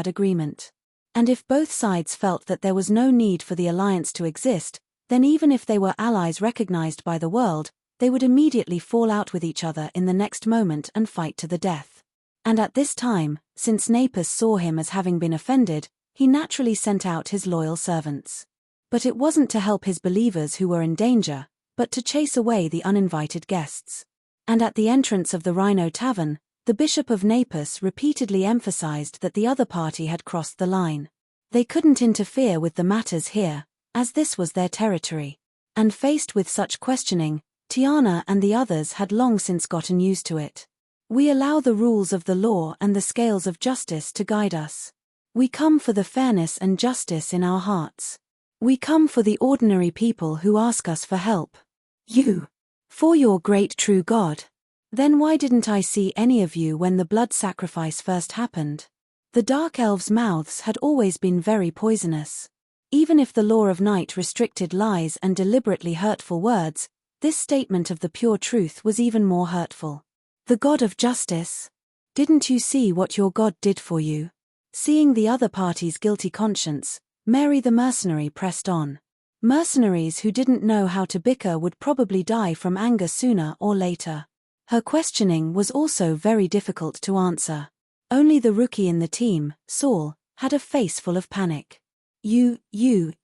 S1: agreement. And if both sides felt that there was no need for the alliance to exist, then even if they were allies recognized by the world, they would immediately fall out with each other in the next moment and fight to the death. And at this time, since Napus saw him as having been offended, he naturally sent out his loyal servants. But it wasn't to help his believers who were in danger, but to chase away the uninvited guests. And at the entrance of the Rhino Tavern, the Bishop of Napus repeatedly emphasized that the other party had crossed the line. They couldn't interfere with the matters here, as this was their territory. And faced with such questioning, Tiana and the others had long since gotten used to it. We allow the rules of the law and the scales of justice to guide us. We come for the fairness and justice in our hearts. We come for the ordinary people who ask us for help. You. For your great true God. Then why didn't I see any of you when the blood sacrifice first happened? The dark elves' mouths had always been very poisonous. Even if the law of night restricted lies and deliberately hurtful words, this statement of the pure truth was even more hurtful. The God of justice. Didn't you see what your God did for you? Seeing the other party's guilty conscience, Mary the mercenary pressed on. Mercenaries who didn't know how to bicker would probably die from anger sooner or later. Her questioning was also very difficult to answer. Only the rookie in the team, Saul, had a face full of panic. You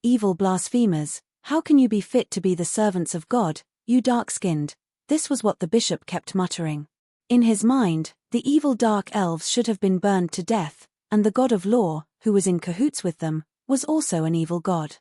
S1: evil blasphemers, how can you be fit to be the servants of God, you dark-skinned? This was what the bishop kept muttering. In his mind, the evil dark elves should have been burned to death, and the god of law, who was in cahoots with them, was also an evil god.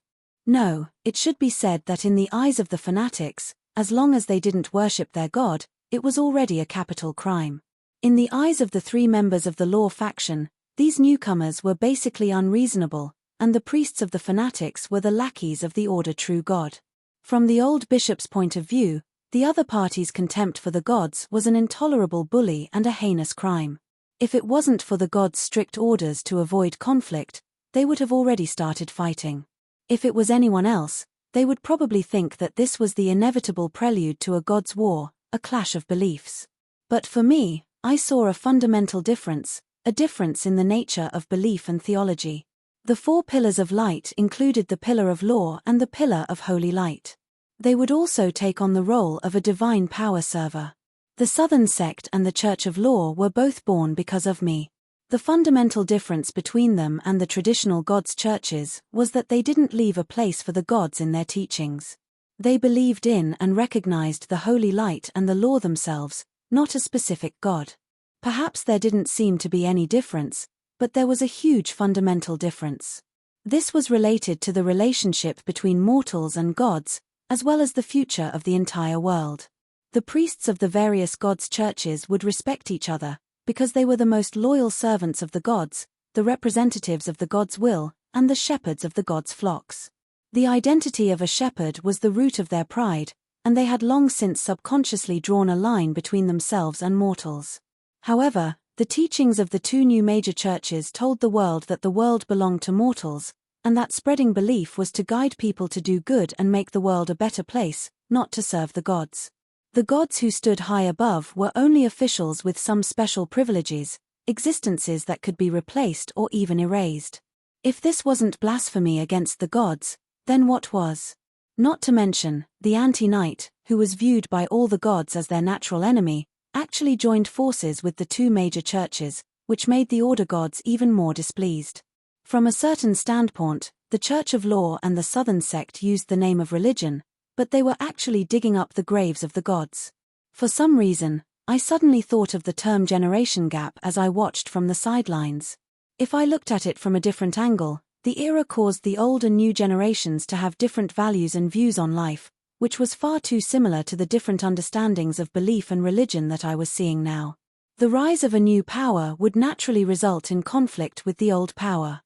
S1: No, it should be said that in the eyes of the fanatics, as long as they didn't worship their god, it was already a capital crime. In the eyes of the 3 members of the law faction, these newcomers were basically unreasonable, and the priests of the fanatics were the lackeys of the order true God. From the old bishop's point of view, the other party's contempt for the gods was an intolerable bully and a heinous crime. If it wasn't for the gods' strict orders to avoid conflict, they would have already started fighting. If it was anyone else, they would probably think that this was the inevitable prelude to a god's war, a clash of beliefs. But for me, I saw a fundamental difference, a difference in the nature of belief and theology. The 4 pillars of light included the pillar of law and the pillar of holy light. They would also take on the role of a divine power server. The Southern sect and the Church of Law were both born because of me. The fundamental difference between them and the traditional gods' churches was that they didn't leave a place for the gods in their teachings. They believed in and recognized the holy light and the law themselves, not a specific god. Perhaps there didn't seem to be any difference, but there was a huge fundamental difference. This was related to the relationship between mortals and gods, as well as the future of the entire world. The priests of the various gods' churches would respect each other, because they were the most loyal servants of the gods, the representatives of the gods' will, and the shepherds of the gods' flocks. The identity of a shepherd was the root of their pride, and they had long since subconsciously drawn a line between themselves and mortals. However, the teachings of the 2 new major churches told the world that the world belonged to mortals, and that spreading belief was to guide people to do good and make the world a better place, not to serve the gods. The gods who stood high above were only officials with some special privileges, existences that could be replaced or even erased. If this wasn't blasphemy against the gods, then what was? Not to mention, the anti-knight, who was viewed by all the gods as their natural enemy, actually joined forces with the 2 major churches, which made the order gods even more displeased. From a certain standpoint, the Church of Law and the Southern sect used the name of religion, but they were actually digging up the graves of the gods. For some reason, I suddenly thought of the term generation gap as I watched from the sidelines. If I looked at it from a different angle, the era caused the old and new generations to have different values and views on life, which was far too similar to the different understandings of belief and religion that I was seeing now. The rise of a new power would naturally result in conflict with the old power.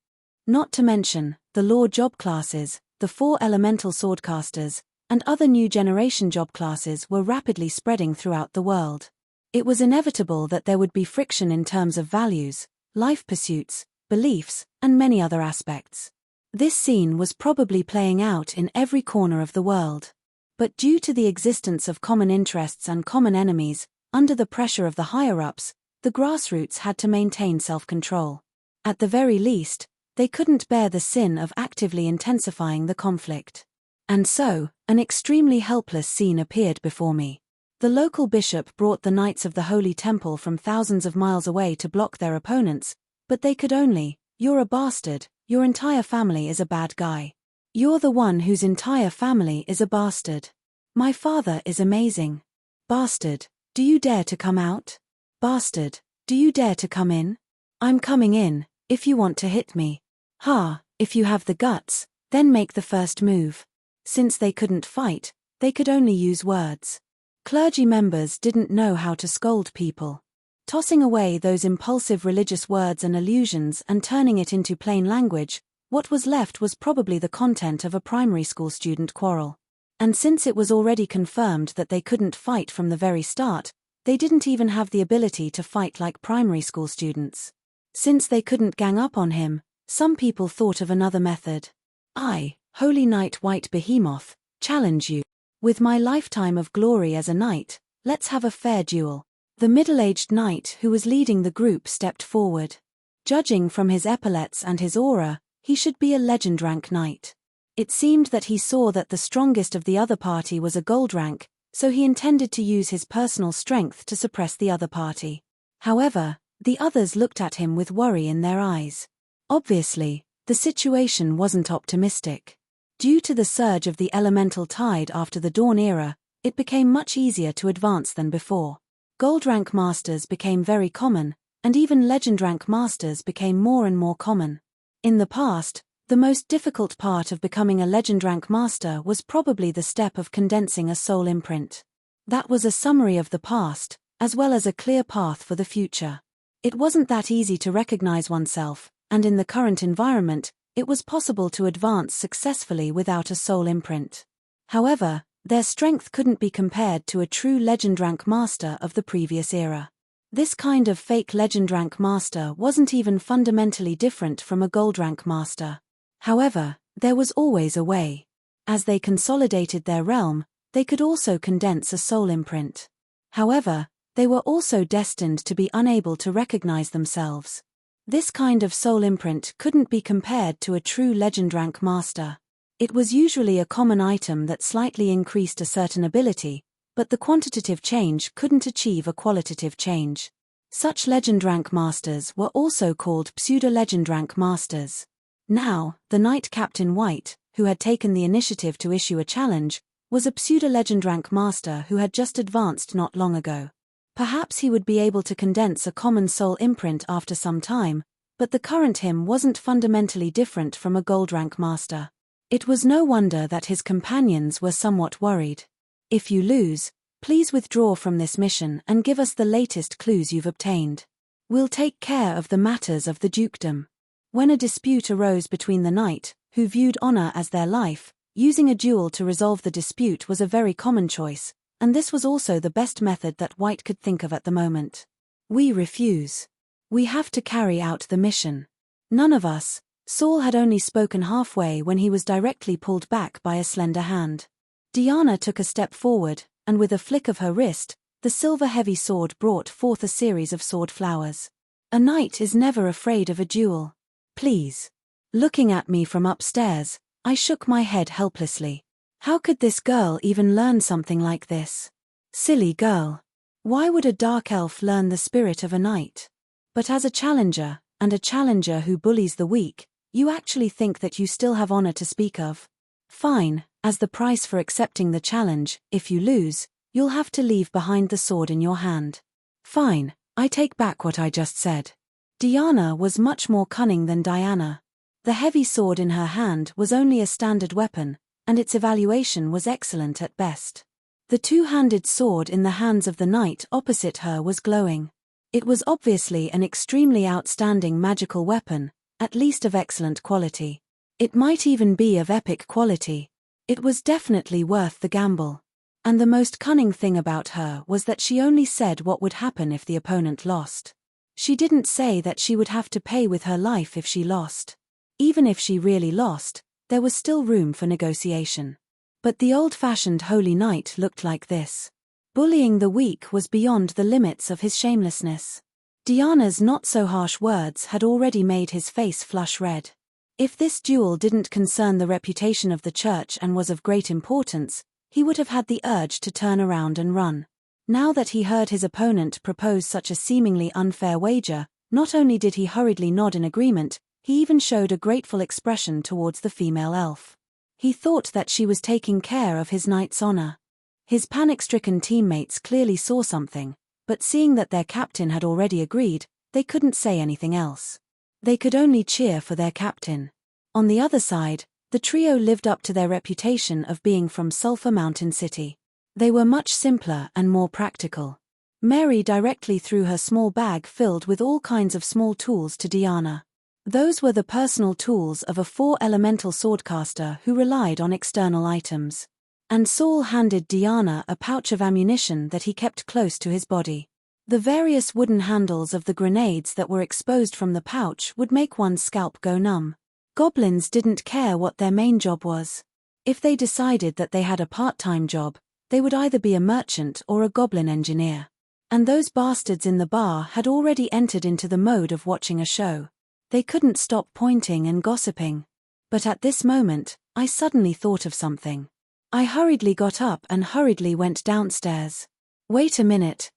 S1: Not to mention, the law job classes, the 4 elemental swordcasters, and other new generation job classes were rapidly spreading throughout the world. It was inevitable that there would be friction in terms of values, life pursuits, beliefs, and many other aspects. This scene was probably playing out in every corner of the world. But due to the existence of common interests and common enemies, under the pressure of the higher-ups, the grassroots had to maintain self-control. At the very least, they couldn't bear the sin of actively intensifying the conflict. And so, an extremely helpless scene appeared before me. The local bishop brought the Knights of the Holy Temple from thousands of miles away to block their opponents, but they could only, "You're a bastard, your entire family is a bad guy. You're the one whose entire family is a bastard. My father is amazing. Bastard, do you dare to come out? Bastard, do you dare to come in? I'm coming in, if you want to hit me. Ha, if you have the guts, then make the first move." Since they couldn't fight, they could only use words. Clergy members didn't know how to scold people. Tossing away those impulsive religious words and allusions and turning it into plain language, what was left was probably the content of a primary school student quarrel. And since it was already confirmed that they couldn't fight from the very start, they didn't even have the ability to fight like primary school students. Since they couldn't gang up on him, some people thought of another method. I, Holy Knight White Behemoth, challenge you. With my lifetime of glory as a knight, let's have a fair duel. The middle-aged knight who was leading the group stepped forward. Judging from his epaulets and his aura, he should be a legend rank knight. It seemed that he saw that the strongest of the other party was a gold rank, so he intended to use his personal strength to suppress the other party. However, the others looked at him with worry in their eyes. Obviously, the situation wasn't optimistic. Due to the surge of the elemental tide after the Dawn era, it became much easier to advance than before. Gold rank masters became very common, and even legend rank masters became more and more common. In the past, the most difficult part of becoming a legend rank master was probably the step of condensing a soul imprint. That was a summary of the past, as well as a clear path for the future. It wasn't that easy to recognize oneself, and in the current environment, it was possible to advance successfully without a soul imprint. However, their strength couldn't be compared to a true legend rank master of the previous era. This kind of fake legend rank master wasn't even fundamentally different from a gold rank master. However, there was always a way. As they consolidated their realm, they could also condense a soul imprint. However, they were also destined to be unable to recognize themselves. This kind of soul imprint couldn't be compared to a true legend rank master. It was usually a common item that slightly increased a certain ability, but the quantitative change couldn't achieve a qualitative change. Such legend rank masters were also called pseudo-legend rank masters. Now, the Knight Captain White, who had taken the initiative to issue a challenge, was a pseudo-legend rank master who had just advanced not long ago. Perhaps he would be able to condense a common soul imprint after some time, but the current him wasn't fundamentally different from a gold rank master. It was no wonder that his companions were somewhat worried. If you lose, please withdraw from this mission and give us the latest clues you've obtained. We'll take care of the matters of the dukedom. When a dispute arose between the knight, who viewed honor as their life, using a duel to resolve the dispute was a very common choice, and this was also the best method that White could think of at the moment. We refuse. We have to carry out the mission. None of us. Saul had only spoken halfway when he was directly pulled back by a slender hand. Diana took a step forward, and with a flick of her wrist, the silver-heavy sword brought forth a series of sword flowers. A knight is never afraid of a duel. Please. Looking at me from upstairs, I shook my head helplessly. How could this girl even learn something like this? Silly girl. Why would a dark elf learn the spirit of a knight? But as a challenger, and a challenger who bullies the weak, you actually think that you still have honor to speak of? Fine, as the price for accepting the challenge, if you lose, you'll have to leave behind the sword in your hand. Fine, I take back what I just said. Diana was much more cunning than Diana. The heavy sword in her hand was only a standard weapon, and its evaluation was excellent at best. The two-handed sword in the hands of the knight opposite her was glowing. It was obviously an extremely outstanding magical weapon, at least of excellent quality. It might even be of epic quality. It was definitely worth the gamble. And the most cunning thing about her was that she only said what would happen if the opponent lost. She didn't say that she would have to pay with her life if she lost. Even if she really lost, there was still room for negotiation. But the old-fashioned holy knight looked like this. Bullying the weak was beyond the limits of his shamelessness. Diana's not-so-harsh words had already made his face flush red. If this duel didn't concern the reputation of the church and was of great importance, he would have had the urge to turn around and run. Now that he heard his opponent propose such a seemingly unfair wager, not only did he hurriedly nod in agreement, he even showed a grateful expression towards the female elf. He thought that she was taking care of his knight's honor. His panic-stricken teammates clearly saw something, but seeing that their captain had already agreed, they couldn't say anything else. They could only cheer for their captain. On the other side, the trio lived up to their reputation of being from Sulphur Mountain City. They were much simpler and more practical. Mary directly threw her small bag filled with all kinds of small tools to Diana. Those were the personal tools of a 4-elemental swordcaster who relied on external items. And Saul handed Diana a pouch of ammunition that he kept close to his body. The various wooden handles of the grenades that were exposed from the pouch would make one's scalp go numb. Goblins didn't care what their main job was. If they decided that they had a part-time job, they would either be a merchant or a goblin engineer. And those bastards in the bar had already entered into the mode of watching a show. They couldn't stop pointing and gossiping. But at this moment, I suddenly thought of something. I hurriedly got up and hurriedly went downstairs. Wait a minute,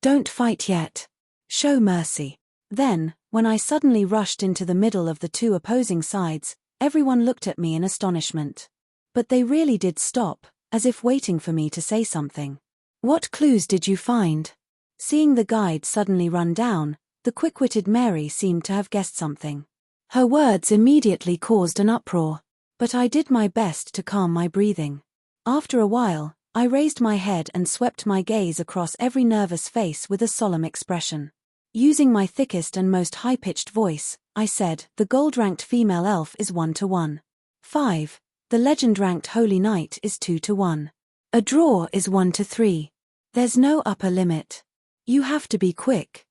S1: don't fight yet. Show mercy. Then, when I suddenly rushed into the middle of the two opposing sides, everyone looked at me in astonishment. But they really did stop, as if waiting for me to say something. What clues did you find? Seeing the guide suddenly run down, the quick-witted Mary seemed to have guessed something. Her words immediately caused an uproar, but I did my best to calm my breathing. After a while, I raised my head and swept my gaze across every nervous face with a solemn expression. Using my thickest and most high-pitched voice, I said, the gold-ranked female elf is 1-to-1. 5. The legend-ranked holy knight is 2-to-1. A draw is 1-to-3. There's no upper limit. You have to be quick.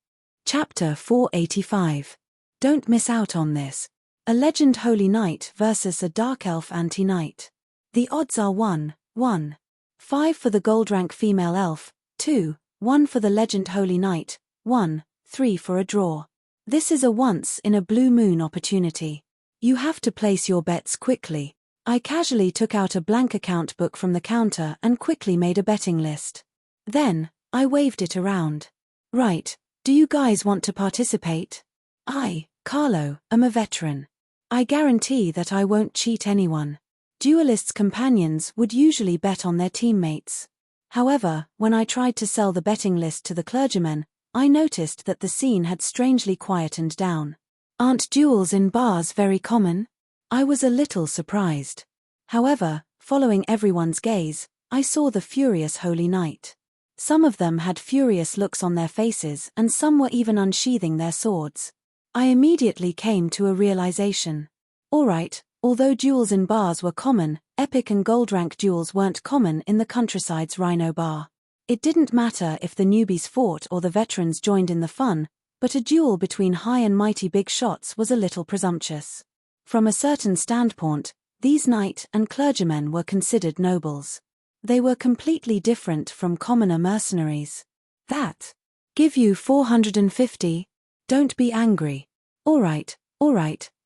S1: Chapter 485. Don't miss out on this. A legend holy knight versus a dark elf anti-knight. The odds are 1-1. 5 for the gold rank female elf, 2-1 for the legend holy knight, 1-3 for a draw. This is a once in a blue moon opportunity. You have to place your bets quickly. I casually took out a blank account book from the counter and quickly made a betting list. Then, I waved it around. Right, do you guys want to participate? I, Carlo, am a veteran. I guarantee that I won't cheat anyone. Duelists' companions would usually bet on their teammates. However, when I tried to sell the betting list to the clergymen, I noticed that the scene had strangely quietened down. Aren't duels in bars very common? I was a little surprised. However, following everyone's gaze, I saw the furious holy knight. Some of them had furious looks on their faces and some were even unsheathing their swords. I immediately came to a realization. Alright, although duels in bars were common, epic and gold rank duels weren't common in the countryside's Rhino Bar. It didn't matter if the newbies fought or the veterans joined in the fun, but a duel between high and mighty big shots was a little presumptuous. From a certain standpoint, these knight and clergymen were considered nobles. They were completely different from commoner mercenaries. That. Give you 450? Don't be angry. Alright,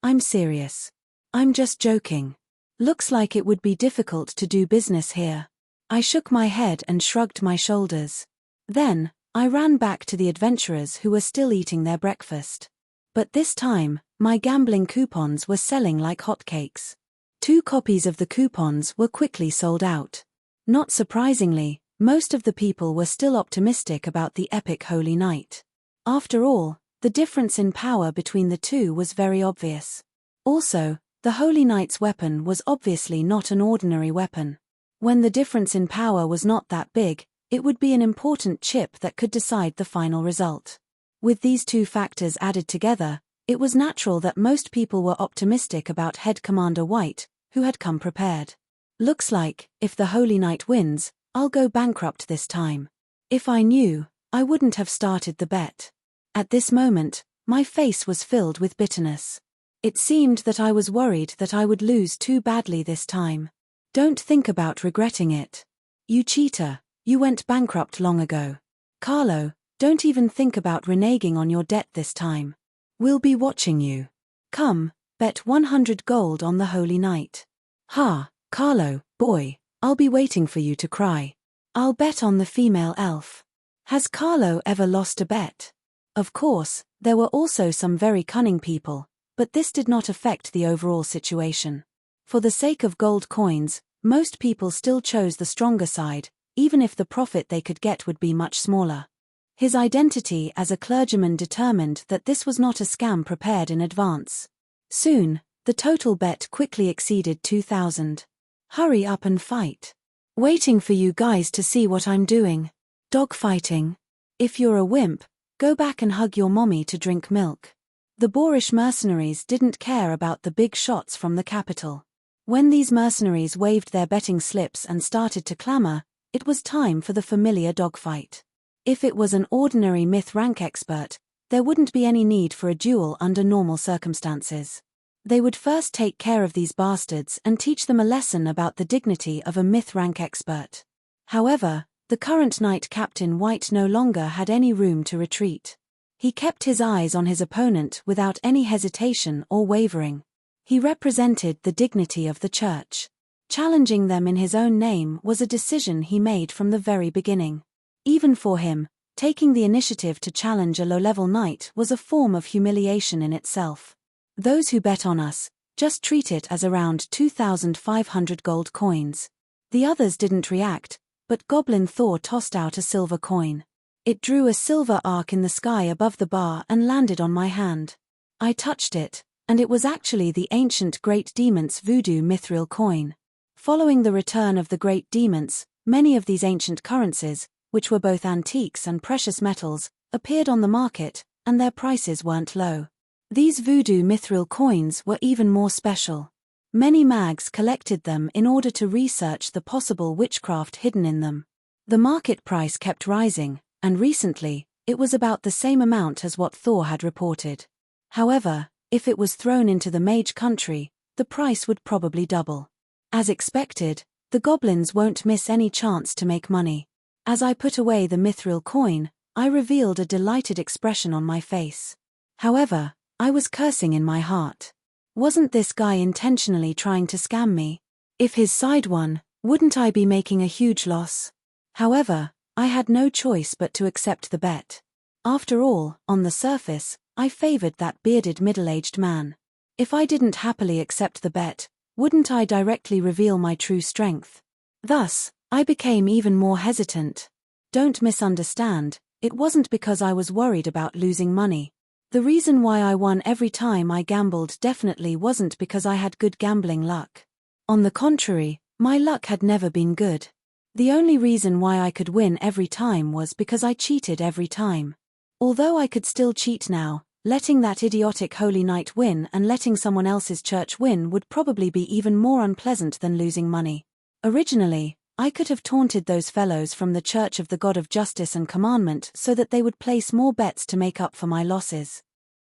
S1: I'm serious. I'm just joking. Looks like it would be difficult to do business here. I shook my head and shrugged my shoulders. Then, I ran back to the adventurers who were still eating their breakfast. But this time, my gambling coupons were selling like hotcakes. 2 copies of the coupons were quickly sold out. Not surprisingly, most of the people were still optimistic about the epic holy knight. After all, the difference in power between the two was very obvious. Also, the holy knight's weapon was obviously not an ordinary weapon. When the difference in power was not that big, it would be an important chip that could decide the final result. With these two factors added together, it was natural that most people were optimistic about Head Commander White, who had come prepared. Looks like, if the Holy Knight wins, I'll go bankrupt this time. If I knew, I wouldn't have started the bet. At this moment, my face was filled with bitterness. It seemed that I was worried that I would lose too badly this time. Don't think about regretting it. You cheater, you went bankrupt long ago. Carlo, don't even think about reneging on your debt this time. We'll be watching you. Come, bet 100 gold on the Holy Knight. Ha, Carlo, boy, I'll be waiting for you to cry. I'll bet on the female elf. Has Carlo ever lost a bet? Of course, there were also some very cunning people, but this did not affect the overall situation. For the sake of gold coins, most people still chose the stronger side, even if the profit they could get would be much smaller. His identity as a clergyman determined that this was not a scam prepared in advance. Soon, the total bet quickly exceeded 2,000. Hurry up and fight. Waiting for you guys to see what I'm doing. Dogfighting. If you're a wimp, go back and hug your mommy to drink milk. The boorish mercenaries didn't care about the big shots from the capital. When these mercenaries waved their betting slips and started to clamor, it was time for the familiar dogfight. If it was an ordinary myth rank expert, there wouldn't be any need for a duel under normal circumstances. They would first take care of these bastards and teach them a lesson about the dignity of a myth rank expert. However, the The current knight Captain White no longer had any room to retreat. He kept his eyes on his opponent without any hesitation or wavering. He represented the dignity of the church. Challenging them in his own name was a decision he made from the very beginning. Even for him, taking the initiative to challenge a low-level knight was a form of humiliation in itself. Those who bet on us just treat it as around 2,500 gold coins. The others didn't react, but Goblin Thor tossed out a silver coin. It drew a silver arc in the sky above the bar and landed on my hand. I touched it, and it was actually the ancient Great Demon's voodoo mithril coin. Following the return of the Great Demons, many of these ancient currencies, which were both antiques and precious metals, appeared on the market, and their prices weren't low. These voodoo mithril coins were even more special. Many mags collected them in order to research the possible witchcraft hidden in them. The market price kept rising, and recently, it was about the same amount as what Thor had reported. However, if it was thrown into the mage country, the price would probably double. As expected, the goblins won't miss any chance to make money. As I put away the mithril coin, I revealed a delighted expression on my face. However, I was cursing in my heart. Wasn't this guy intentionally trying to scam me? If his side won, wouldn't I be making a huge loss? However, I had no choice but to accept the bet. After all, on the surface, I favored that bearded middle-aged man. If I didn't happily accept the bet, wouldn't I directly reveal my true strength? Thus, I became even more hesitant. Don't misunderstand, it wasn't because I was worried about losing money. The reason why I won every time I gambled definitely wasn't because I had good gambling luck. On the contrary, my luck had never been good. The only reason why I could win every time was because I cheated every time. Although I could still cheat now, letting that idiotic Holy Knight win and letting someone else's church win would probably be even more unpleasant than losing money. Originally, I could have taunted those fellows from the Church of the God of Justice and Commandment so that they would place more bets to make up for my losses.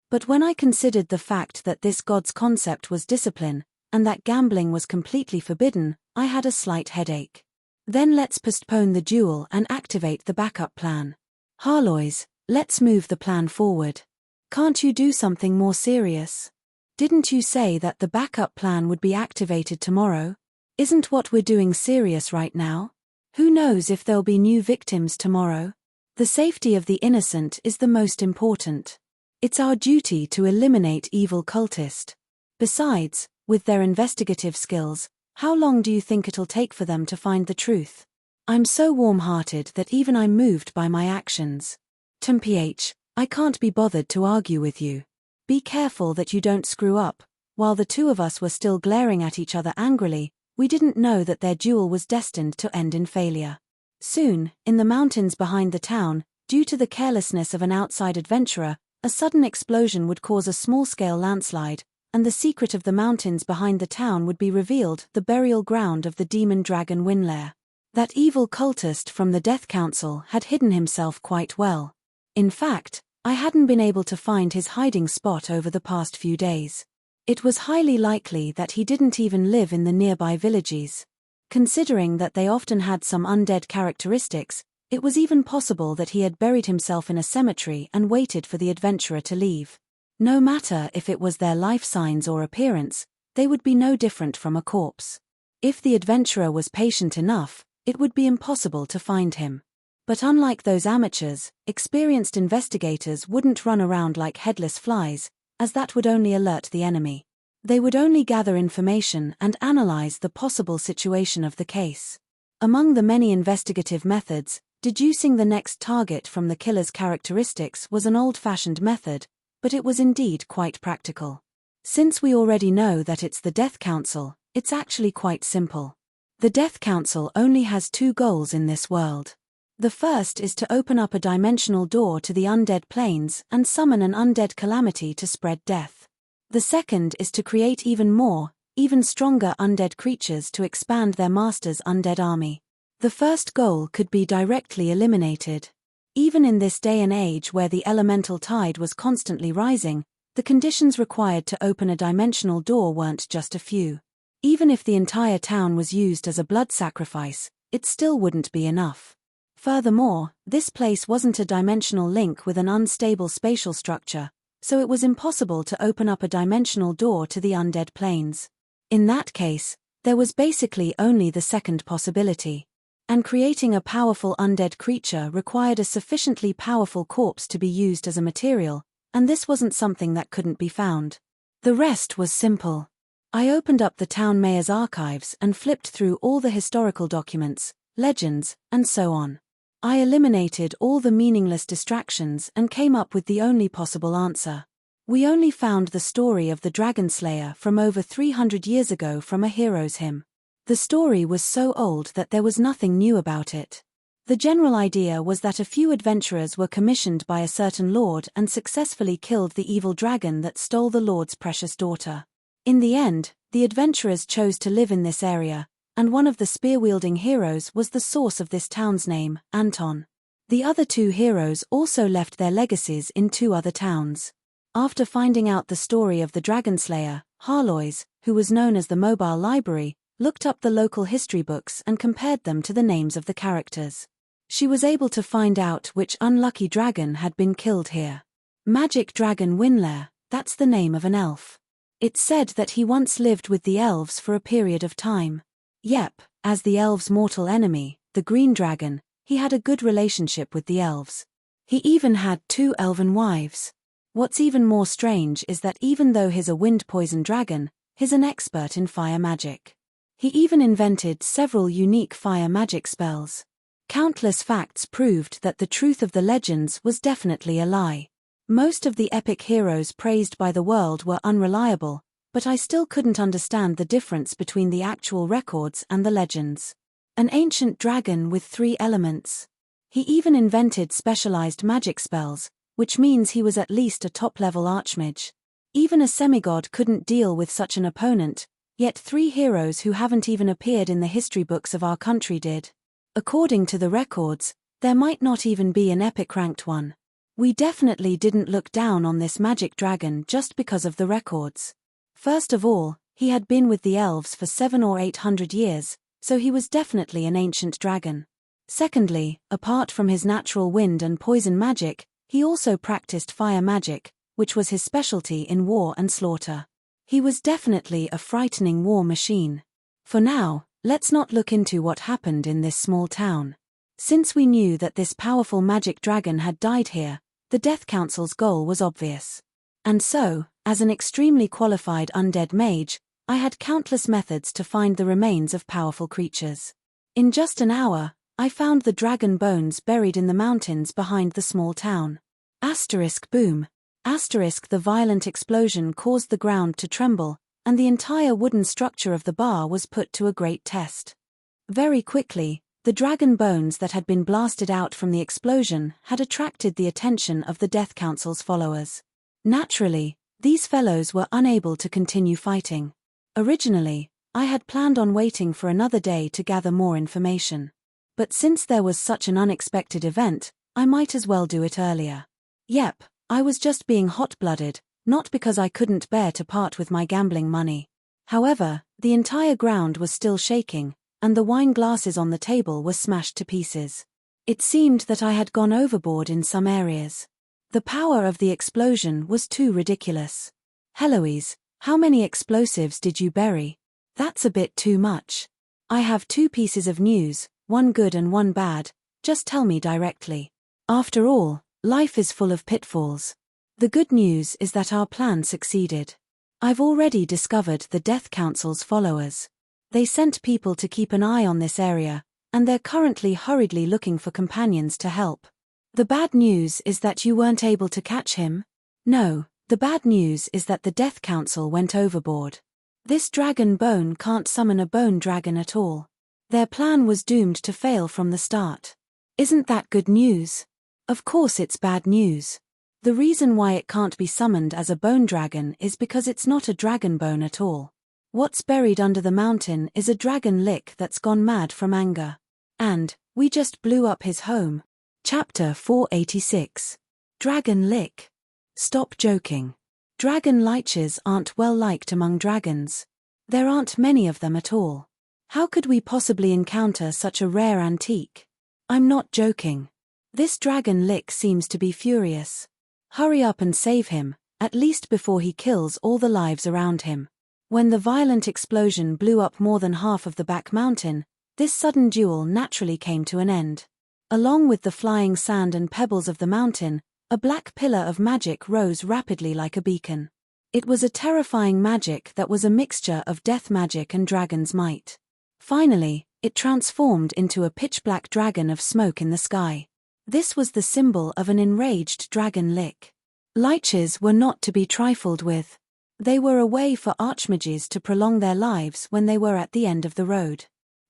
S1: But when I considered the fact that this god's concept was discipline, and that gambling was completely forbidden, I had a slight headache. Then let's postpone the duel and activate the backup plan. Harlois, let's move the plan forward. Can't you do something more serious? Didn't you say that the backup plan would be activated tomorrow? Isn't what we're doing serious right now? Who knows if there'll be new victims tomorrow? The safety of the innocent is the most important. It's our duty to eliminate evil cultists. Besides, with their investigative skills, how long do you think it'll take for them to find the truth? I'm so warm-hearted that even I'm moved by my actions. TMPH, I can't be bothered to argue with you. Be careful that you don't screw up. While the two of us were still glaring at each other angrily, we didn't know that their duel was destined to end in failure. Soon, in the mountains behind the town, due to the carelessness of an outside adventurer, a sudden explosion would cause a small-scale landslide, and the secret of the mountains behind the town would be revealed, the burial ground of the demon dragon Winlair. That evil cultist from the Death Council had hidden himself quite well. In fact, I hadn't been able to find his hiding spot over the past few days. It was highly likely that he didn't even live in the nearby villages. Considering that they often had some undead characteristics, it was even possible that he had buried himself in a cemetery and waited for the adventurer to leave. No matter if it was their life signs or appearance, they would be no different from a corpse. If the adventurer was patient enough, it would be impossible to find him. But unlike those amateurs, experienced investigators wouldn't run around like headless flies, as that would only alert the enemy. They would only gather information and analyze the possible situation of the case. Among the many investigative methods, deducing the next target from the killer's characteristics was an old-fashioned method, but it was indeed quite practical. Since we already know that it's the Death Council, it's actually quite simple. The Death Council only has two goals in this world. The first is to open up a dimensional door to the undead planes and summon an undead calamity to spread death. The second is to create even stronger undead creatures to expand their master's undead army. The first goal could be directly eliminated. Even in this day and age where the elemental tide was constantly rising, the conditions required to open a dimensional door weren't just a few. Even if the entire town was used as a blood sacrifice, it still wouldn't be enough. Furthermore, this place wasn't a dimensional link with an unstable spatial structure, so it was impossible to open up a dimensional door to the undead planes. In that case, there was basically only the second possibility. And creating a powerful undead creature required a sufficiently powerful corpse to be used as a material, and this wasn't something that couldn't be found. The rest was simple. I opened up the town mayor's archives and flipped through all the historical documents, legends, and so on. I eliminated all the meaningless distractions and came up with the only possible answer. We only found the story of the Dragon Slayer from over 300 years ago from a hero's hymn. The story was so old that there was nothing new about it. The general idea was that a few adventurers were commissioned by a certain lord and successfully killed the evil dragon that stole the lord's precious daughter. In the end, the adventurers chose to live in this area, and one of the spear-wielding heroes was the source of this town's name, Anton. The other two heroes also left their legacies in two other towns. After finding out the story of the Dragon Slayer, Harlois, who was known as the Mobile Library, looked up the local history books and compared them to the names of the characters. She was able to find out which unlucky dragon had been killed here. Magic Dragon Winlair, that's the name of an elf. It said that he once lived with the elves for a period of time. Yep, as the elves' mortal enemy, the Green Dragon, he had a good relationship with the elves. He even had 2 elven wives. What's even more strange is that even though he's a wind-poison dragon, he's an expert in fire magic. He even invented several unique fire magic spells. Countless facts proved that the truth of the legends was definitely a lie. Most of the epic heroes praised by the world were unreliable, but I still couldn't understand the difference between the actual records and the legends. An ancient dragon with 3 elements. He even invented specialized magic spells, which means he was at least a top-level archmage. Even a semigod couldn't deal with such an opponent, yet 3 heroes who haven't even appeared in the history books of our country did. According to the records, there might not even be an epic ranked one. We definitely didn't look down on this magic dragon just because of the records. First of all, he had been with the elves for 700 or 800 years, so he was definitely an ancient dragon. Secondly, apart from his natural wind and poison magic, he also practiced fire magic, which was his specialty in war and slaughter. He was definitely a frightening war machine. For now, let's not look into what happened in this small town. Since we knew that this powerful magic dragon had died here, the Death Council's goal was obvious. And so, as an extremely qualified undead mage, I had countless methods to find the remains of powerful creatures. In just an hour, I found the dragon bones buried in the mountains behind the small town. Boom. The violent explosion caused the ground to tremble, and the entire wooden structure of the bar was put to a great test. Very quickly, the dragon bones that had been blasted out from the explosion had attracted the attention of the Death Council's followers. Naturally, these fellows were unable to continue fighting. Originally, I had planned on waiting for another day to gather more information. But since there was such an unexpected event, I might as well do it earlier. Yep, I was just being hot-blooded, not because I couldn't bear to part with my gambling money. However, the entire ground was still shaking, and the wine glasses on the table were smashed to pieces. It seemed that I had gone overboard in some areas. The power of the explosion was too ridiculous. Heloise, how many explosives did you bury? That's a bit too much. I have 2 pieces of news, one good and one bad, just tell me directly. After all, life is full of pitfalls. The good news is that our plan succeeded. I've already discovered the Death Council's followers. They sent people to keep an eye on this area, and they're currently hurriedly looking for companions to help. The bad news is that you weren't able to catch him? No, the bad news is that the Death Council went overboard. This dragon bone can't summon a bone dragon at all. Their plan was doomed to fail from the start. Isn't that good news? Of course it's bad news. The reason why it can't be summoned as a bone dragon is because it's not a dragon bone at all. What's buried under the mountain is a dragon Lich that's gone mad from anger. And, we just blew up his home. Chapter 486. Dragon Lich. Stop joking. Dragon liches aren't well liked among dragons. There aren't many of them at all. How could we possibly encounter such a rare antique? I'm not joking. This dragon Lich seems to be furious. Hurry up and save him, at least before he kills all the lives around him. When the violent explosion blew up more than half of the back mountain, this sudden duel naturally came to an end. Along with the flying sand and pebbles of the mountain, a black pillar of magic rose rapidly like a beacon. It was a terrifying magic that was a mixture of death magic and dragon's might. Finally, it transformed into a pitch-black dragon of smoke in the sky. This was the symbol of an enraged dragon Lich. Liches were not to be trifled with. They were a way for archmages to prolong their lives when they were at the end of the road.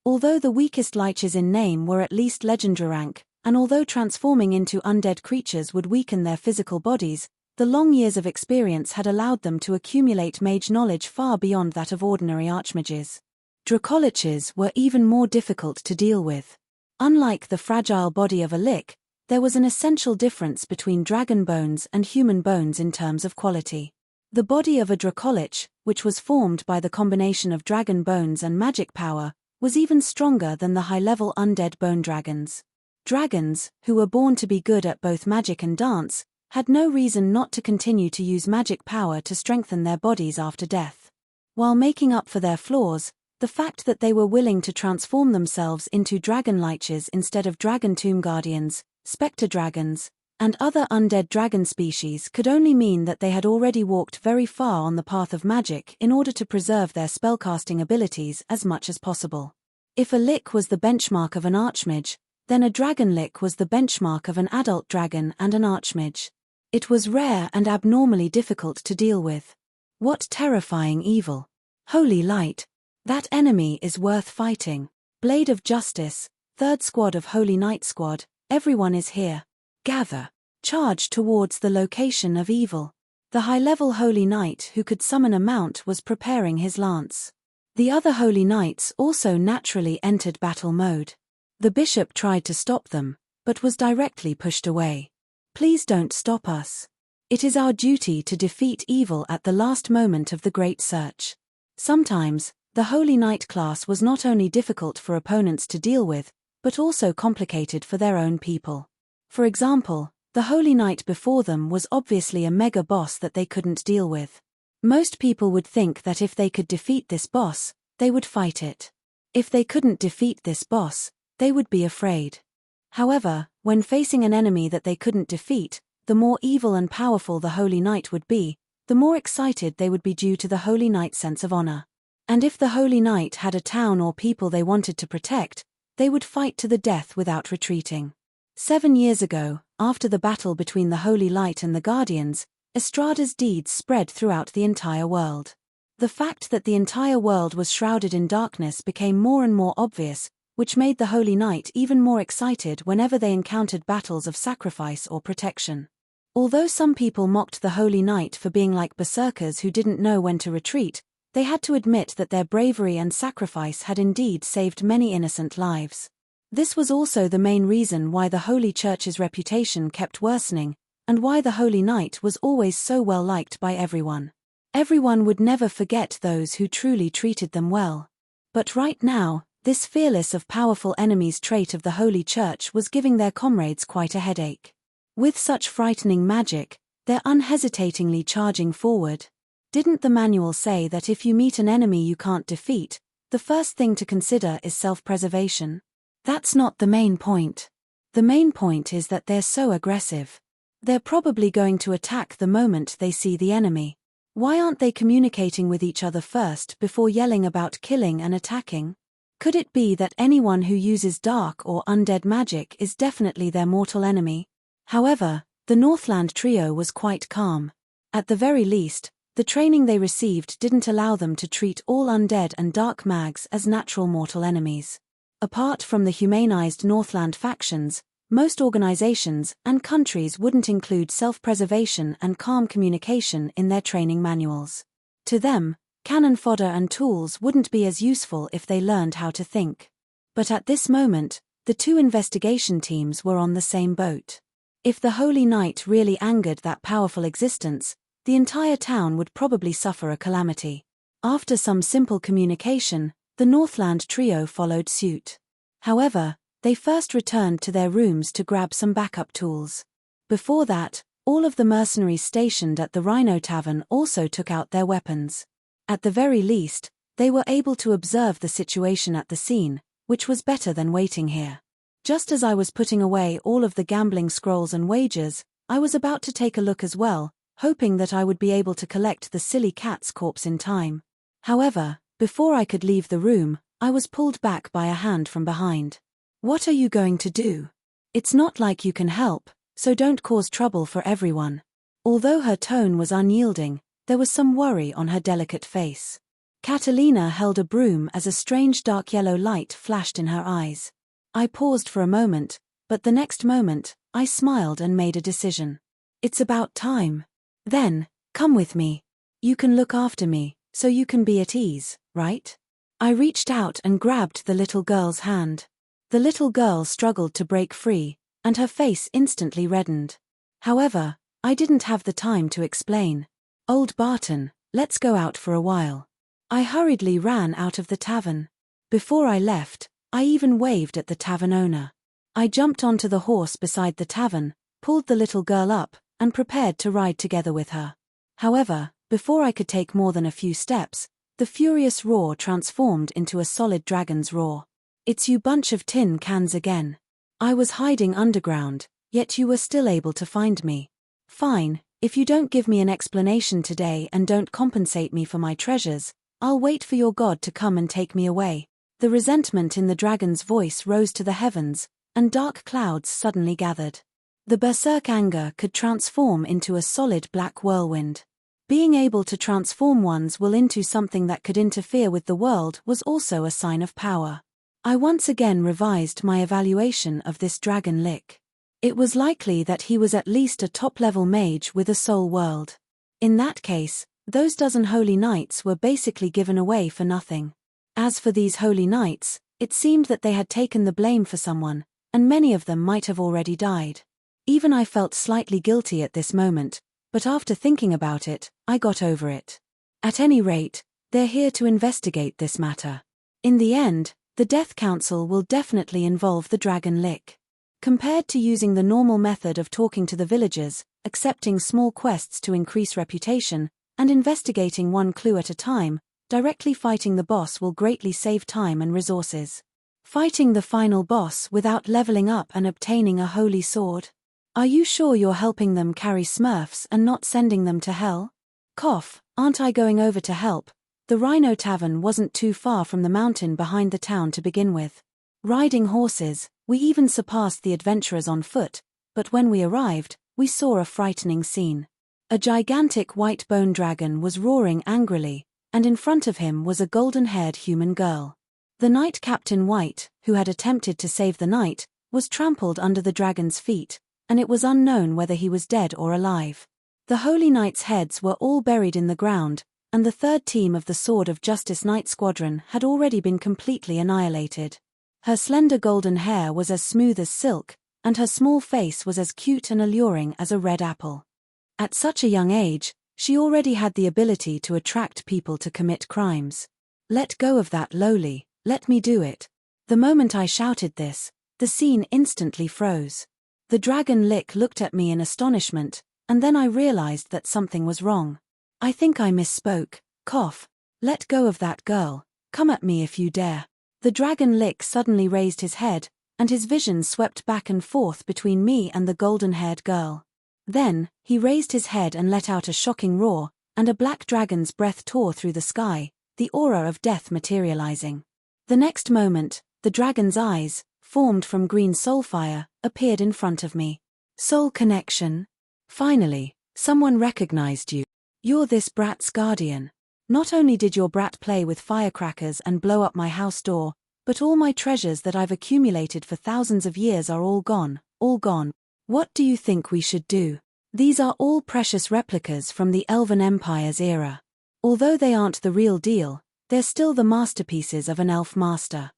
S1: Although the weakest Liches in name were at least legendary rank, and although transforming into undead creatures would weaken their physical bodies, the long years of experience had allowed them to accumulate mage knowledge far beyond that of ordinary archmages. Dracoliches were even more difficult to deal with. Unlike the fragile body of a Lich, there was an essential difference between dragon bones and human bones in terms of quality. The body of a Dracolich, which was formed by the combination of dragon bones and magic power, was even stronger than the high-level undead bone dragons. Dragons, who were born to be good at both magic and dance, had no reason not to continue to use magic power to strengthen their bodies after death. While making up for their flaws, the fact that they were willing to transform themselves into dragon liches instead of dragon tomb guardians, spectre dragons, and other undead dragon species could only mean that they had already walked very far on the path of magic in order to preserve their spellcasting abilities as much as possible. If a Lich was the benchmark of an archmage, then a dragon Lich was the benchmark of an adult dragon and an archmage. It was rare and abnormally difficult to deal with. What terrifying evil! Holy light! That enemy is worth fighting. Blade of Justice, 3rd Squad of Holy Knight Squad, everyone is here. Gather. Charge towards the location of evil. The high-level Holy Knight who could summon a mount was preparing his lance. The other Holy Knights also naturally entered battle mode. The bishop tried to stop them, but was directly pushed away. Please don't stop us. It is our duty to defeat evil at the last moment of the Great Search. Sometimes, the Holy Knight class was not only difficult for opponents to deal with, but also complicated for their own people. For example, the Holy Knight before them was obviously a mega boss that they couldn't deal with. Most people would think that if they could defeat this boss, they would fight it. If they couldn't defeat this boss, they would be afraid. However, when facing an enemy that they couldn't defeat, the more evil and powerful the Holy Knight would be, the more excited they would be due to the Holy Knight's sense of honor. And if the Holy Knight had a town or people they wanted to protect, they would fight to the death without retreating. 7 years ago, after the battle between the Holy Light and the Guardians, Estrada's deeds spread throughout the entire world. The fact that the entire world was shrouded in darkness became more and more obvious, which made the Holy Knight even more excited whenever they encountered battles of sacrifice or protection. Although some people mocked the Holy Knight for being like berserkers who didn't know when to retreat, they had to admit that their bravery and sacrifice had indeed saved many innocent lives. This was also the main reason why the Holy Church's reputation kept worsening, and why the Holy Knight was always so well liked by everyone. Everyone would never forget those who truly treated them well. But right now, this fearless of powerful enemies trait of the Holy Church was giving their comrades quite a headache. With such frightening magic, they're unhesitatingly charging forward. Didn't the manual say that if you meet an enemy you can't defeat, the first thing to consider is self-preservation? That's not the main point. The main point is that they're so aggressive. They're probably going to attack the moment they see the enemy. Why aren't they communicating with each other first before yelling about killing and attacking? Could it be that anyone who uses dark or undead magic is definitely their mortal enemy? However, the Northland trio was quite calm. At the very least, the training they received didn't allow them to treat all undead and dark mags as natural mortal enemies. Apart from the humanized Northland factions, most organizations and countries wouldn't include self-preservation and calm communication in their training manuals. To them, cannon fodder and tools wouldn't be as useful if they learned how to think. But at this moment, the two investigation teams were on the same boat. If the Holy Knight really angered that powerful existence, the entire town would probably suffer a calamity. After some simple communication, the Northland trio followed suit. However, They first returned to their rooms to grab some backup tools. Before that, all of the mercenaries stationed at the Rhino Tavern also took out their weapons. At the very least, they were able to observe the situation at the scene, which was better than waiting here. Just as I was putting away all of the gambling scrolls and wagers, I was about to take a look as well, hoping that I would be able to collect the silly cat's corpse in time. However, before I could leave the room, I was pulled back by a hand from behind. "What are you going to do? It's not like you can help, so don't cause trouble for everyone." Although her tone was unyielding, there was some worry on her delicate face. Catalina held a broom as a strange dark yellow light flashed in her eyes. I paused for a moment, but the next moment, I smiled and made a decision. "It's about time. Then, come with me. You can look after me, so you can be at ease, right?" I reached out and grabbed the little girl's hand. The little girl struggled to break free, and her face instantly reddened. However, I didn't have the time to explain. "Old Barton, let's go out for a while." I hurriedly ran out of the tavern. Before I left, I even waved at the tavern owner. I jumped onto the horse beside the tavern, pulled the little girl up, and prepared to ride together with her. However, before I could take more than a few steps, the furious roar transformed into a solid dragon's roar. "It's you bunch of tin cans again. I was hiding underground, yet you were still able to find me. Fine, if you don't give me an explanation today and don't compensate me for my treasures, I'll wait for your god to come and take me away." The resentment in the dragon's voice rose to the heavens, and dark clouds suddenly gathered. The berserk anger could transform into a solid black whirlwind. Being able to transform one's will into something that could interfere with the world was also a sign of power. I once again revised my evaluation of this dragon Lich. It was likely that he was at least a top-level mage with a soul world. In that case, those dozen holy knights were basically given away for nothing. As for these holy knights, it seemed that they had taken the blame for someone, and many of them might have already died. Even I felt slightly guilty at this moment, but after thinking about it, I got over it. At any rate, they're here to investigate this matter. In the end, the Death Council will definitely involve the Dragon Lich. Compared to using the normal method of talking to the villagers, accepting small quests to increase reputation, and investigating one clue at a time, directly fighting the boss will greatly save time and resources. Fighting the final boss without leveling up and obtaining a holy sword? Are you sure you're helping them carry smurfs and not sending them to hell? Cough, aren't I going over to help? The Rhino Tavern wasn't too far from the mountain behind the town to begin with. Riding horses, we even surpassed the adventurers on foot, but when we arrived, we saw a frightening scene. A gigantic white bone dragon was roaring angrily, and in front of him was a golden-haired human girl. The knight Captain White, who had attempted to save the knight, was trampled under the dragon's feet, and it was unknown whether he was dead or alive. The Holy Knights' heads were all buried in the ground, and the third team of the Sword of Justice Knight Squadron had already been completely annihilated. Her slender golden hair was as smooth as silk, and her small face was as cute and alluring as a red apple. At such a young age, she already had the ability to attract people to commit crimes. "Let go of that, lowly, let me do it." The moment I shouted this, the scene instantly froze. The Dragon Lich looked at me in astonishment, and then I realized that something was wrong. I think I misspoke. Cough. "Let go of that girl, come at me if you dare." The Dragon Lich suddenly raised his head, and his vision swept back and forth between me and the golden-haired girl. Then, he raised his head and let out a shocking roar, and a black dragon's breath tore through the sky, the aura of death materializing. The next moment, the dragon's eyes, formed from green soulfire, appeared in front of me. Soul connection. Finally, someone recognized you. You're this brat's guardian. Not only did your brat play with firecrackers and blow up my house door, but all my treasures that I've accumulated for thousands of years are all gone, all gone. What do you think we should do? These are all precious replicas from the Elven Empire's era. Although they aren't the real deal, they're still the masterpieces of an elf master.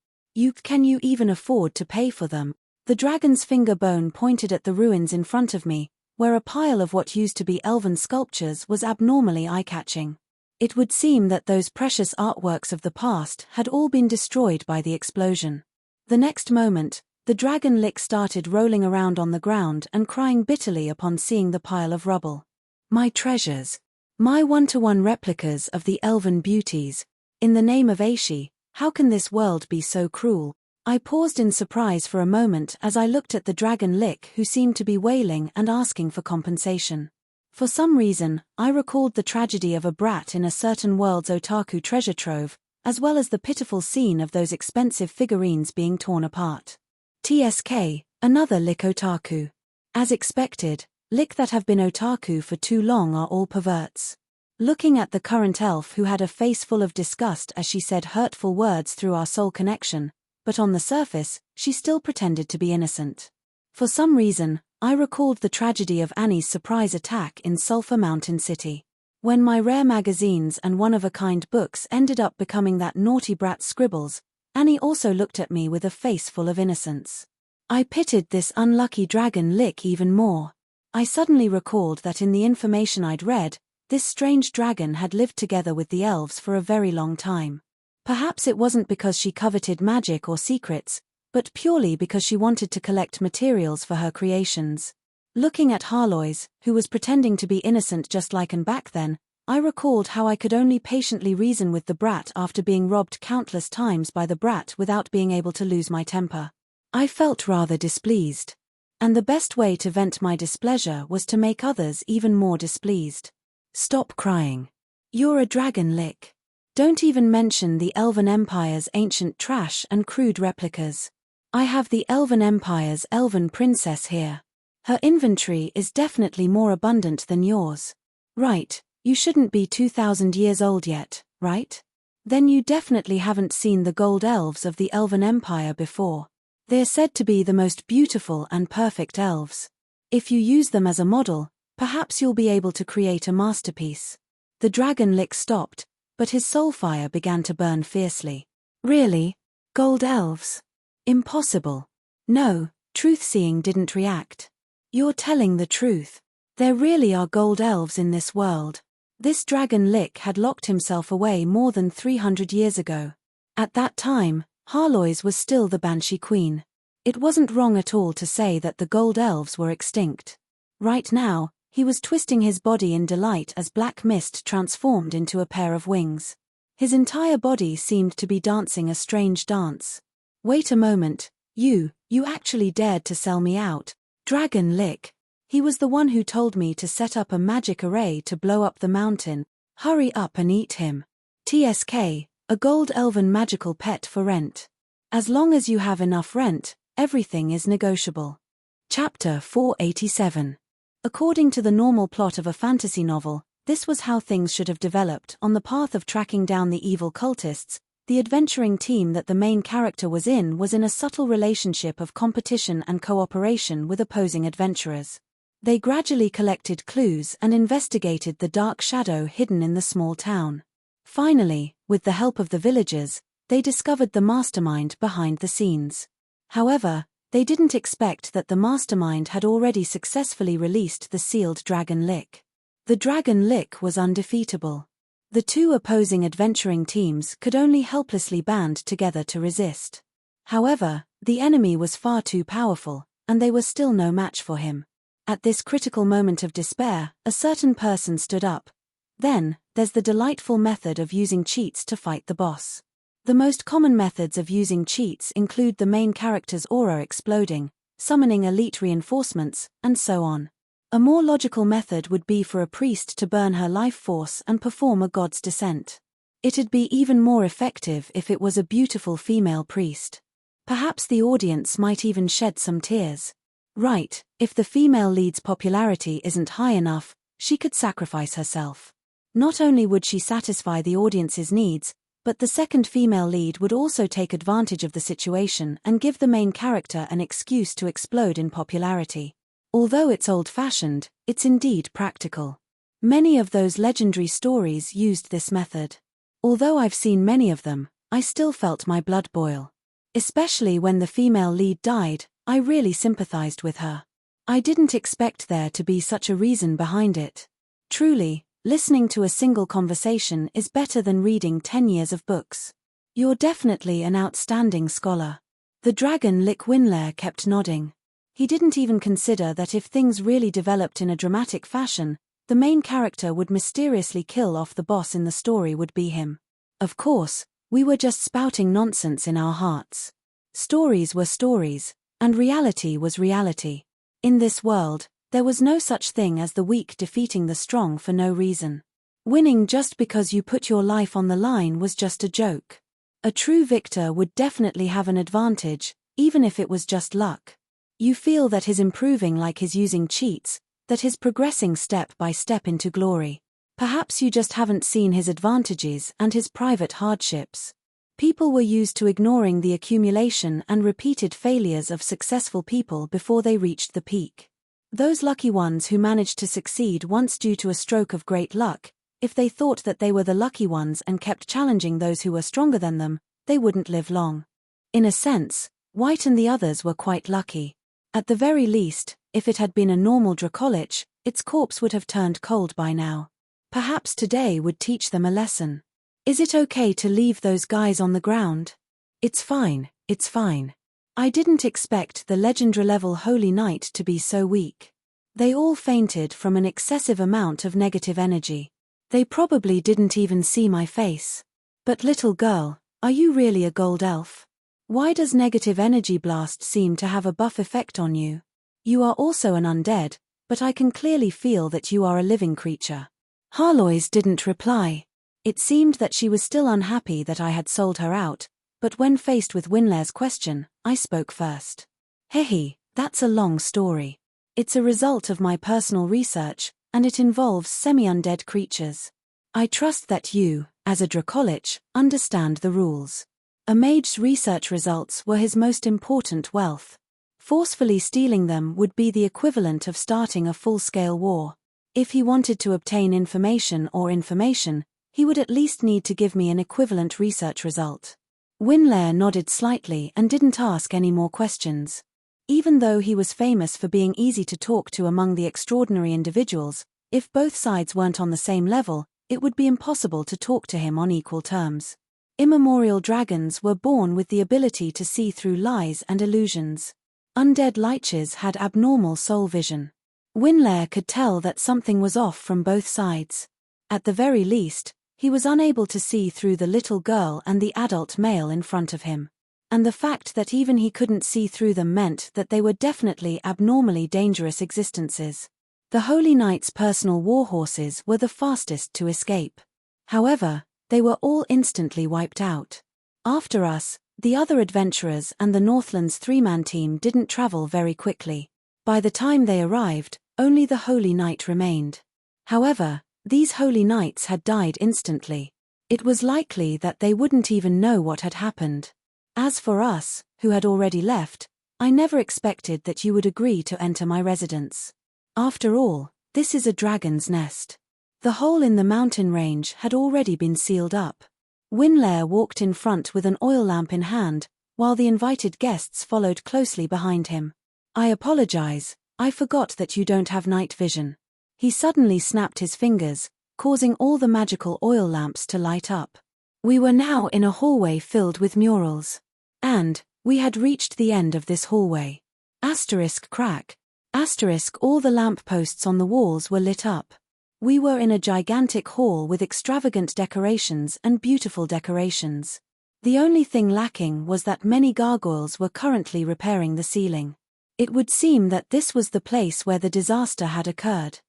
S1: Can you even afford to pay for them? The dragon's finger bone pointed at the ruins in front of me, where a pile of what used to be elven sculptures was abnormally eye-catching. It would seem that those precious artworks of the past had all been destroyed by the explosion. The next moment, The dragon Lich started rolling around on the ground and crying bitterly upon seeing the pile of rubble. My treasures. My one-to-one replicas of the elven beauties. In the name of Aishi, how can this world be so cruel? I paused in surprise for a moment as I looked at the dragon Lich, who seemed to be wailing and asking for compensation. For some reason, I recalled the tragedy of a brat in a certain world's otaku treasure trove, as well as the pitiful scene of those expensive figurines being torn apart. TSK, another Lich otaku. As expected, Lich that have been otaku for too long are all perverts. Looking at the current elf who had a face full of disgust as she said hurtful words through our soul connection, but on the surface, she still pretended to be innocent. For some reason, I recalled the tragedy of Annie's surprise attack in Sulphur Mountain City. When my rare magazines and one-of-a-kind books ended up becoming that naughty brat's scribbles, Annie also looked at me with a face full of innocence. I pitied this unlucky dragon Lich even more. I suddenly recalled that in the information I'd read, this strange dragon had lived together with the elves for a very long time. Perhaps it wasn't because she coveted magic or secrets, but purely because she wanted to collect materials for her creations. Looking at Harlois, who was pretending to be innocent just like and back then, I recalled how I could only patiently reason with the brat after being robbed countless times by the brat without being able to lose my temper. I felt rather displeased. And the best way to vent my displeasure was to make others even more displeased. Stop crying. You're a dragon Lich. Don't even mention the Elven Empire's ancient trash and crude replicas. I have the Elven Empire's elven princess here. Her inventory is definitely more abundant than yours. Right, you shouldn't be 2,000 years old yet, right? Then you definitely haven't seen the gold elves of the Elven Empire before. They're said to be the most beautiful and perfect elves. If you use them as a model, perhaps you'll be able to create a masterpiece. The dragon Lich stopped, but his soul fire began to burn fiercely. Really? Gold elves? Impossible. No, truth-seeing didn't react. You're telling the truth. There really are gold elves in this world. This dragon Lich had locked himself away more than 300 years ago. At that time, Harlois was still the Banshee Queen. It wasn't wrong at all to say that the gold elves were extinct. Right now, he was twisting his body in delight as black mist transformed into a pair of wings. His entire body seemed to be dancing a strange dance. Wait a moment, you actually dared to sell me out. Dragon Lich. He was the one who told me to set up a magic array to blow up the mountain. Hurry up and eat him. TSK, a gold elven magical pet for rent. As long as you have enough rent, everything is negotiable. Chapter 487. According to the normal plot of a fantasy novel, this was how things should have developed. On the path of tracking down the evil cultists, the adventuring team that the main character was in a subtle relationship of competition and cooperation with opposing adventurers. They gradually collected clues and investigated the dark shadow hidden in the small town. Finally, with the help of the villagers, they discovered the mastermind behind the scenes. However, they didn't expect that the mastermind had already successfully released the sealed dragon Lich. The dragon Lich was undefeatable. The two opposing adventuring teams could only helplessly band together to resist. However, the enemy was far too powerful, and they were still no match for him. At this critical moment of despair, a certain person stood up. Then, there's the delightful method of using cheats to fight the boss. The most common methods of using cheats include the main character's aura exploding, summoning elite reinforcements, and so on. A more logical method would be for a priest to burn her life force and perform a god's descent. It'd be even more effective if it was a beautiful female priest. Perhaps the audience might even shed some tears. Right, if the female lead's popularity isn't high enough, she could sacrifice herself. Not only would she satisfy the audience's needs, but the second female lead would also take advantage of the situation and give the main character an excuse to explode in popularity. Although it's old-fashioned, it's indeed practical. Many of those legendary stories used this method. Although I've seen many of them, I still felt my blood boil. Especially when the female lead died, I really sympathized with her. I didn't expect there to be such a reason behind it. Truly, listening to a single conversation is better than reading 10 years of books. You're definitely an outstanding scholar. The dragon Lich Winlair kept nodding. He didn't even consider that if things really developed in a dramatic fashion, the main character would mysteriously kill off the boss in the story would be him. Of course, we were just spouting nonsense in our hearts. Stories were stories, and reality was reality. In this world, there was no such thing as the weak defeating the strong for no reason. Winning just because you put your life on the line was just a joke. A true victor would definitely have an advantage, even if it was just luck. You feel that he's improving like he's using cheats, that he's progressing step by step into glory. Perhaps you just haven't seen his advantages and his private hardships. People were used to ignoring the accumulation and repeated failures of successful people before they reached the peak. Those lucky ones who managed to succeed once due to a stroke of great luck, if they thought that they were the lucky ones and kept challenging those who were stronger than them, they wouldn't live long. In a sense, White and the others were quite lucky. At the very least, if it had been a normal Dracolich, its corpse would have turned cold by now. Perhaps today would teach them a lesson. Is it okay to leave those guys on the ground? It's fine, it's fine. I didn't expect the legendary level Holy Knight to be so weak. They all fainted from an excessive amount of negative energy. They probably didn't even see my face. But little girl, are you really a gold elf? Why does negative energy blast seem to have a buff effect on you? You are also an undead, but I can clearly feel that you are a living creature. Harlois didn't reply. It seemed that she was still unhappy that I had sold her out, but when faced with Winlair's question, I spoke first. Hehe, that's a long story. It's a result of my personal research, and it involves semi-undead creatures. I trust that you, as a Dracolich, understand the rules. A mage's research results were his most important wealth. Forcefully stealing them would be the equivalent of starting a full-scale war. If he wanted to obtain information, he would at least need to give me an equivalent research result. Winlair nodded slightly and didn't ask any more questions. Even though he was famous for being easy to talk to among the extraordinary individuals, if both sides weren't on the same level, it would be impossible to talk to him on equal terms. Immemorial dragons were born with the ability to see through lies and illusions. Undead liches had abnormal soul vision. Winlair could tell that something was off from both sides. At the very least, he was unable to see through the little girl and the adult male in front of him. And the fact that even he couldn't see through them meant that they were definitely abnormally dangerous existences. The Holy Knight's personal warhorses were the fastest to escape. However, they were all instantly wiped out. After us, the other adventurers and the Northland's three-man team didn't travel very quickly. By the time they arrived, only the Holy Knight remained. However, these Holy Knights had died instantly. It was likely that they wouldn't even know what had happened. As for us, who had already left, I never expected that you would agree to enter my residence. After all, this is a dragon's nest. The hole in the mountain range had already been sealed up. Winlair walked in front with an oil lamp in hand, while the invited guests followed closely behind him. I apologize, I forgot that you don't have night vision. He suddenly snapped his fingers, causing all the magical oil lamps to light up. We were now in a hallway filled with murals. And, we had reached the end of this hallway. Crack. All the lampposts on the walls were lit up. We were in a gigantic hall with extravagant decorations and beautiful decorations. The only thing lacking was that many gargoyles were currently repairing the ceiling. It would seem that this was the place where the disaster had occurred.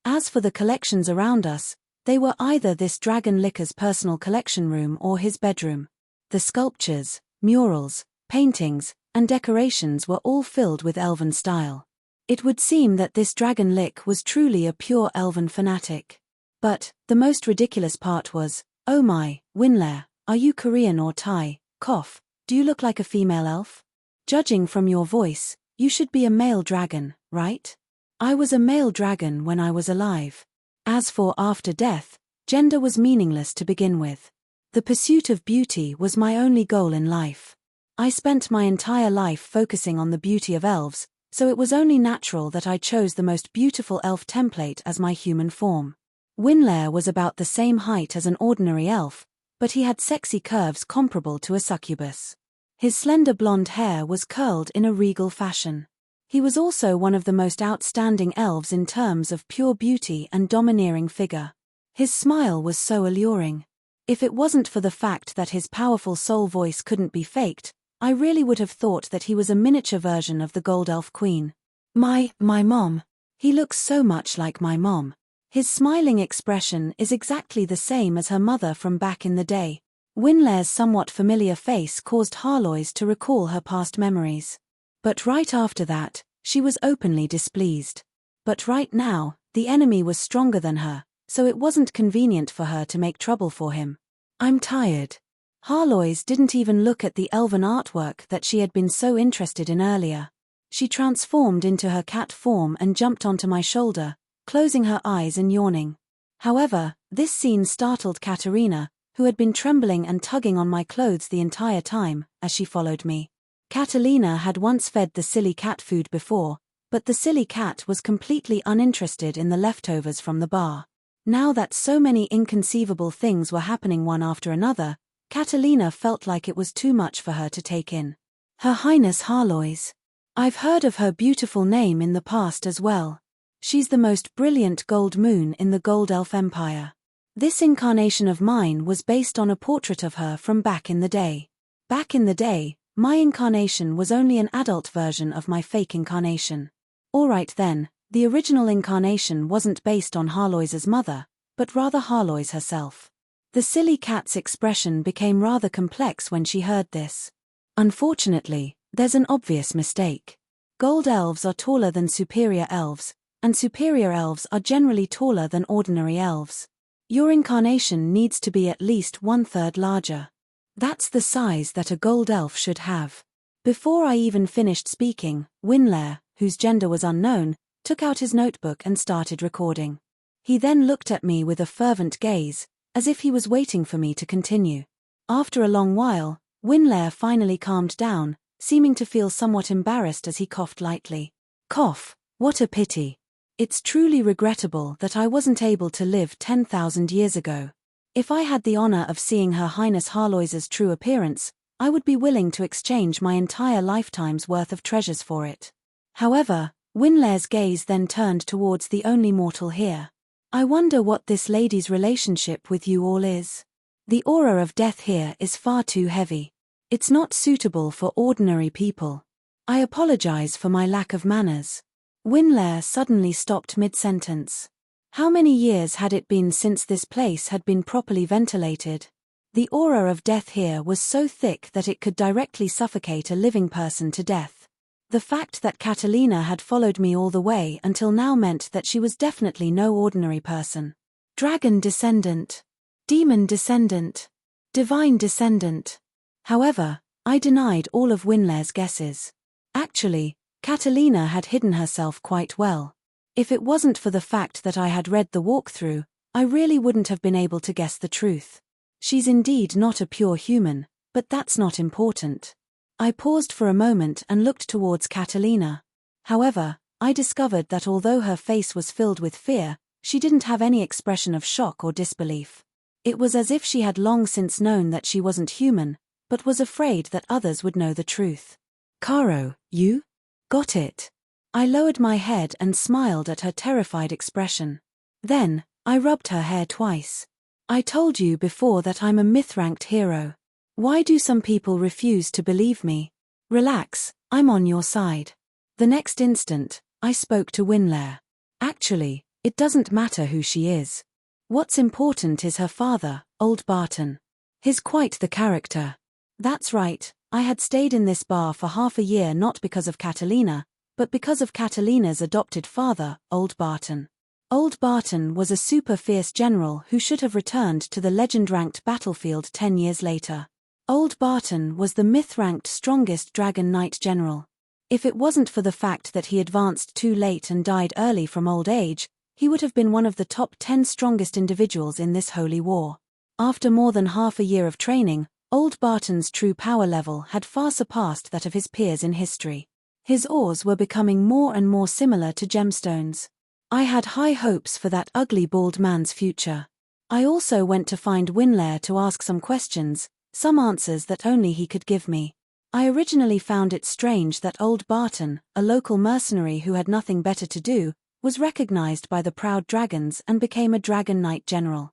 S1: As for the collections around us, they were either this Dragon Licker's personal collection room or his bedroom. The sculptures, murals, paintings, and decorations were all filled with elven style. It would seem that this Dragon Lich was truly a pure elven fanatic. But, the most ridiculous part was, oh my, Winlair, are you Korean or Thai? Do you look like a female elf? Judging from your voice, you should be a male dragon, right? I was a male dragon when I was alive. As for after death, gender was meaningless to begin with. The pursuit of beauty was my only goal in life. I spent my entire life focusing on the beauty of elves, so it was only natural that I chose the most beautiful elf template as my human form. Winlair was about the same height as an ordinary elf, but he had sexy curves comparable to a succubus. His slender blonde hair was curled in a regal fashion. He was also one of the most outstanding elves in terms of pure beauty and domineering figure. His smile was so alluring. If it wasn't for the fact that his powerful soul voice couldn't be faked, I really would have thought that he was a miniature version of the Gold Elf Queen. My mom. He looks so much like my mom. His smiling expression is exactly the same as her mother from back in the day. Winlair's somewhat familiar face caused Harloise to recall her past memories. But right after that, she was openly displeased. But right now, the enemy was stronger than her, so it wasn't convenient for her to make trouble for him. I'm tired. Harloise didn't even look at the elven artwork that she had been so interested in earlier. She transformed into her cat form and jumped onto my shoulder, closing her eyes and yawning. However, this scene startled Katerina, who had been trembling and tugging on my clothes the entire time, as she followed me. Catalina had once fed the silly cat food before, but the silly cat was completely uninterested in the leftovers from the bar. Now that so many inconceivable things were happening one after another, Catalina felt like it was too much for her to take in. Her Highness Harloise. I've heard of her beautiful name in the past as well. She's the most brilliant gold moon in the Gold Elf Empire. This incarnation of mine was based on a portrait of her from back in the day. Back in the day, my incarnation was only an adult version of my fake incarnation. Alright then, the original incarnation wasn't based on Harloise's mother, but rather Harloise herself. The silly cat's expression became rather complex when she heard this. Unfortunately, there's an obvious mistake. Gold elves are taller than superior elves, and superior elves are generally taller than ordinary elves. Your incarnation needs to be at least 1/3 larger. That's the size that a gold elf should have. Before I even finished speaking, Winlair, whose gender was unknown, took out his notebook and started recording. He then looked at me with a fervent gaze, as if he was waiting for me to continue. After a long while, Winlair finally calmed down, seeming to feel somewhat embarrassed as he coughed lightly. Cough, what a pity. It's truly regrettable that I wasn't able to live 10,000 years ago. If I had the honor of seeing Her Highness Harloise's true appearance, I would be willing to exchange my entire lifetime's worth of treasures for it. However, Winlair's gaze then turned towards the only mortal here. I wonder what this lady's relationship with you all is. The aura of death here is far too heavy. It's not suitable for ordinary people. I apologize for my lack of manners. Winlair suddenly stopped mid-sentence. How many years had it been since this place had been properly ventilated? The aura of death here was so thick that it could directly suffocate a living person to death. The fact that Catalina had followed me all the way until now meant that she was definitely no ordinary person. Dragon descendant. Demon descendant. Divine descendant. However, I denied all of Winlair's guesses. Actually, Catalina had hidden herself quite well. If it wasn't for the fact that I had read the walkthrough, I really wouldn't have been able to guess the truth. She's indeed not a pure human, but that's not important. I paused for a moment and looked towards Catalina. However, I discovered that although her face was filled with fear, she didn't have any expression of shock or disbelief. It was as if she had long since known that she wasn't human, but was afraid that others would know the truth. Caro, you? Got it. I lowered my head and smiled at her terrified expression. Then, I rubbed her hair twice. I told you before that I'm a myth-ranked hero. Why do some people refuse to believe me? Relax, I'm on your side. The next instant, I spoke to Winlair. Actually, it doesn't matter who she is. What's important is her father, Old Barton. He's quite the character. That's right, I had stayed in this bar for half a year not because of Catalina, but because of Catalina's adopted father, Old Barton. Old Barton was a super fierce general who should have returned to the legend-ranked battlefield 10 years later. Old Barton was the myth-ranked strongest Dragon Knight general. If it wasn't for the fact that he advanced too late and died early from old age, he would have been one of the top 10 strongest individuals in this holy war. After more than half a year of training, Old Barton's true power level had far surpassed that of his peers in history. His ores were becoming more and more similar to gemstones. I had high hopes for that ugly bald man's future. I also went to find Winlair to ask some questions, some answers that only he could give me. I originally found it strange that old Barton, a local mercenary who had nothing better to do, was recognized by the proud dragons and became a dragon knight general.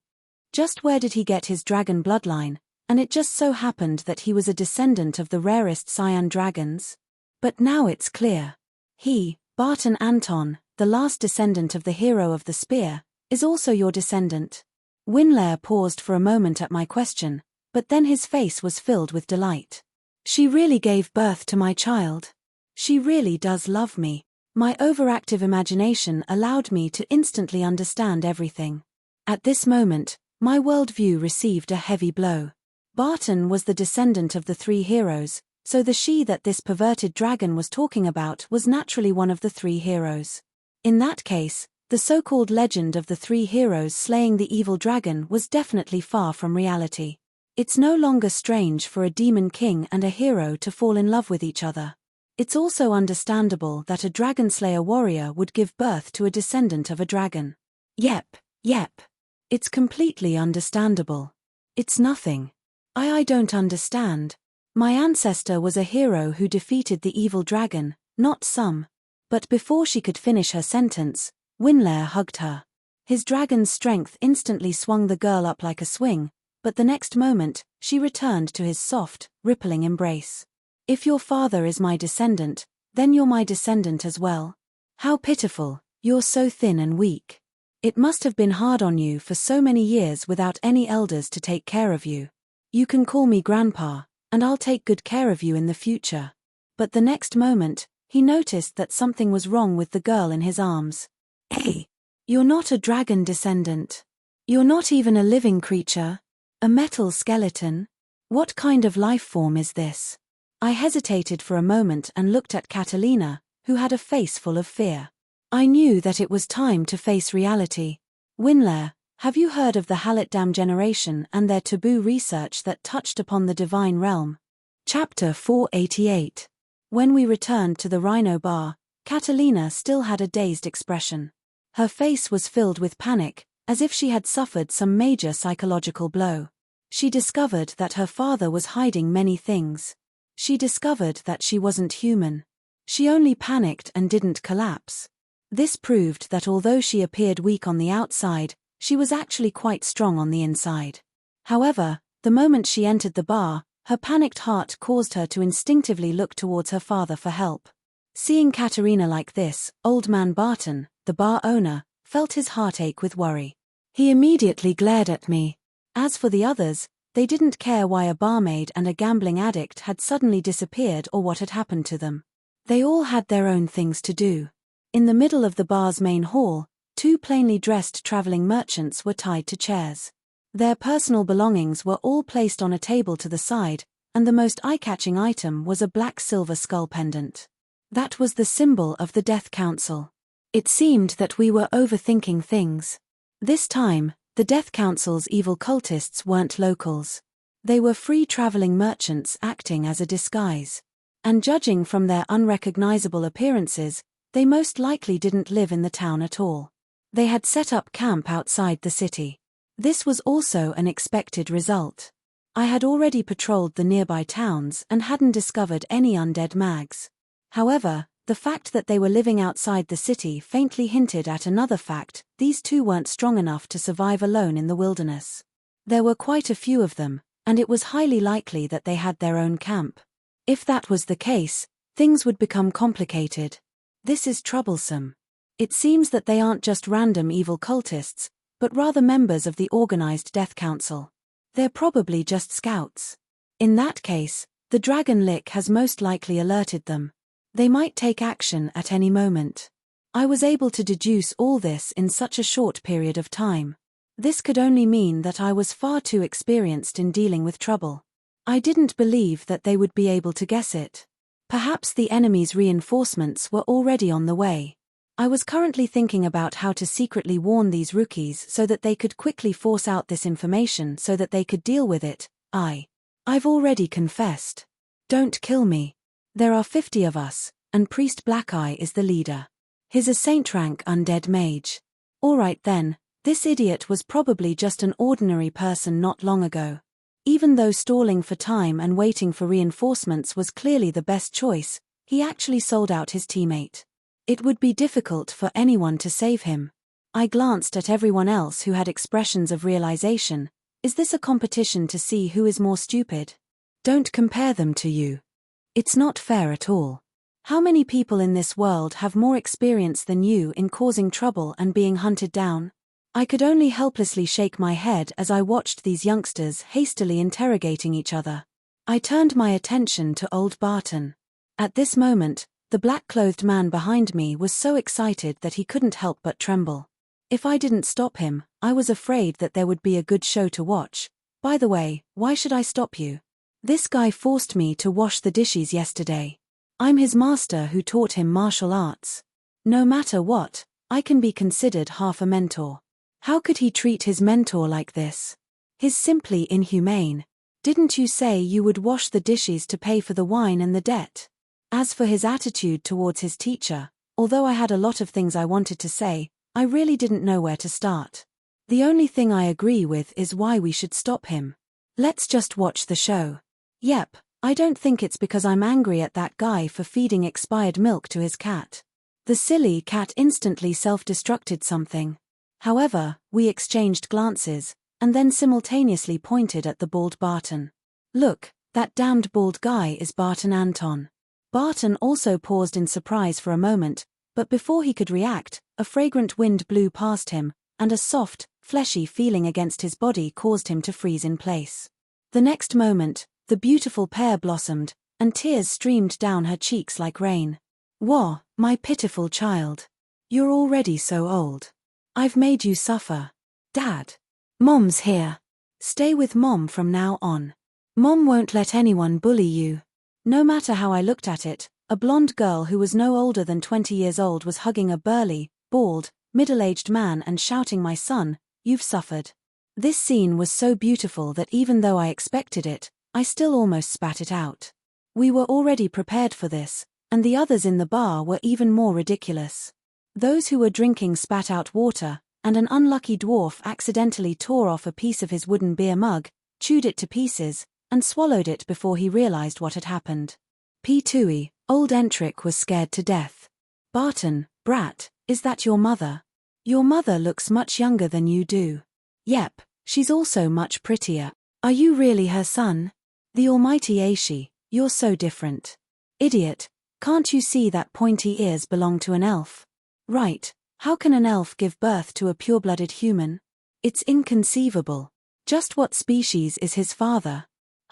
S1: Just where did he get his dragon bloodline? And it just so happened that he was a descendant of the rarest cyan dragons? But now it's clear. He, Barton Anton, the last descendant of the hero of the spear, is also your descendant. Winlair paused for a moment at my question, but then his face was filled with delight. She really gave birth to my child. She really does love me. My overactive imagination allowed me to instantly understand everything. At this moment, my worldview received a heavy blow. Barton was the descendant of the three heroes, so the she that this perverted dragon was talking about was naturally one of the three heroes. In that case, the so-called legend of the three heroes slaying the evil dragon was definitely far from reality. It's no longer strange for a demon king and a hero to fall in love with each other. It's also understandable that a dragon slayer warrior would give birth to a descendant of a dragon. Yep. It's completely understandable. It's nothing. I don't understand. My ancestor was a hero who defeated the evil dragon, not some. But before she could finish her sentence, Winlair hugged her. His dragon's strength instantly swung the girl up like a swing, but the next moment, she returned to his soft, rippling embrace. If your father is my descendant, then you're my descendant as well. How pitiful, you're so thin and weak. It must have been hard on you for so many years without any elders to take care of you. You can call me Grandpa, and I'll take good care of you in the future. But the next moment, he noticed that something was wrong with the girl in his arms. Hey, you're not a dragon descendant. You're not even a living creature. A metal skeleton? What kind of life form is this? I hesitated for a moment and looked at Catalina, who had a face full of fear. I knew that it was time to face reality. Winlair, have you heard of the Halletdam generation and their taboo research that touched upon the divine realm? Chapter 488. When we returned to the Rhino Bar, Catalina still had a dazed expression. Her face was filled with panic, as if she had suffered some major psychological blow. She discovered that her father was hiding many things. She discovered that she wasn't human. She only panicked and didn't collapse. This proved that although she appeared weak on the outside, she was actually quite strong on the inside. However, the moment she entered the bar, her panicked heart caused her to instinctively look towards her father for help. Seeing Katerina like this, old man Barton, the bar owner, felt his heart ache with worry. He immediately glared at me. As for the others, they didn't care why a barmaid and a gambling addict had suddenly disappeared or what had happened to them. They all had their own things to do. In the middle of the bar's main hall, two plainly dressed traveling merchants were tied to chairs. Their personal belongings were all placed on a table to the side, and the most eye-catching item was a black silver skull pendant. That was the symbol of the Death Council. It seemed that we were overthinking things. This time, the Death Council's evil cultists weren't locals. They were free traveling merchants acting as a disguise. And judging from their unrecognizable appearances, they most likely didn't live in the town at all. They had set up camp outside the city. This was also an expected result. I had already patrolled the nearby towns and hadn't discovered any undead mags. However, the fact that they were living outside the city faintly hinted at another fact: these two weren't strong enough to survive alone in the wilderness. There were quite a few of them, and it was highly likely that they had their own camp. If that was the case, things would become complicated. This is troublesome. It seems that they aren't just random evil cultists, but rather members of the organized Death Council. They're probably just scouts. In that case, the Dragon Lich has most likely alerted them. They might take action at any moment. I was able to deduce all this in such a short period of time. This could only mean that I was far too experienced in dealing with trouble. I didn't believe that they would be able to guess it. Perhaps the enemy's reinforcements were already on the way. I was currently thinking about how to secretly warn these rookies so that they could quickly force out this information so that they could deal with it. I've already confessed. Don't kill me. There are 50 of us, and Priest Blackeye is the leader. He's a saint-rank undead mage. Alright then, this idiot was probably just an ordinary person not long ago. Even though stalling for time and waiting for reinforcements was clearly the best choice, he actually sold out his teammate. It would be difficult for anyone to save him. I glanced at everyone else who had expressions of realization. Is this a competition to see who is more stupid? Don't compare them to you. It's not fair at all. How many people in this world have more experience than you in causing trouble and being hunted down? I could only helplessly shake my head as I watched these youngsters hastily interrogating each other. I turned my attention to old Barton. At this moment, the black-clothed man behind me was so excited that he couldn't help but tremble. If I didn't stop him, I was afraid that there would be a good show to watch. By the way, why should I stop you? This guy forced me to wash the dishes yesterday. I'm his master who taught him martial arts. No matter what, I can be considered half a mentor. How could he treat his mentor like this? He's simply inhumane. Didn't you say you would wash the dishes to pay for the wine and the debt? As for his attitude towards his teacher, although I had a lot of things I wanted to say, I really didn't know where to start. The only thing I agree with is why we should stop him. Let's just watch the show. Yep, I don't think it's because I'm angry at that guy for feeding expired milk to his cat. The silly cat instantly self-destructed something. However, we exchanged glances, and then simultaneously pointed at the bald Barton. Look, that damned bald guy is Barton Anton. Barton also paused in surprise for a moment, but before he could react, a fragrant wind blew past him, and a soft, fleshy feeling against his body caused him to freeze in place. The next moment, the beautiful pair blossomed, and tears streamed down her cheeks like rain. Wah, my pitiful child. You're already so old. I've made you suffer. Dad. Mom's here. Stay with Mom from now on. Mom won't let anyone bully you. No matter how I looked at it, a blonde girl who was no older than 20 years old was hugging a burly, bald, middle-aged man and shouting, "My son, you've suffered." This scene was so beautiful that even though I expected it, I still almost spat it out. We were already prepared for this, and the others in the bar were even more ridiculous. Those who were drinking spat out water, and an unlucky dwarf accidentally tore off a piece of his wooden beer mug, chewed it to pieces, and swallowed it before he realized what had happened. P2E, old Entric was scared to death. Barton, brat, is that your mother? Your mother looks much younger than you do. Yep, she's also much prettier. Are you really her son? The almighty Aishi, you're so different. Idiot, can't you see that pointy ears belong to an elf? Right, how can an elf give birth to a pure-blooded human? It's inconceivable. Just what species is his father?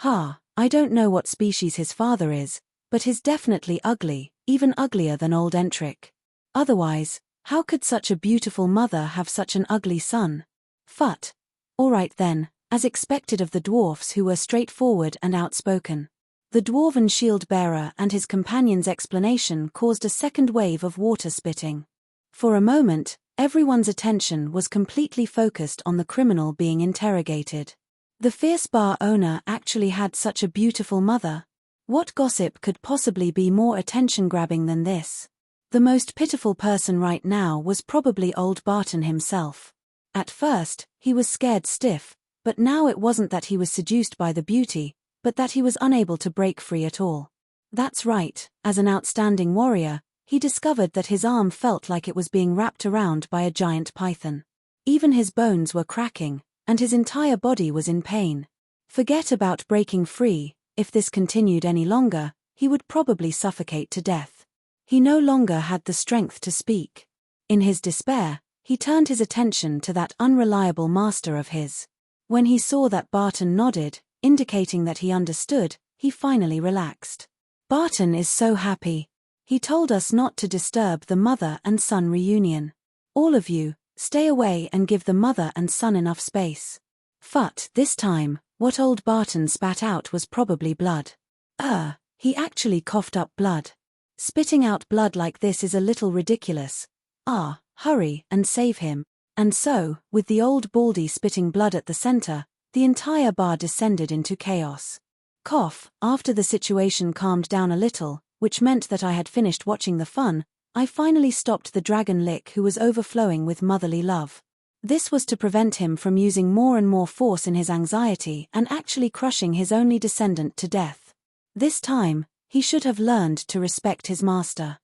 S1: I don't know what species his father is, but he's definitely ugly, even uglier than old Entric. Otherwise, how could such a beautiful mother have such an ugly son? Phut. Alright then, as expected of the dwarfs who were straightforward and outspoken. The dwarven shield-bearer and his companion's explanation caused a second wave of water spitting. For a moment, everyone's attention was completely focused on the criminal being interrogated. The fierce bar owner actually had such a beautiful mother. What gossip could possibly be more attention-grabbing than this? The most pitiful person right now was probably old Barton himself. At first, he was scared stiff, but now it wasn't that he was seduced by the beauty, but that he was unable to break free at all. That's right, as an outstanding warrior, he discovered that his arm felt like it was being wrapped around by a giant python. Even his bones were cracking, and his entire body was in pain. Forget about breaking free, if this continued any longer, he would probably suffocate to death. He no longer had the strength to speak. In his despair, he turned his attention to that unreliable master of his. When he saw that Barton nodded, indicating that he understood, he finally relaxed. Barton is so happy. He told us not to disturb the mother and son reunion. All of you, stay away and give the mother and son enough space. Phut, this time, what old Barton spat out was probably blood. He actually coughed up blood. Spitting out blood like this is a little ridiculous. Hurry and save him. And so, with the old baldy spitting blood at the center, the entire bar descended into chaos. After the situation calmed down a little, which meant that I had finished watching the fun, I finally stopped the dragon Lich who was overflowing with motherly love. This was to prevent him from using more and more force in his anxiety and actually crushing his only descendant to death. This time, he should have learned to respect his master.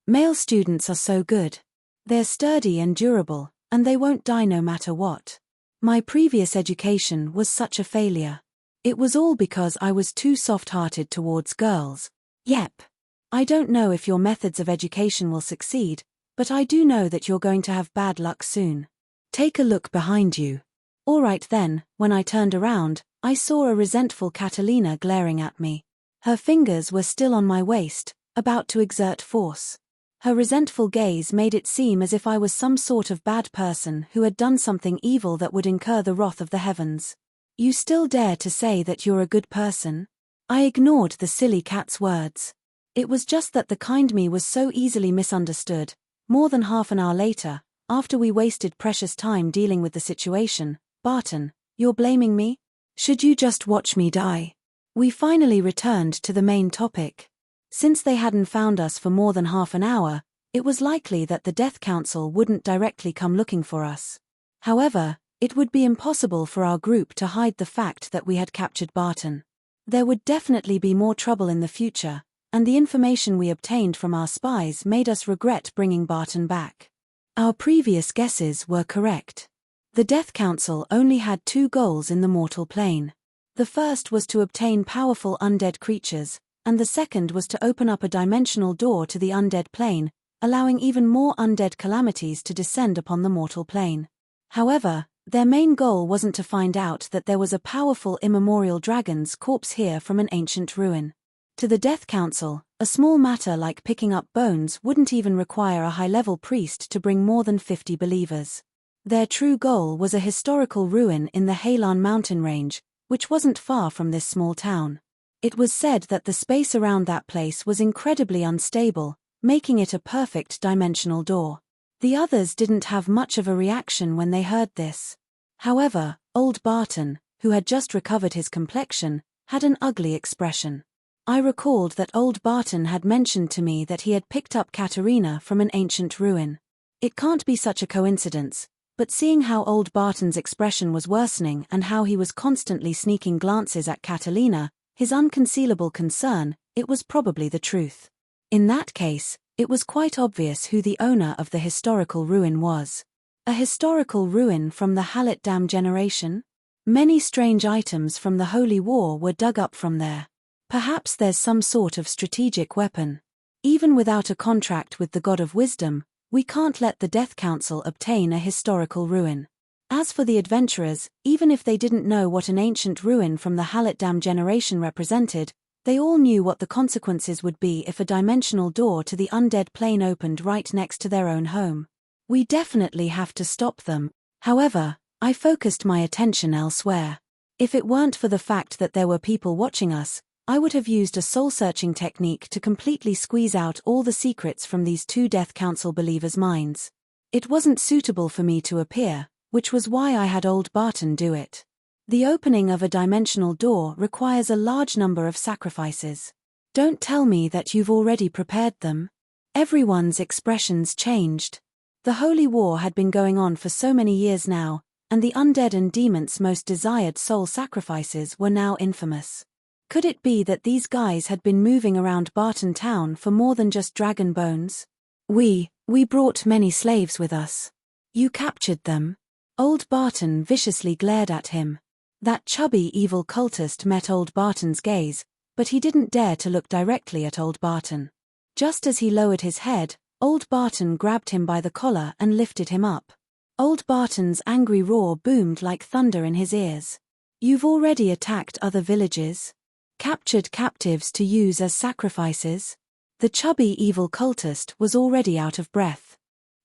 S1: Male students are so good. They're sturdy and durable, and they won't die no matter what. My previous education was such a failure. It was all because I was too soft-hearted towards girls. Yep. I don't know if your methods of education will succeed, but I do know that you're going to have bad luck soon. Take a look behind you. All right then, when I turned around, I saw a resentful Catalina glaring at me. Her fingers were still on my waist, about to exert force. Her resentful gaze made it seem as if I was some sort of bad person who had done something evil that would incur the wrath of the heavens. You still dare to say that you're a good person? I ignored the silly cat's words. It was just that the kind me was so easily misunderstood. More than half an hour later, after we wasted precious time dealing with the situation, Barton, you're blaming me? Should you just watch me die? We finally returned to the main topic. Since they hadn't found us for more than half an hour, it was likely that the Death Council wouldn't directly come looking for us. However, it would be impossible for our group to hide the fact that we had captured Barton. There would definitely be more trouble in the future, and the information we obtained from our spies made us regret bringing Barton back. Our previous guesses were correct. The Death Council only had two goals in the mortal plane. The first was to obtain powerful undead creatures, and the second was to open up a dimensional door to the undead plane, allowing even more undead calamities to descend upon the mortal plane. However, their main goal wasn't to find out that there was a powerful immemorial dragon's corpse here from an ancient ruin. To the Death Council, a small matter like picking up bones wouldn't even require a high-level priest to bring more than 50 believers. Their true goal was a historical ruin in the Halan mountain range, which wasn't far from this small town. It was said that the space around that place was incredibly unstable, making it a perfect dimensional door. The others didn't have much of a reaction when they heard this. However, old Barton, who had just recovered his complexion, had an ugly expression. I recalled that old Barton had mentioned to me that he had picked up Katerina from an ancient ruin. It can't be such a coincidence, but seeing how old Barton's expression was worsening and how he was constantly sneaking glances at Catalina, his unconcealable concern, it was probably the truth. In that case, it was quite obvious who the owner of the historical ruin was. A historical ruin from the Halit Dam generation? Many strange items from the Holy War were dug up from there. Perhaps there's some sort of strategic weapon. Even without a contract with the God of Wisdom, we can't let the Death Council obtain a historical ruin. As for the adventurers, even if they didn't know what an ancient ruin from the Halit Dam generation represented, they all knew what the consequences would be if a dimensional door to the undead plane opened right next to their own home. We definitely have to stop them. However, I focused my attention elsewhere. If it weren't for the fact that there were people watching us, I would have used a soul-searching technique to completely squeeze out all the secrets from these two Death Council believers' minds. It wasn't suitable for me to appear, which was why I had old Barton do it. The opening of a dimensional door requires a large number of sacrifices. Don't tell me that you've already prepared them. Everyone's expressions changed. The Holy War had been going on for so many years now, and the undead and demons' most desired soul sacrifices were now infamous. Could it be that these guys had been moving around Barton Town for more than just dragon bones? We brought many slaves with us. You captured them? Old Barton viciously glared at him. That chubby evil cultist met old Barton's gaze, but he didn't dare to look directly at old Barton. Just as he lowered his head, old Barton grabbed him by the collar and lifted him up. Old Barton's angry roar boomed like thunder in his ears. You've already attacked other villages? Captured captives to use as sacrifices? The chubby evil cultist was already out of breath.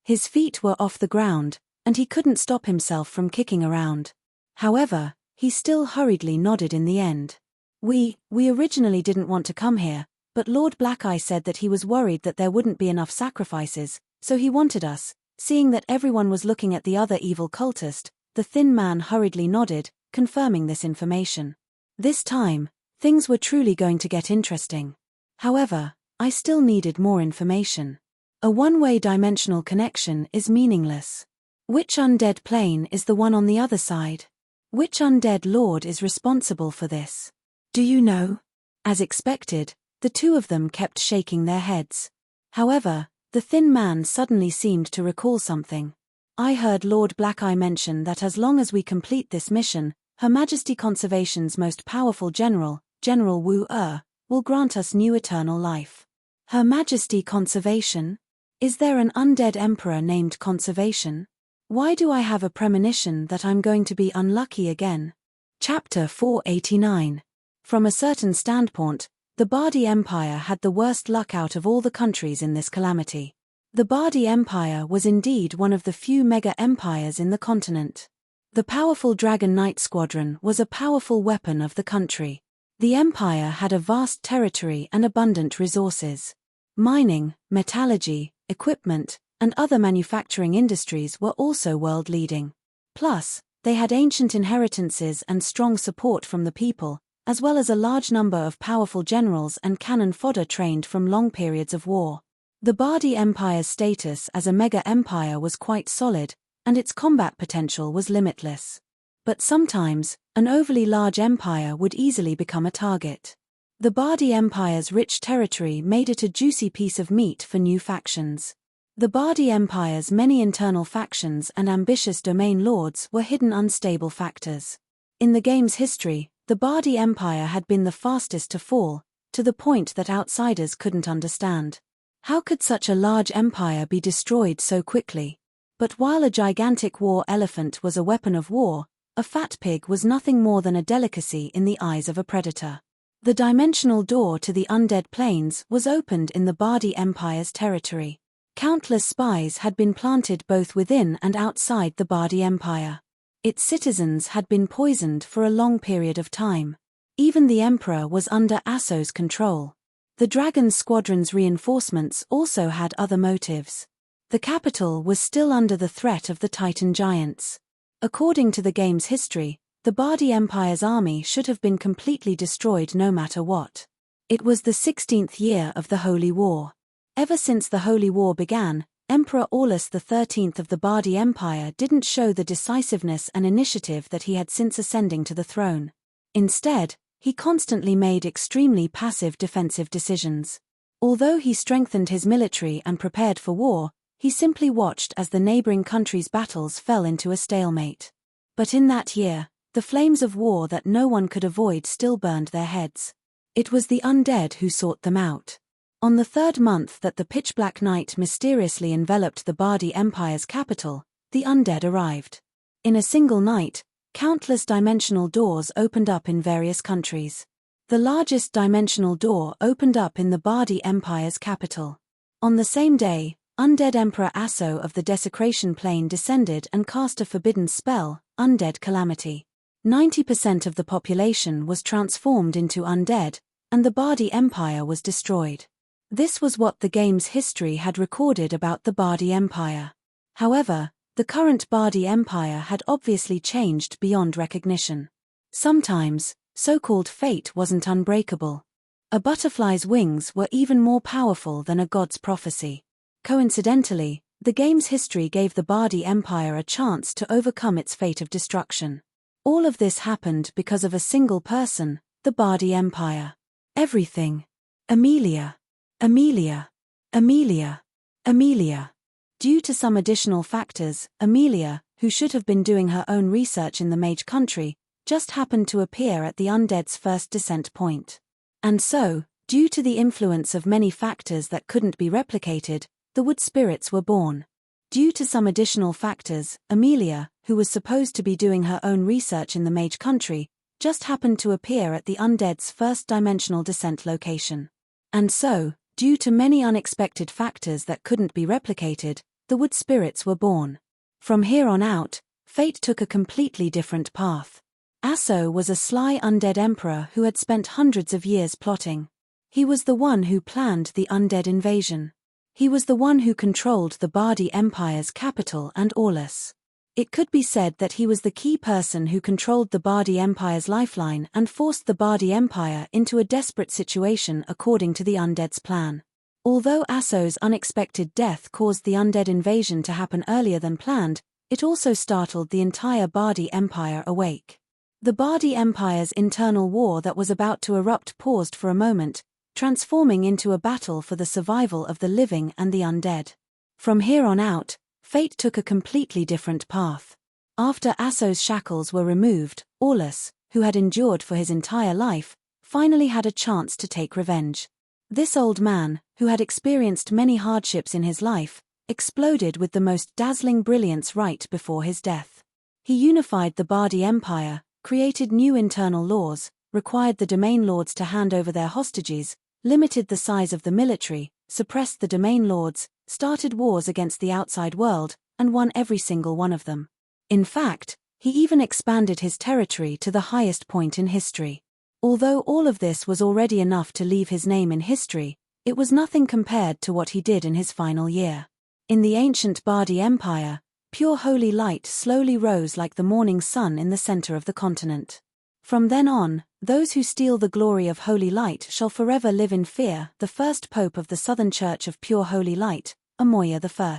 S1: His feet were off the ground, and he couldn't stop himself from kicking around. However, he still hurriedly nodded in the end. We originally didn't want to come here, but Lord Blackeye said that he was worried that there wouldn't be enough sacrifices, so he wanted us. Seeing that everyone was looking at the other evil cultist, the thin man hurriedly nodded, confirming this information. This time, things were truly going to get interesting. However, I still needed more information. A one-way dimensional connection is meaningless. Which undead plane is the one on the other side? Which undead lord is responsible for this? Do you know? As expected, the two of them kept shaking their heads. However, the thin man suddenly seemed to recall something. I heard Lord Blackeye mention that as long as we complete this mission, Her Majesty Conservation's most powerful general, General Wu-Er, will grant us new eternal life. Her Majesty Conservation? Is there an undead emperor named Conservation? Why do I have a premonition that I'm going to be unlucky again? Chapter 489. From a certain standpoint, the Bardi Empire had the worst luck out of all the countries in this calamity. The Bardi Empire was indeed one of the few mega-empires in the continent. The powerful Dragon Knight Squadron was a powerful weapon of the country. The empire had a vast territory and abundant resources. Mining, metallurgy, equipment, and other manufacturing industries were also world-leading. Plus, they had ancient inheritances and strong support from the people, as well as a large number of powerful generals and cannon fodder trained from long periods of war. The Bardi Empire's status as a mega-empire was quite solid, and its combat potential was limitless. But sometimes, an overly large empire would easily become a target. The Bardi Empire's rich territory made it a juicy piece of meat for new factions. The Bardi Empire's many internal factions and ambitious domain lords were hidden unstable factors. In the game's history, the Bardi Empire had been the fastest to fall, to the point that outsiders couldn't understand. How could such a large empire be destroyed so quickly? But while a gigantic war elephant was a weapon of war, a fat pig was nothing more than a delicacy in the eyes of a predator. The dimensional door to the undead plains was opened in the Bardi Empire's territory. Countless spies had been planted both within and outside the Bardi Empire. Its citizens had been poisoned for a long period of time. Even the emperor was under Asso's control. The Dragon Squadron's reinforcements also had other motives. The capital was still under the threat of the Titan giants. According to the game's history, the Bardi Empire's army should have been completely destroyed no matter what. It was the 16th year of the Holy War. Ever since the Holy War began, Emperor Aulus XIII of the Bardi Empire didn't show the decisiveness and initiative that he had since ascending to the throne. Instead, he constantly made extremely passive defensive decisions. Although he strengthened his military and prepared for war, he simply watched as the neighboring countries' battles fell into a stalemate. But in that year, the flames of war that no one could avoid still burned their heads. It was the undead who sought them out. On the third month that the pitch-black night mysteriously enveloped the Bardi Empire's capital, the undead arrived. In a single night, countless dimensional doors opened up in various countries. The largest dimensional door opened up in the Bardi Empire's capital. On the same day, Undead Emperor Asso of the Desecration Plane descended and cast a forbidden spell, Undead Calamity. 90% of the population was transformed into undead, and the Bardi Empire was destroyed. This was what the game's history had recorded about the Bardi Empire. However, the current Bardi Empire had obviously changed beyond recognition. Sometimes, so-called fate wasn't unbreakable. A butterfly's wings were even more powerful than a god's prophecy. Coincidentally, the game's history gave the Bardi Empire a chance to overcome its fate of destruction. All of this happened because of a single person, the Bardi Empire. Everything. Amelia. Amelia. Amelia. Amelia. Due to some additional factors, Amelia, who should have been doing her own research in the Mage Country, just happened to appear at the undead's first descent point. And so, due to the influence of many factors that couldn't be replicated, the wood spirits were born. Due to some additional factors, Amelia, who was supposed to be doing her own research in the Mage Country, just happened to appear at the undead's first dimensional descent location. And so, due to many unexpected factors that couldn't be replicated, the wood spirits were born. From here on out, fate took a completely different path. Asso was a sly undead emperor who had spent hundreds of years plotting. He was the one who planned the undead invasion. He was the one who controlled the Bardi Empire's capital and Aulus. It could be said that he was the key person who controlled the Bardi Empire's lifeline and forced the Bardi Empire into a desperate situation according to the undead's plan. Although Asso's unexpected death caused the undead invasion to happen earlier than planned, It also startled the entire Bardi Empire awake. The Bardi Empire's internal war that was about to erupt paused for a moment, transforming into a battle for the survival of the living and the undead. From here on out, fate took a completely different path. After Asso's shackles were removed, Aulus, who had endured for his entire life, finally had a chance to take revenge. This old man, who had experienced many hardships in his life, exploded with the most dazzling brilliance right before his death. He unified the Bardi Empire, created new internal laws, required the domain lords to hand over their hostages, limited the size of the military, suppressed the domain lords, started wars against the outside world, and won every single one of them. In fact, he even expanded his territory to the highest point in history. Although all of this was already enough to leave his name in history, it was nothing compared to what he did in his final year. In the ancient Bardi Empire, pure holy light slowly rose like the morning sun in the center of the continent. From then on, those who steal the glory of holy light shall forever live in fear. The first pope of the Southern Church of Pure Holy Light, Amoya I.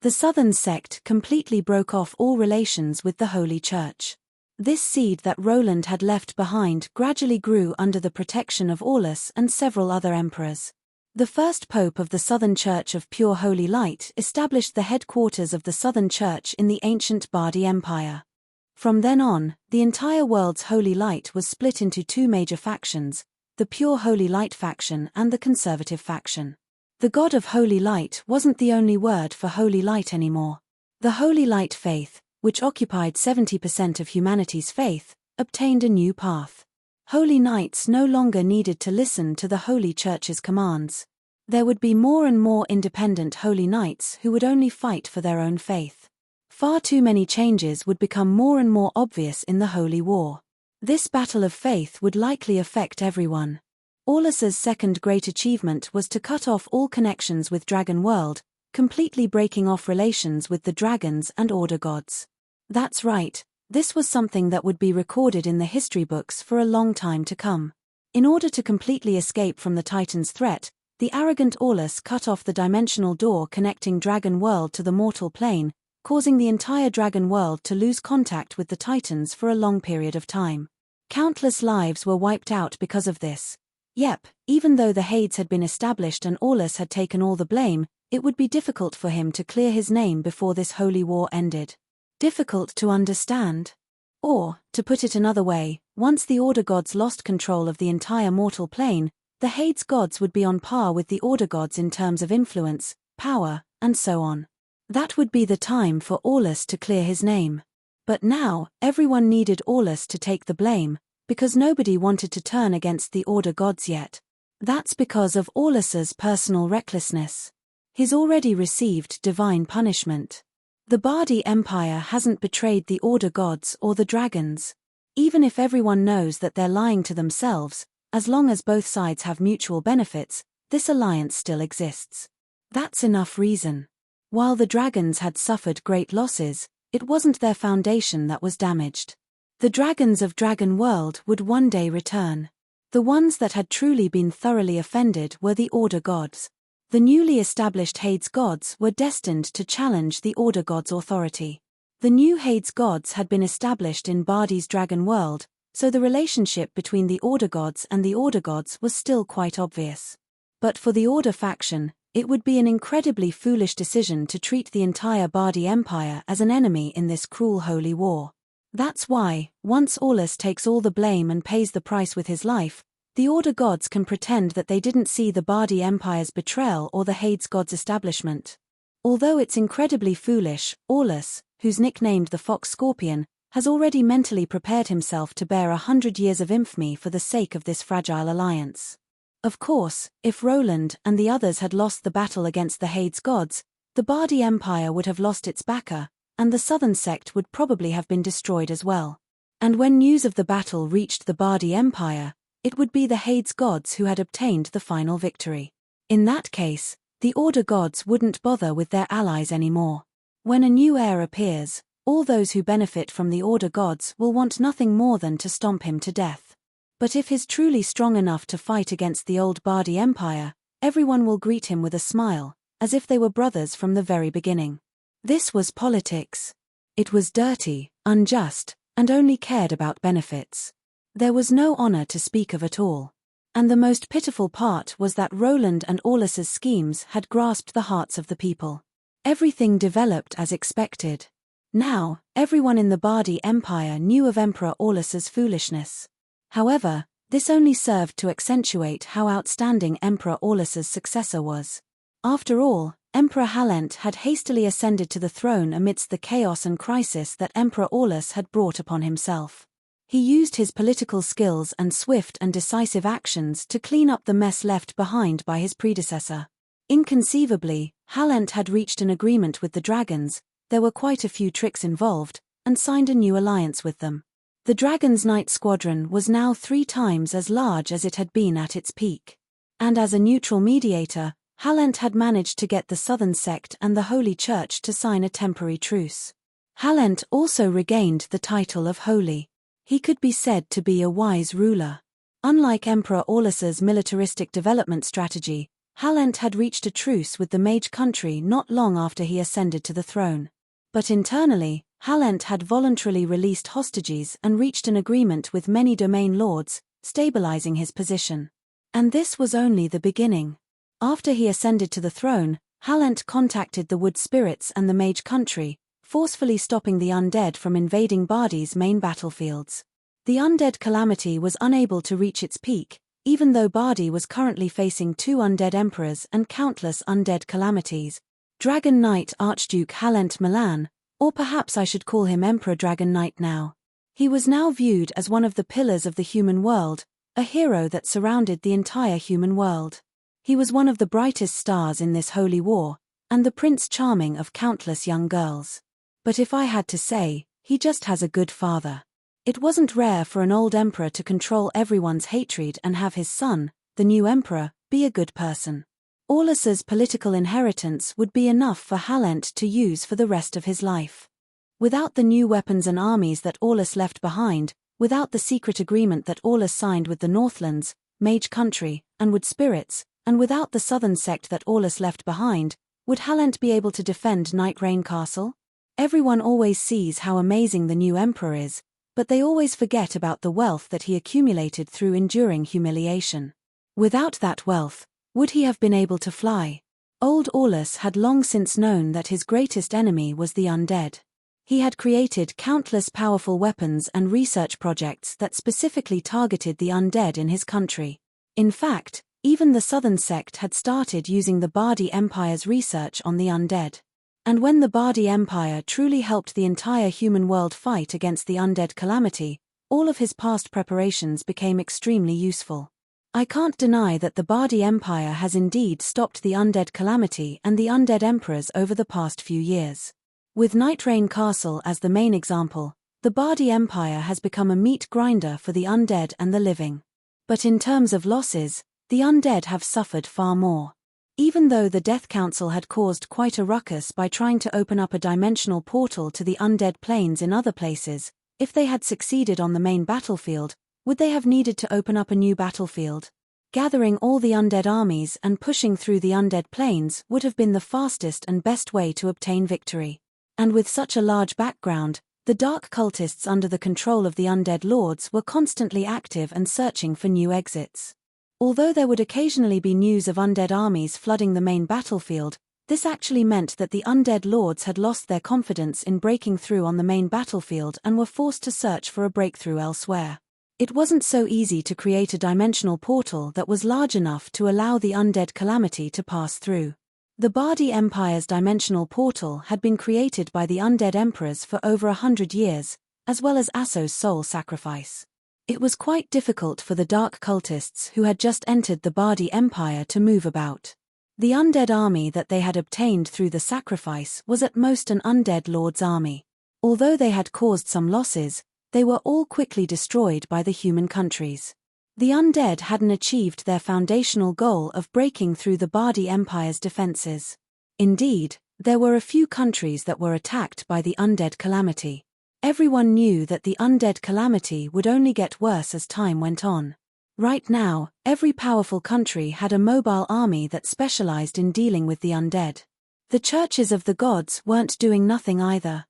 S1: The Southern sect completely broke off all relations with the Holy Church. This seed that Roland had left behind gradually grew under the protection of Aulus and several other emperors. The first pope of the Southern Church of Pure Holy Light established the headquarters of the Southern Church in the ancient Bardi Empire. From then on, the entire world's holy light was split into two major factions, the Pure Holy Light faction and the Conservative faction. The God of Holy Light wasn't the only word for holy light anymore. The Holy Light faith, which occupied 70% of humanity's faith, obtained a new path. Holy knights no longer needed to listen to the Holy Church's commands. There would be more and more independent holy knights who would only fight for their own faith. Far too many changes would become more and more obvious in the Holy War. This battle of faith would likely affect everyone. Aulus's second great achievement was to cut off all connections with Dragon World, completely breaking off relations with the dragons and Order gods. That's right, this was something that would be recorded in the history books for a long time to come. In order to completely escape from the Titans' threat, the arrogant Aulus cut off the dimensional door connecting Dragon World to the mortal plane, causing the entire Dragon World to lose contact with the Titans for a long period of time. Countless lives were wiped out because of this. Yep, even though the Hades had been established and Aulus had taken all the blame, it would be difficult for him to clear his name before this holy war ended. Difficult to understand? Or, to put it another way, once the Order gods lost control of the entire mortal plane, the Hades gods would be on par with the Order gods in terms of influence, power, and so on. That would be the time for Aulus to clear his name. But now, everyone needed Aulus to take the blame, because nobody wanted to turn against the Order gods yet. That's because of Aulus's personal recklessness. He's already received divine punishment. The Bardi Empire hasn't betrayed the Order gods or the dragons. Even if everyone knows that they're lying to themselves, as long as both sides have mutual benefits, this alliance still exists. That's enough reason. While the dragons had suffered great losses, it wasn't their foundation that was damaged. The dragons of Dragon World would one day return. The ones that had truly been thoroughly offended were the Order gods. The newly established Hades gods were destined to challenge the Order gods' authority. The new Hades gods had been established in Bardi's Dragon World, so the relationship between the Order gods and the Order gods was still quite obvious. But for the Order faction, it would be an incredibly foolish decision to treat the entire Bardi Empire as an enemy in this cruel holy war. That's why, once Aulus takes all the blame and pays the price with his life, the Order gods can pretend that they didn't see the Bardi Empire's betrayal or the Hades gods' establishment. Although it's incredibly foolish, Aulus, who's nicknamed the Fox Scorpion, has already mentally prepared himself to bear 100 years of infamy for the sake of this fragile alliance. Of course, if Roland and the others had lost the battle against the Hades gods, the Bardi Empire would have lost its backer, and the southern sect would probably have been destroyed as well. And when news of the battle reached the Bardi Empire, it would be the Hades gods who had obtained the final victory. In that case, the Order gods wouldn't bother with their allies anymore. When a new heir appears, all those who benefit from the Order gods will want nothing more than to stomp him to death. But if he's truly strong enough to fight against the old Bardi Empire, everyone will greet him with a smile, as if they were brothers from the very beginning. This was politics. It was dirty, unjust, and only cared about benefits. There was no honor to speak of at all. And the most pitiful part was that Roland and Aulus's schemes had grasped the hearts of the people. Everything developed as expected. Now, everyone in the Bardi Empire knew of Emperor Aulus's foolishness. However, this only served to accentuate how outstanding Emperor Aulus's successor was. After all, Emperor Halent had hastily ascended to the throne amidst the chaos and crisis that Emperor Aulus had brought upon himself. He used his political skills and swift and decisive actions to clean up the mess left behind by his predecessor. Inconceivably, Halent had reached an agreement with the dragons, there were quite a few tricks involved, and signed a new alliance with them. The Dragon's Knight Squadron was now 3 times as large as it had been at its peak. And as a neutral mediator, Halent had managed to get the Southern Sect and the Holy Church to sign a temporary truce. Halent also regained the title of Holy. He could be said to be a wise ruler. Unlike Emperor Aulus's militaristic development strategy, Halent had reached a truce with the Mage country not long after he ascended to the throne. But internally, Halent had voluntarily released hostages and reached an agreement with many domain lords, stabilizing his position. And this was only the beginning. After he ascended to the throne, Halent contacted the wood spirits and the Mage country, forcefully stopping the undead from invading Bardi's main battlefields. The undead calamity was unable to reach its peak, even though Bardi was currently facing 2 undead emperors and countless undead calamities. Dragon Knight Archduke Halent Milan, or perhaps I should call him Emperor Dragon Knight now. He was now viewed as one of the pillars of the human world, a hero that surrounded the entire human world. He was one of the brightest stars in this holy war, and the Prince Charming of countless young girls. But if I had to say, he just has a good father. It wasn't rare for an old emperor to control everyone's hatred and have his son, the new emperor, be a good person. Aulus's political inheritance would be enough for Halent to use for the rest of his life. Without the new weapons and armies that Aulus left behind, without the secret agreement that Aulus signed with the Northlands, Mage country, and wood spirits, and without the southern sect that Aulus left behind, would Halent be able to defend Night Rain Castle? Everyone always sees how amazing the new emperor is, but they always forget about the wealth that he accumulated through enduring humiliation. Without that wealth, would he have been able to fly? Old Aulus had long since known that his greatest enemy was the undead. He had created countless powerful weapons and research projects that specifically targeted the undead in his country. In fact, even the southern sect had started using the Bardi Empire's research on the undead. And when the Bardi Empire truly helped the entire human world fight against the undead calamity, all of his past preparations became extremely useful. I can't deny that the Bardi Empire has indeed stopped the undead calamity and the undead emperors over the past few years. With Night Rain Castle as the main example, the Bardi Empire has become a meat grinder for the undead and the living. But in terms of losses, the undead have suffered far more. Even though the Death Council had caused quite a ruckus by trying to open up a dimensional portal to the undead planes in other places, if they had succeeded on the main battlefield, would they have needed to open up a new battlefield? Gathering all the undead armies and pushing through the undead planes would have been the fastest and best way to obtain victory. And with such a large background, the dark cultists under the control of the undead lords were constantly active and searching for new exits. Although there would occasionally be news of undead armies flooding the main battlefield, this actually meant that the undead lords had lost their confidence in breaking through on the main battlefield and were forced to search for a breakthrough elsewhere. It wasn't so easy to create a dimensional portal that was large enough to allow the undead calamity to pass through. The Bardi Empire's dimensional portal had been created by the undead emperors for over 100 years, as well as Asso's soul sacrifice. It was quite difficult for the dark cultists who had just entered the Bardi Empire to move about. The undead army that they had obtained through the sacrifice was at most an undead lord's army. Although they had caused some losses, they were all quickly destroyed by the human countries. The undead hadn't achieved their foundational goal of breaking through the Bardi Empire's defenses. Indeed, there were a few countries that were attacked by the undead calamity. Everyone knew that the undead calamity would only get worse as time went on. Right now, every powerful country had a mobile army that specialized in dealing with the undead. The churches of the gods weren't doing nothing either.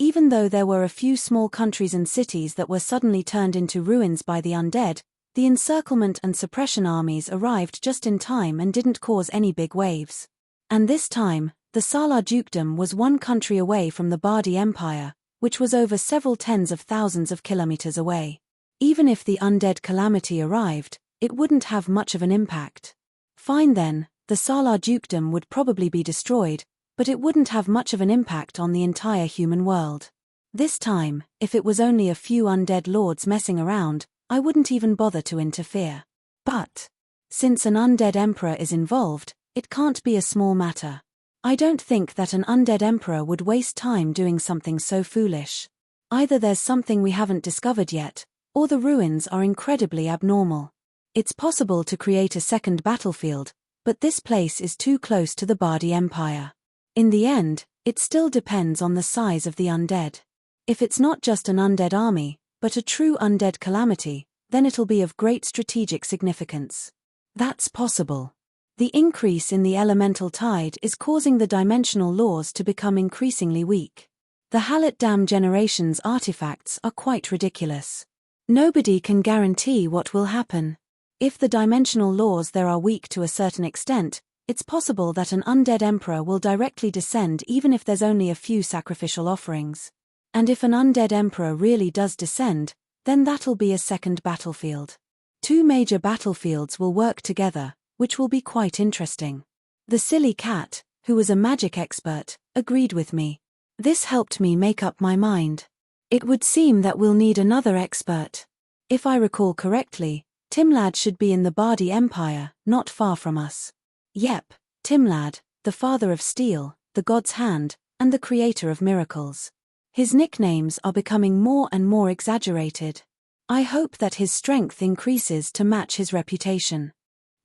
S1: Even though there were a few small countries and cities that were suddenly turned into ruins by the undead, the encirclement and suppression armies arrived just in time and didn't cause any big waves. And this time, the Salar Dukedom was one country away from the Bardi Empire, which was over several tens of thousands of kilometers away. Even if the undead calamity arrived, it wouldn't have much of an impact. Fine then, the Salar Dukedom would probably be destroyed, but it wouldn't have much of an impact on the entire human world. This time, if it was only a few undead lords messing around, I wouldn't even bother to interfere. But since an undead emperor is involved, it can't be a small matter. I don't think that an undead emperor would waste time doing something so foolish. Either there's something we haven't discovered yet, or the ruins are incredibly abnormal. It's possible to create a second battlefield, but this place is too close to the Bardi Empire. In the end, it still depends on the size of the undead. If it's not just an undead army, but a true undead calamity, then it'll be of great strategic significance. That's possible. The increase in the elemental tide is causing the dimensional laws to become increasingly weak. The Hallett Dam generation's artifacts are quite ridiculous. Nobody can guarantee what will happen. If the dimensional laws there are weak to a certain extent, it's possible that an undead emperor will directly descend even if there's only a few sacrificial offerings. And if an undead emperor really does descend, then that'll be a second battlefield. Two major battlefields will work together, which will be quite interesting. The silly cat, who was a magic expert, agreed with me. This helped me make up my mind. It would seem that we'll need another expert. If I recall correctly, Timlad should be in the Bardi Empire, not far from us. Yep, Timlad, the father of steel, the god's hand, and the creator of miracles. His nicknames are becoming more and more exaggerated. I hope that his strength increases to match his reputation.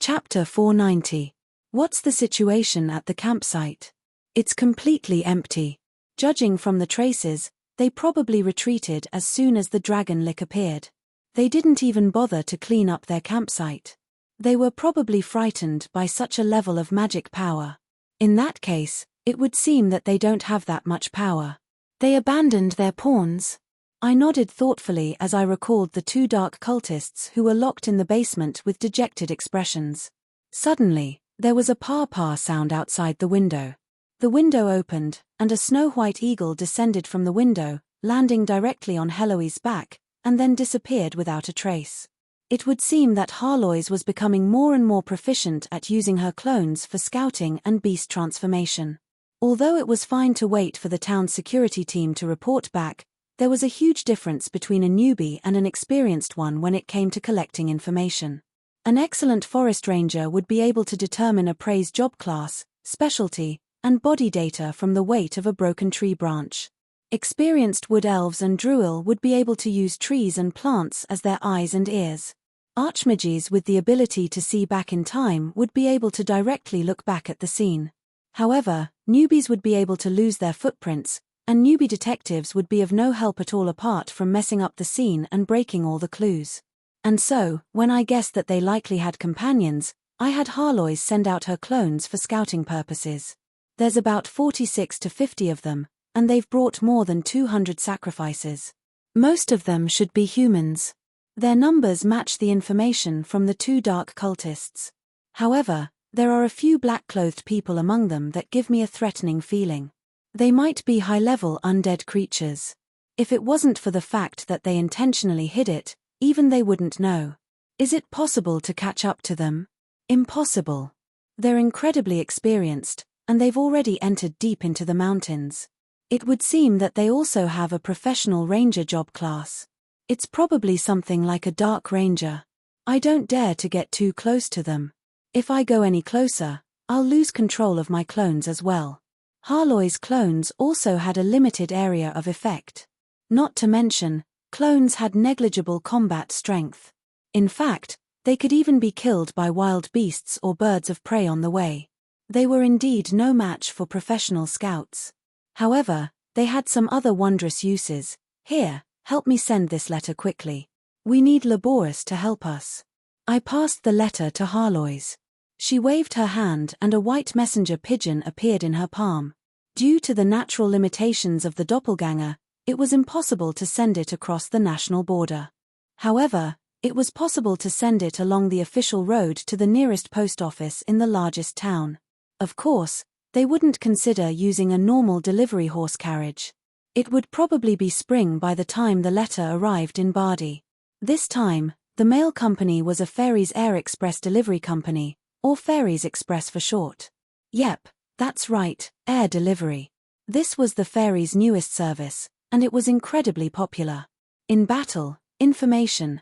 S1: Chapter 490. What's the situation at the campsite? It's completely empty. Judging from the traces, they probably retreated as soon as the dragon lick appeared. They didn't even bother to clean up their campsite. They were probably frightened by such a level of magic power. In that case, it would seem that they don't have that much power. They abandoned their pawns. I nodded thoughtfully as I recalled the two dark cultists who were locked in the basement with dejected expressions. Suddenly, there was a paa-paa sound outside the window. The window opened, and a snow-white eagle descended from the window, landing directly on Heloise's back, and then disappeared without a trace. It would seem that Harloise was becoming more and more proficient at using her clones for scouting and beast transformation. Although it was fine to wait for the town's security team to report back, there was a huge difference between a newbie and an experienced one when it came to collecting information. An excellent forest ranger would be able to determine a prey's job class, specialty, and body data from the weight of a broken tree branch. Experienced wood elves and druil would be able to use trees and plants as their eyes and ears. Archmages with the ability to see back in time would be able to directly look back at the scene. However, newbies would be able to lose their footprints, and newbie detectives would be of no help at all apart from messing up the scene and breaking all the clues. And so, when I guessed that they likely had companions, I had Harloise send out her clones for scouting purposes. There's about 46 to 50 of them, and they've brought more than 200 sacrifices. Most of them should be humans. Their numbers match the information from the two dark cultists. However, there are a few black-clothed people among them that give me a threatening feeling. They might be high-level undead creatures. If it wasn't for the fact that they intentionally hid it, even they wouldn't know. Is it possible to catch up to them? Impossible. They're incredibly experienced, and they've already entered deep into the mountains. It would seem that they also have a professional ranger job class. It's probably something like a dark ranger. I don't dare to get too close to them. If I go any closer, I'll lose control of my clones as well. Harloise's clones also had a limited area of effect. Not to mention, clones had negligible combat strength. In fact, they could even be killed by wild beasts or birds of prey on the way. They were indeed no match for professional scouts. However, they had some other wondrous uses. Here, help me send this letter quickly. We need Laboris to help us. I passed the letter to Harloise. She waved her hand and a white messenger pigeon appeared in her palm. Due to the natural limitations of the doppelganger, it was impossible to send it across the national border. However, it was possible to send it along the official road to the nearest post office in the largest town. Of course, they wouldn't consider using a normal delivery horse carriage. It would probably be spring by the time the letter arrived in Bardi. This time, the mail company was a Fairies Air Express delivery company, or Fairies Express for short. Yep, that's right, air delivery. This was the Fairies' newest service, and it was incredibly popular. In battle, information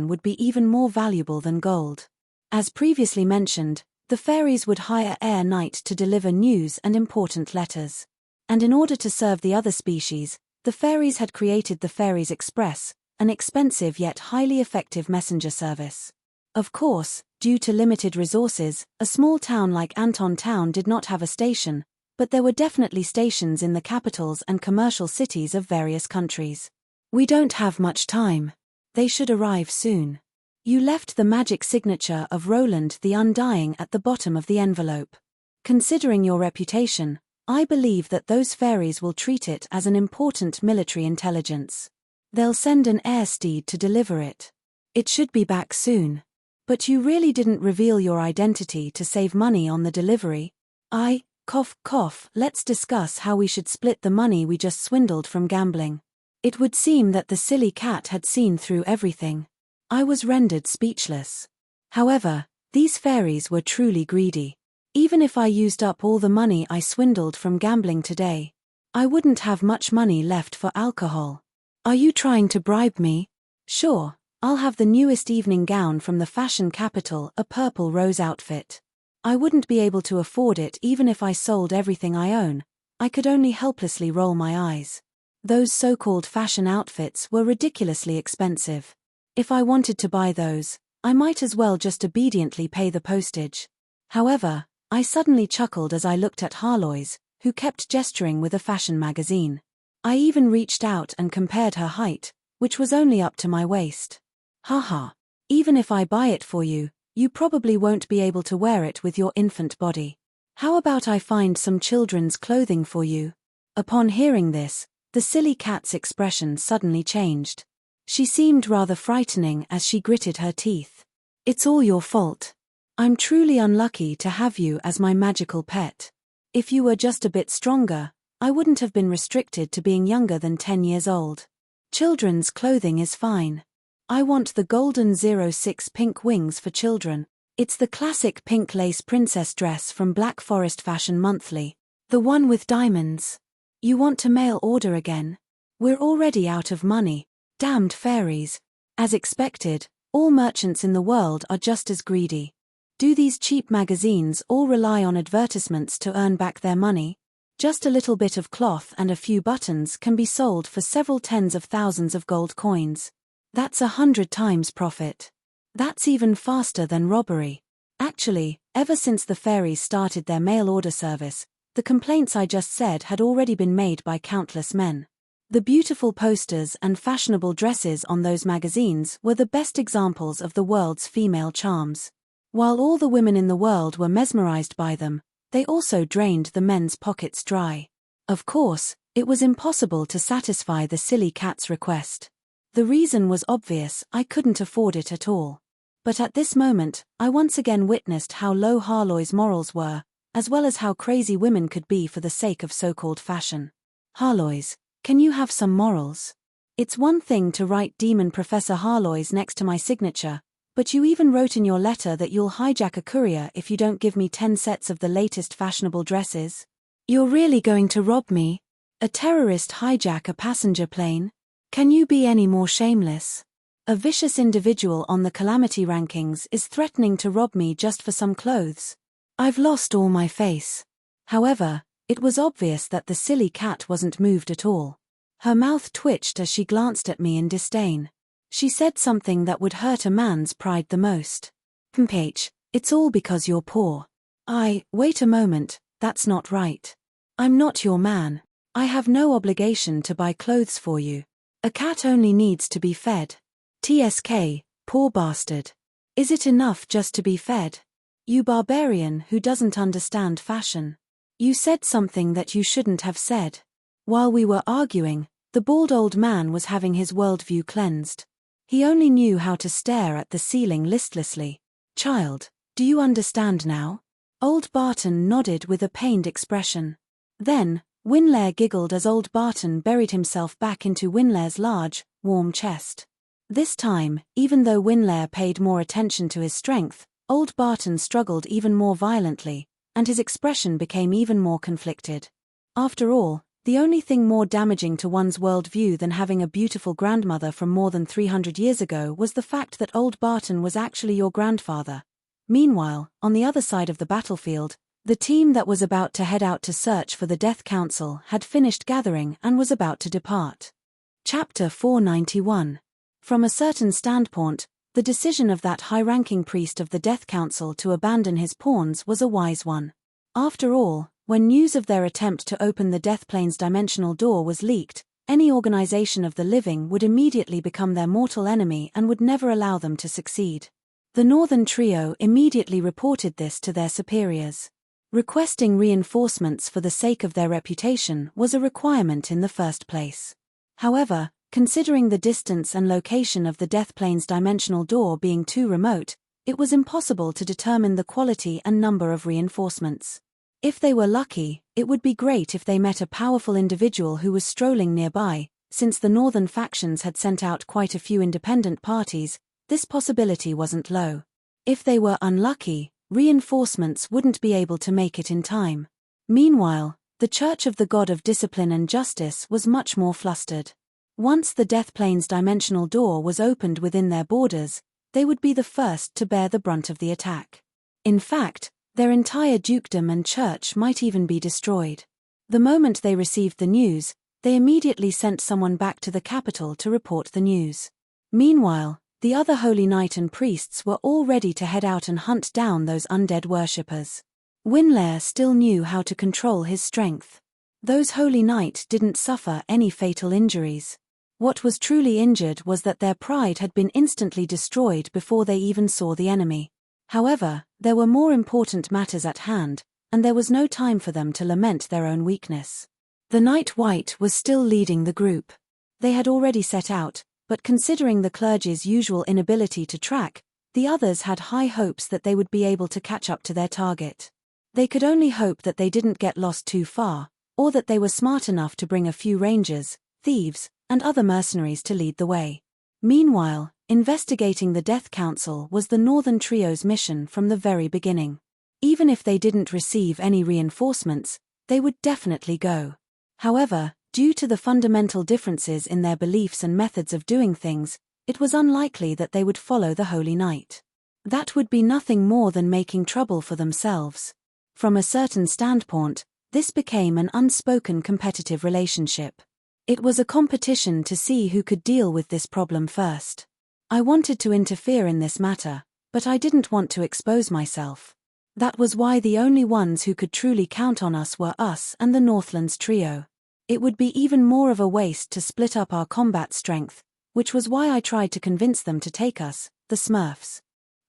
S1: would be even more valuable than gold. As previously mentioned, the fairies would hire Air Knight to deliver news and important letters. And in order to serve the other species, the fairies had created the Fairies Express, an expensive yet highly effective messenger service. Of course, due to limited resources, a small town like Anton Town did not have a station, but there were definitely stations in the capitals and commercial cities of various countries. We don't have much time. They should arrive soon. You left the magic signature of Roland the Undying at the bottom of the envelope. Considering your reputation, I believe that those fairies will treat it as an important military intelligence. They'll send an air steed to deliver it. It should be back soon. But you really didn't reveal your identity to save money on the delivery. Let's discuss how we should split the money we just swindled from gambling. It would seem that the silly cat had seen through everything. I was rendered speechless. However, these fairies were truly greedy. Even if I used up all the money I swindled from gambling today, I wouldn't have much money left for alcohol. Are you trying to bribe me? Sure, I'll have the newest evening gown from the fashion capital, a purple rose outfit. I wouldn't be able to afford it even if I sold everything I own. I could only helplessly roll my eyes. Those so-called fashion outfits were ridiculously expensive. If I wanted to buy those, I might as well just obediently pay the postage. However, I suddenly chuckled as I looked at Harlois, who kept gesturing with a fashion magazine. I even reached out and compared her height, which was only up to my waist. Haha. Even if I buy it for you, you probably won't be able to wear it with your infant body. How about I find some children's clothing for you? Upon hearing this, the silly cat's expression suddenly changed. She seemed rather frightening as she gritted her teeth. It's all your fault. I'm truly unlucky to have you as my magical pet. If you were just a bit stronger, I wouldn't have been restricted to being younger than 10 years old. Children's clothing is fine. I want the golden 06 pink wings for children. It's the classic pink lace princess dress from Black Forest Fashion Monthly. The one with diamonds. You want to mail order again? We're already out of money. Damned fairies. As expected, all merchants in the world are just as greedy. Do these cheap magazines all rely on advertisements to earn back their money? Just a little bit of cloth and a few buttons can be sold for several tens of thousands of gold coins. That's 100 times profit. That's even faster than robbery. Actually, ever since the fairies started their mail order service, the complaints I just said had already been made by countless men. The beautiful posters and fashionable dresses on those magazines were the best examples of the world's female charms. While all the women in the world were mesmerized by them, they also drained the men's pockets dry. Of course, it was impossible to satisfy the silly cat's request. The reason was obvious: I couldn't afford it at all. But at this moment, I once again witnessed how low Harlois' morals were, as well as how crazy women could be for the sake of so-called fashion. Harlois, can you have some morals? It's one thing to write Demon Professor Harlois next to my signature, but you even wrote in your letter that you'll hijack a courier if you don't give me 10 sets of the latest fashionable dresses. You're really going to rob me? A terrorist hijack a passenger plane? Can you be any more shameless? A vicious individual on the calamity rankings is threatening to rob me just for some clothes. I've lost all my face. However, it was obvious that the silly cat wasn't moved at all. Her mouth twitched as she glanced at me in disdain. She said something that would hurt a man's pride the most. It's all because you're poor. Wait a moment, that's not right. I'm not your man. I have no obligation to buy clothes for you. A cat only needs to be fed. TSK, poor bastard. Is it enough just to be fed? You barbarian who doesn't understand fashion. You said something that you shouldn't have said. While we were arguing, The bald old man was having his worldview cleansed. He only knew how to stare at the ceiling listlessly. "Child, do you understand now?" Old Barton nodded with a pained expression. Then, Winlair giggled as old Barton buried himself back into Winlair's large, warm chest. This time, even though Winlair paid more attention to his strength, old Barton struggled even more violently, and his expression became even more conflicted. After all, the only thing more damaging to one's worldview than having a beautiful grandmother from more than 300 years ago was the fact that old Barton was actually your grandfather. Meanwhile, on the other side of the battlefield, the team that was about to head out to search for the Death Council had finished gathering and was about to depart. Chapter 491. From a certain standpoint, the decision of that high-ranking priest of the Death Council to abandon his pawns was a wise one. After all, when news of their attempt to open the Deathplane's dimensional door was leaked, any organization of the living would immediately become their mortal enemy and would never allow them to succeed. The Northern Trio immediately reported this to their superiors. Requesting reinforcements for the sake of their reputation was a requirement in the first place. However, considering the distance and location of the Deathplane's dimensional door being too remote, it was impossible to determine the quality and number of reinforcements. If they were lucky, it would be great if they met a powerful individual who was strolling nearby. Since the northern factions had sent out quite a few independent parties, this possibility wasn't low. If they were unlucky, reinforcements wouldn't be able to make it in time. Meanwhile, the Church of the God of Discipline and Justice was much more flustered. Once the Deathplane's dimensional door was opened within their borders, they would be the first to bear the brunt of the attack. In fact, their entire dukedom and church might even be destroyed. The moment they received the news, they immediately sent someone back to the capital to report the news. Meanwhile, the other holy knight and priests were all ready to head out and hunt down those undead worshippers. Winlair still knew how to control his strength. Those holy knight didn't suffer any fatal injuries. What was truly injured was that their pride had been instantly destroyed before they even saw the enemy. However, there were more important matters at hand, and there was no time for them to lament their own weakness. The Knight White was still leading the group. They had already set out, but considering the clergy's usual inability to track, the others had high hopes that they would be able to catch up to their target. They could only hope that they didn't get lost too far, or that they were smart enough to bring a few rangers, thieves, and other mercenaries to lead the way. Meanwhile, investigating the Death Council was the Northern Trio's mission from the very beginning. Even if they didn't receive any reinforcements, they would definitely go. However, due to the fundamental differences in their beliefs and methods of doing things, it was unlikely that they would follow the Holy Knight. That would be nothing more than making trouble for themselves. From a certain standpoint, this became an unspoken competitive relationship. It was a competition to see who could deal with this problem first. I wanted to interfere in this matter, but I didn't want to expose myself. That was why the only ones who could truly count on us were us and the Northlands trio. It would be even more of a waste to split up our combat strength, which was why I tried to convince them to take us, the Smurfs.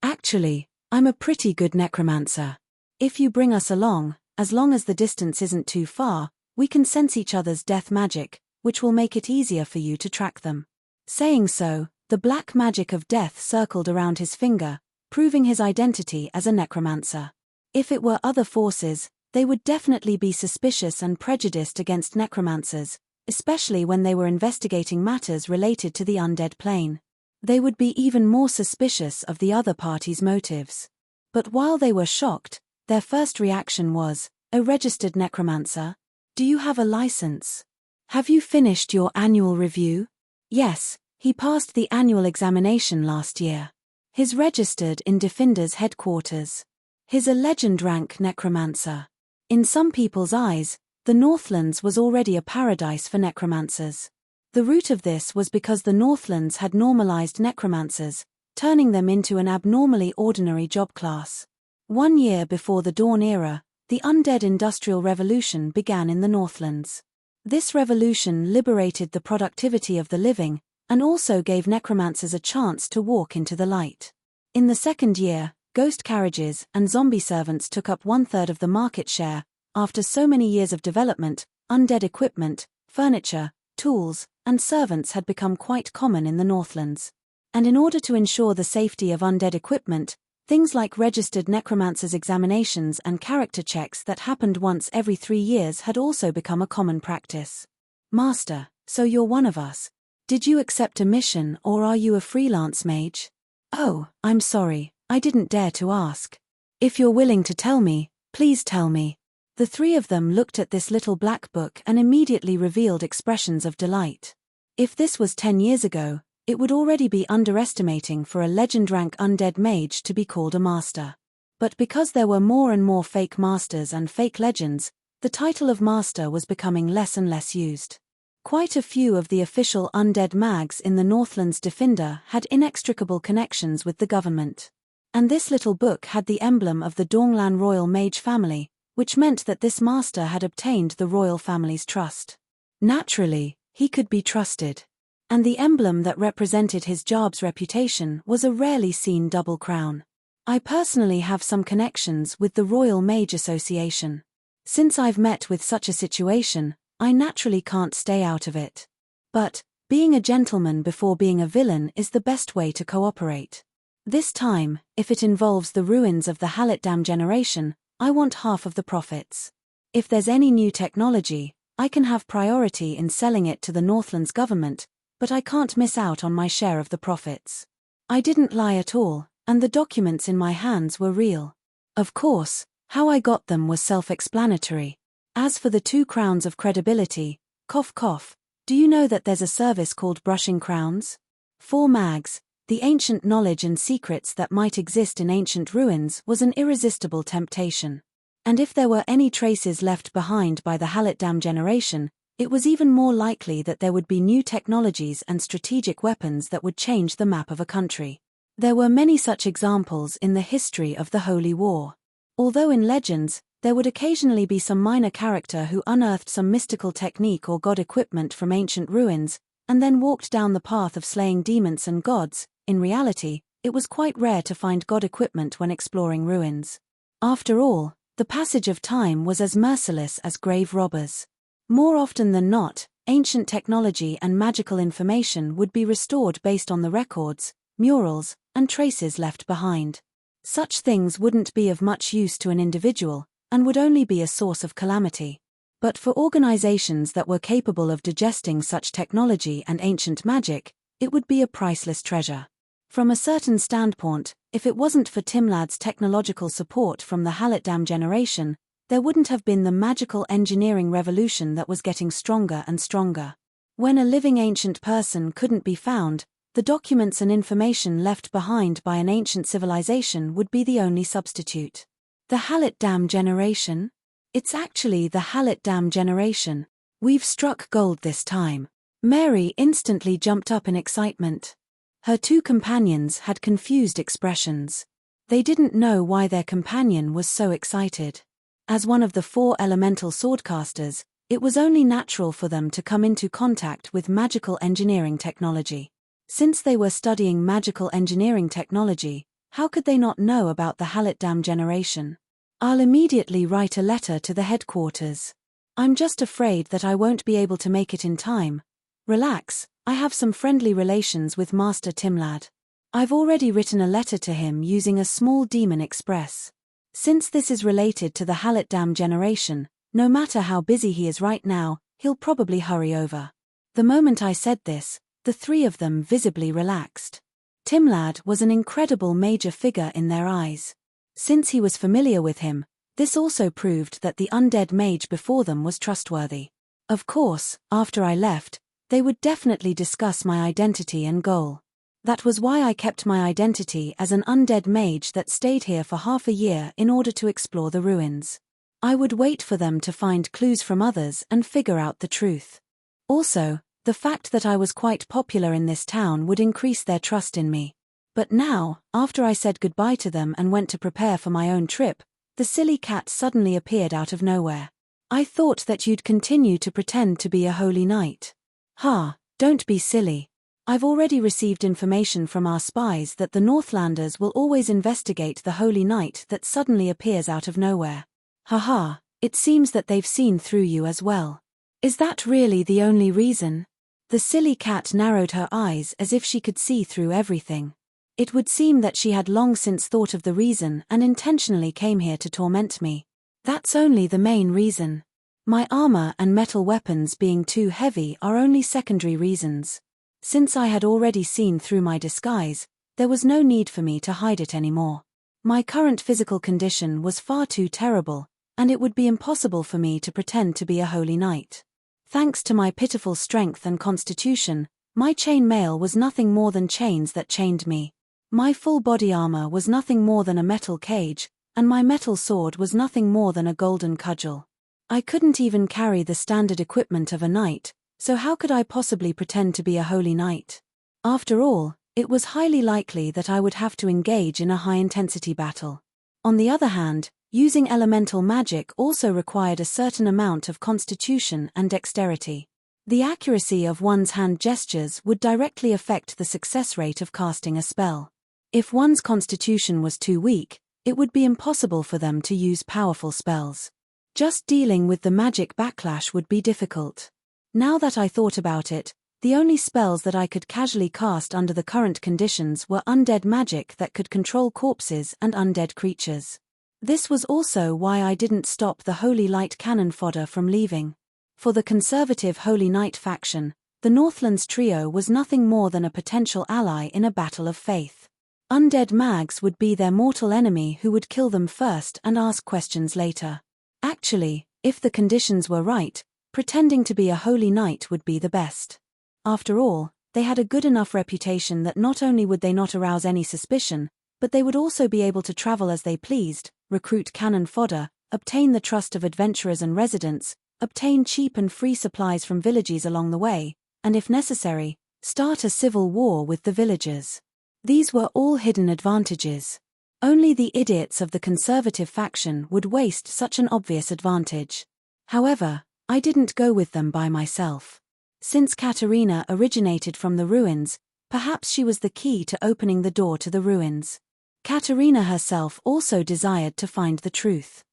S1: Actually, I'm a pretty good necromancer. If you bring us along, as long as the distance isn't too far, we can sense each other's death magic, which will make it easier for you to track them. Saying so, the black magic of death circled around his finger, proving his identity as a necromancer. If it were other forces, they would definitely be suspicious and prejudiced against necromancers, especially when they were investigating matters related to the undead plane. They would be even more suspicious of the other party's motives. But while they were shocked, their first reaction was, "A registered necromancer? Do you have a license? Have you finished your annual review?" Yes, he passed the annual examination last year. He's registered in Defender's headquarters. He's a legend rank necromancer. In some people's eyes, the Northlands was already a paradise for necromancers. The root of this was because the Northlands had normalized necromancers, turning them into an abnormally ordinary job class. 1 year before the Dawn Era, the undead Industrial Revolution began in the Northlands. This revolution liberated the productivity of the living, and also gave necromancers a chance to walk into the light. In the second year, ghost carriages and zombie servants took up 1/3 of the market share. After so many years of development, undead equipment, furniture, tools, and servants had become quite common in the Northlands. And in order to ensure the safety of undead equipment, things like registered necromancers' examinations and character checks that happened once every 3 years had also become a common practice. Master, so you're one of us. Did you accept a mission or are you a freelance mage? Oh, I'm sorry, I didn't dare to ask. If you're willing to tell me, please tell me. The three of them looked at this little black book and immediately revealed expressions of delight. If this was 10 years ago, it would already be underestimating for a legend rank undead mage to be called a master. But because there were more and more fake masters and fake legends, the title of master was becoming less and less used. Quite a few of the official undead mags in the Northlands Defender had inextricable connections with the government. And this little book had the emblem of the Donglan royal mage family, which meant that this master had obtained the royal family's trust. Naturally, he could be trusted. And the emblem that represented his job's reputation was a rarely seen double crown. I personally have some connections with the Royal Mage Association. Since I've met with such a situation, I naturally can't stay out of it. But, being a gentleman before being a villain is the best way to cooperate. This time, if it involves the ruins of the Halitdam generation, I want half of the profits. If there's any new technology, I can have priority in selling it to the Northlands government, but I can't miss out on my share of the profits. I didn't lie at all, and the documents in my hands were real. Of course, how I got them was self-explanatory. As for the 2 crowns of credibility, cough cough, do you know that there's a service called brushing crowns? For mags, the ancient knowledge and secrets that might exist in ancient ruins was an irresistible temptation. And if there were any traces left behind by the Halitdam generation, it was even more likely that there would be new technologies and strategic weapons that would change the map of a country. There were many such examples in the history of the Holy War. Although in legends, there would occasionally be some minor character who unearthed some mystical technique or god equipment from ancient ruins, and then walked down the path of slaying demons and gods, in reality, it was quite rare to find god equipment when exploring ruins. After all, the passage of time was as merciless as grave robbers. More often than not, ancient technology and magical information would be restored based on the records, murals, and traces left behind. Such things wouldn't be of much use to an individual, and would only be a source of calamity. But for organizations that were capable of digesting such technology and ancient magic, it would be a priceless treasure. From a certain standpoint, if it wasn't for Timlad's technological support from the Halitdam generation, there wouldn't have been the magical engineering revolution that was getting stronger and stronger. When a living ancient person couldn't be found, the documents and information left behind by an ancient civilization would be the only substitute. The Halitdam generation? It's actually the Halitdam generation. We've struck gold this time. Mary instantly jumped up in excitement. Her 2 companions had confused expressions. They didn't know why their companion was so excited. As one of the 4 elemental swordcasters, it was only natural for them to come into contact with magical engineering technology. Since they were studying magical engineering technology, how could they not know about the Halitdam generation? I'll immediately write a letter to the headquarters. I'm just afraid that I won't be able to make it in time. Relax, I have some friendly relations with Master Timlad. I've already written a letter to him using a small demon express. Since this is related to the Halitdam generation, no matter how busy he is right now, he'll probably hurry over. The moment I said this, the 3 of them visibly relaxed. Timlad was an incredible major figure in their eyes. Since he was familiar with him, this also proved that the undead mage before them was trustworthy. Of course, after I left, they would definitely discuss my identity and goal. That was why I kept my identity as an undead mage that stayed here for half a year in order to explore the ruins. I would wait for them to find clues from others and figure out the truth. Also, the fact that I was quite popular in this town would increase their trust in me. But now, after I said goodbye to them and went to prepare for my own trip, the silly cat suddenly appeared out of nowhere. I thought that you'd continue to pretend to be a holy knight. Ha, don't be silly. I've already received information from our spies that the Northlanders will always investigate the holy knight that suddenly appears out of nowhere. Haha, it seems that they've seen through you as well. Is that really the only reason? The silly cat narrowed her eyes as if she could see through everything. It would seem that she had long since thought of the reason and intentionally came here to torment me. That's only the main reason. My armor and metal weapons being too heavy are only secondary reasons. Since I had already seen through my disguise, there was no need for me to hide it anymore. My current physical condition was far too terrible, and it would be impossible for me to pretend to be a holy knight. Thanks to my pitiful strength and constitution, my chain mail was nothing more than chains that chained me. My full body armor was nothing more than a metal cage, and my metal sword was nothing more than a golden cudgel. I couldn't even carry the standard equipment of a knight, so how could I possibly pretend to be a holy knight? After all, it was highly likely that I would have to engage in a high-intensity battle. On the other hand, using elemental magic also required a certain amount of constitution and dexterity. The accuracy of one's hand gestures would directly affect the success rate of casting a spell. If one's constitution was too weak, it would be impossible for them to use powerful spells. Just dealing with the magic backlash would be difficult. Now that I thought about it, the only spells that I could casually cast under the current conditions were undead magic that could control corpses and undead creatures. This was also why I didn't stop the Holy Light cannon fodder from leaving. For the conservative Holy Knight faction, the Northlands trio was nothing more than a potential ally in a battle of faith. Undead mags would be their mortal enemy who would kill them first and ask questions later. Actually, if the conditions were right, pretending to be a holy knight would be the best. After all, they had a good enough reputation that not only would they not arouse any suspicion, but they would also be able to travel as they pleased, recruit cannon fodder, obtain the trust of adventurers and residents, obtain cheap and free supplies from villages along the way, and if necessary, start a civil war with the villagers. These were all hidden advantages. Only the idiots of the conservative faction would waste such an obvious advantage. However, I didn't go with them by myself. Since Katarina originated from the ruins, perhaps she was the key to opening the door to the ruins. Katarina herself also desired to find the truth.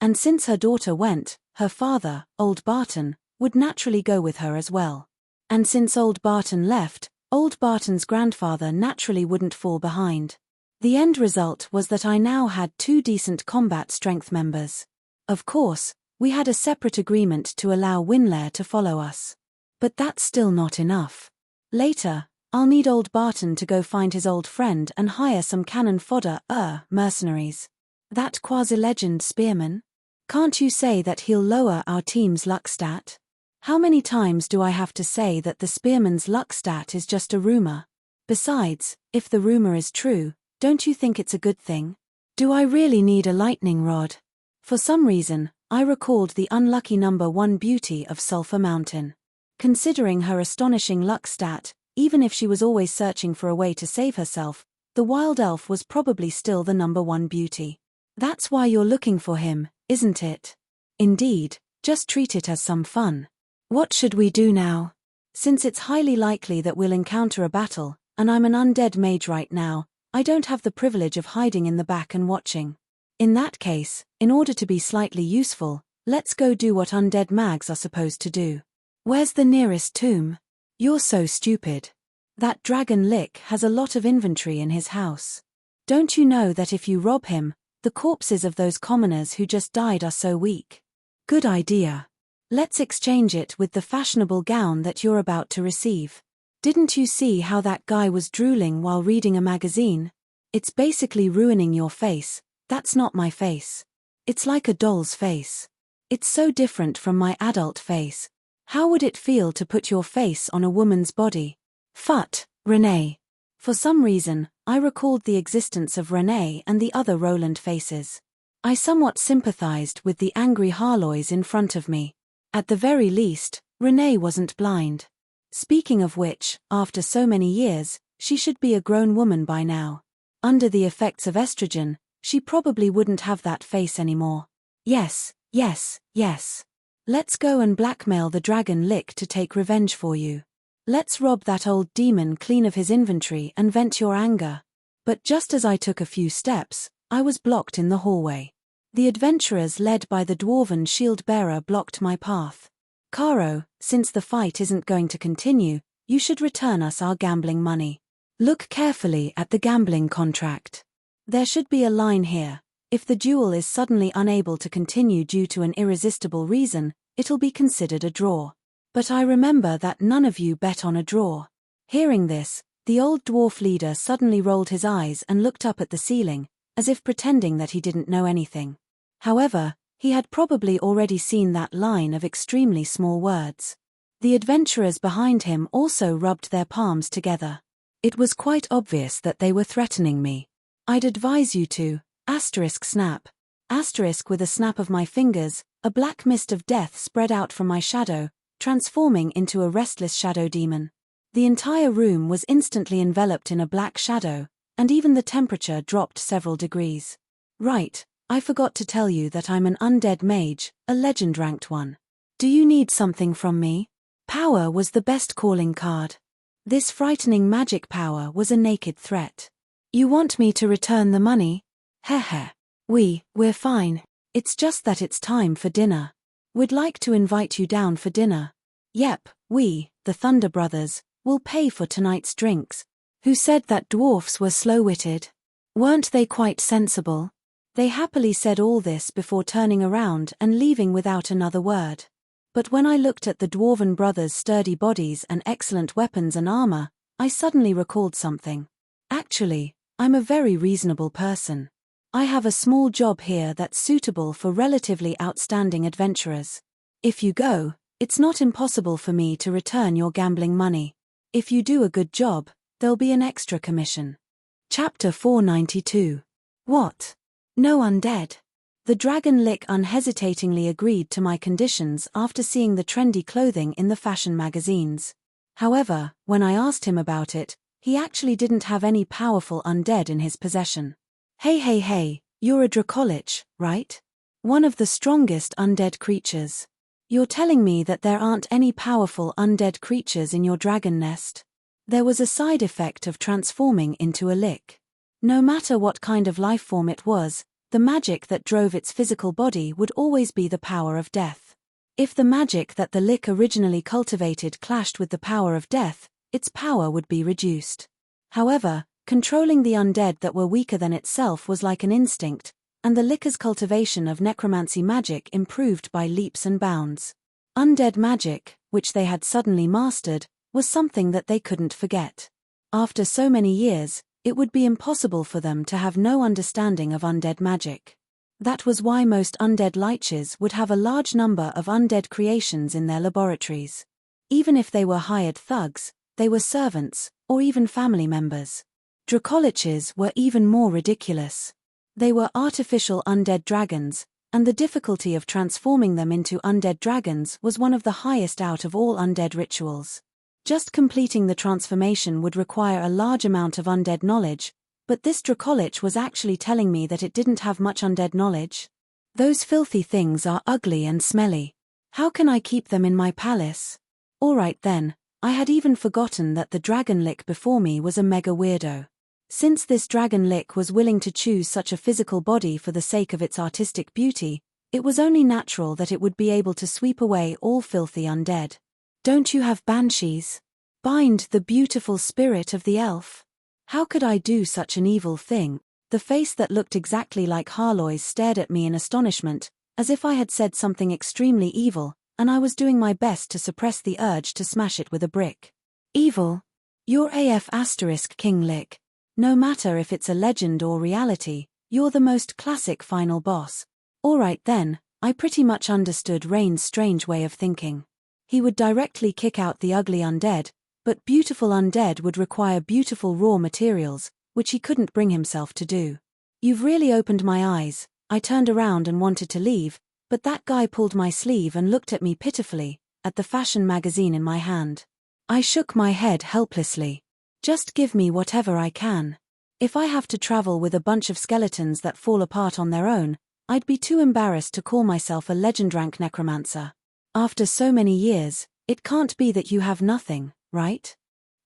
S1: And since her daughter went, her father, Old Barton, would naturally go with her as well. And since Old Barton left, Old Barton's grandfather naturally wouldn't fall behind. The end result was that I now had 2 decent combat strength members. Of course, we had a separate agreement to allow Winlair to follow us. But that's still not enough. Later, I'll need Old Barton to go find his old friend and hire some cannon fodder, mercenaries. That quasi-legend spearman? Can't you say that he'll lower our team's luck stat? How many times do I have to say that the spearman's luck stat is just a rumor? Besides, if the rumor is true, don't you think it's a good thing? Do I really need a lightning rod? For some reason, I recalled the unlucky number 1 beauty of Sulphur Mountain. Considering her astonishing luck stat, even if she was always searching for a way to save herself, the wild elf was probably still the number 1 beauty. That's why you're looking for him, isn't it? Indeed, just treat it as some fun. What should we do now? Since it's highly likely that we'll encounter a battle, and I'm an undead mage right now, I don't have the privilege of hiding in the back and watching. In that case, in order to be slightly useful, let's go do what undead mags are supposed to do. Where's the nearest tomb? You're so stupid. That dragon Lich has a lot of inventory in his house. Don't you know that if you rob him, the corpses of those commoners who just died are so weak? Good idea. Let's exchange it with the fashionable gown that you're about to receive. Didn't you see how that guy was drooling while reading a magazine? It's basically ruining your face. That's not my face. It's like a doll's face. It's so different from my adult face. How would it feel to put your face on a woman's body? Phut, Renee. For some reason, I recalled the existence of Renee and the other Roland faces. I somewhat sympathized with the angry Harloys in front of me. At the very least, Renee wasn't blind. Speaking of which, after so many years, she should be a grown woman by now. Under the effects of estrogen, she probably wouldn't have that face anymore. Yes. Let's go and blackmail the dragon Lich to take revenge for you. Let's rob that old demon clean of his inventory and vent your anger. But just as I took a few steps, I was blocked in the hallway. The adventurers led by the dwarven shield-bearer blocked my path. Caro, since the fight isn't going to continue, you should return us our gambling money. Look carefully at the gambling contract. There should be a line here. If the duel is suddenly unable to continue due to an irresistible reason, it'll be considered a draw. But I remember that none of you bet on a draw. Hearing this, the old dwarf leader suddenly rolled his eyes and looked up at the ceiling, as if pretending that he didn't know anything. However, he had probably already seen that line of extremely small words. The adventurers behind him also rubbed their palms together. It was quite obvious that they were threatening me. I'd advise you to, snap. With a snap of my fingers, a black mist of death spread out from my shadow, transforming into a restless shadow demon. The entire room was instantly enveloped in a black shadow, and even the temperature dropped several degrees. Right, I forgot to tell you that I'm an undead mage, a legend ranked one. Do you need something from me? Power was the best calling card. This frightening magic power was a naked threat. You want me to return the money? Heh. We're fine. It's just that it's time for dinner. We'd like to invite you down for dinner. Yep, we, the Thunder Brothers, will pay for tonight's drinks. Who said that dwarfs were slow-witted? Weren't they quite sensible? They happily said all this before turning around and leaving without another word. But when I looked at the dwarven brothers' sturdy bodies and excellent weapons and armor, I suddenly recalled something. Actually, I'm a very reasonable person. I have a small job here that's suitable for relatively outstanding adventurers. If you go, it's not impossible for me to return your gambling money. If you do a good job, there'll be an extra commission. Chapter 492. What? No undead. The dragon Lich unhesitatingly agreed to my conditions after seeing the trendy clothing in the fashion magazines. However, when I asked him about it, he actually didn't have any powerful undead in his possession. Hey, you're a Dracolich, right? One of the strongest undead creatures. You're telling me that there aren't any powerful undead creatures in your dragon nest? There was a side effect of transforming into a Lich. No matter what kind of life form it was, the magic that drove its physical body would always be the power of death. If the magic that the Lich originally cultivated clashed with the power of death, its power would be reduced. However, controlling the undead that were weaker than itself was like an instinct, and the Lich's cultivation of necromancy magic improved by leaps and bounds. Undead magic, which they had suddenly mastered, was something that they couldn't forget. After so many years, it would be impossible for them to have no understanding of undead magic. That was why most undead liches would have a large number of undead creations in their laboratories. Even if they were hired thugs, they were servants, or even family members. Dracoliches were even more ridiculous. They were artificial undead dragons, and the difficulty of transforming them into undead dragons was one of the highest out of all undead rituals. Just completing the transformation would require a large amount of undead knowledge, but this Dracolich was actually telling me that it didn't have much undead knowledge. Those filthy things are ugly and smelly. How can I keep them in my palace? Alright then, I had even forgotten that the dragon Lich before me was a mega weirdo. Since this dragon Lich was willing to choose such a physical body for the sake of its artistic beauty, it was only natural that it would be able to sweep away all filthy undead. Don't you have banshees? Bind the beautiful spirit of the elf. How could I do such an evil thing? The face that looked exactly like Harloy's stared at me in astonishment, as if I had said something extremely evil, and I was doing my best to suppress the urge to smash it with a brick. Evil? You're King Lich. No matter if it's a legend or reality, you're the most classic final boss. Alright then, I pretty much understood Rain's strange way of thinking. He would directly kick out the ugly undead, but beautiful undead would require beautiful raw materials, which he couldn't bring himself to do. You've really opened my eyes. I turned around and wanted to leave, but that guy pulled my sleeve and looked at me pitifully, at the fashion magazine in my hand. I shook my head helplessly. Just give me whatever I can. If I have to travel with a bunch of skeletons that fall apart on their own, I'd be too embarrassed to call myself a legend rank necromancer. After so many years, it can't be that you have nothing, right?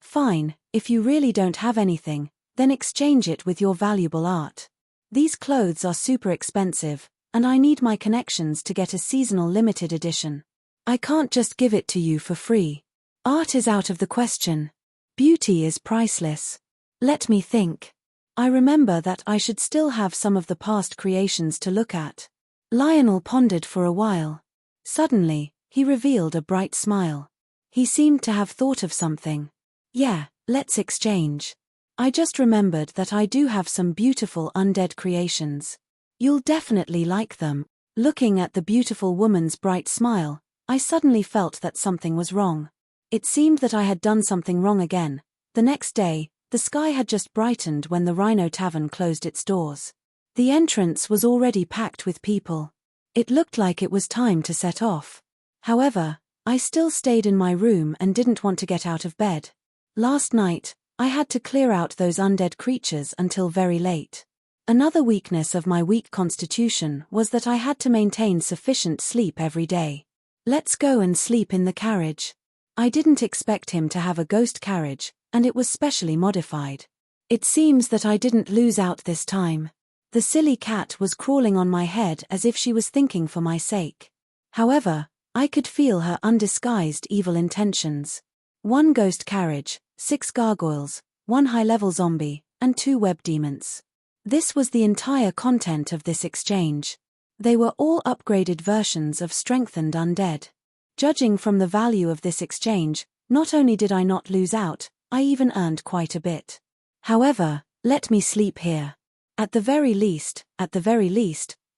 S1: Fine, if you really don't have anything, then exchange it with your valuable art. These clothes are super expensive, and I need my connections to get a seasonal limited edition. I can't just give it to you for free. Art is out of the question. Beauty is priceless. Let me think. I remember that I should still have some of the past creations to look at. Lionel pondered for a while. Suddenly, he revealed a bright smile. He seemed to have thought of something. Yeah, let's exchange. I just remembered that I do have some beautiful undead creations. You'll definitely like them. Looking at the beautiful woman's bright smile, I suddenly felt that something was wrong. It seemed that I had done something wrong again. The next day, the sky had just brightened when the Rhino Tavern closed its doors. The entrance was already packed with people. It looked like it was time to set off. However, I still stayed in my room and didn't want to get out of bed. Last night, I had to clear out those undead creatures until very late. Another weakness of my weak constitution was that I had to maintain sufficient sleep every day. Let's go and sleep in the carriage. I didn't expect him to have a ghost carriage, and it was specially modified. It seems that I didn't lose out this time. The silly cat was crawling on my head as if she was thinking for my sake. However, I could feel her undisguised evil intentions. 1 ghost carriage, 6 gargoyles, 1 high-level zombie, and 2 web demons. This was the entire content of this exchange. They were all upgraded versions of strengthened undead. Judging from the value of this exchange, not only did I not lose out, I even earned quite a bit. However, let me sleep here. At the very least,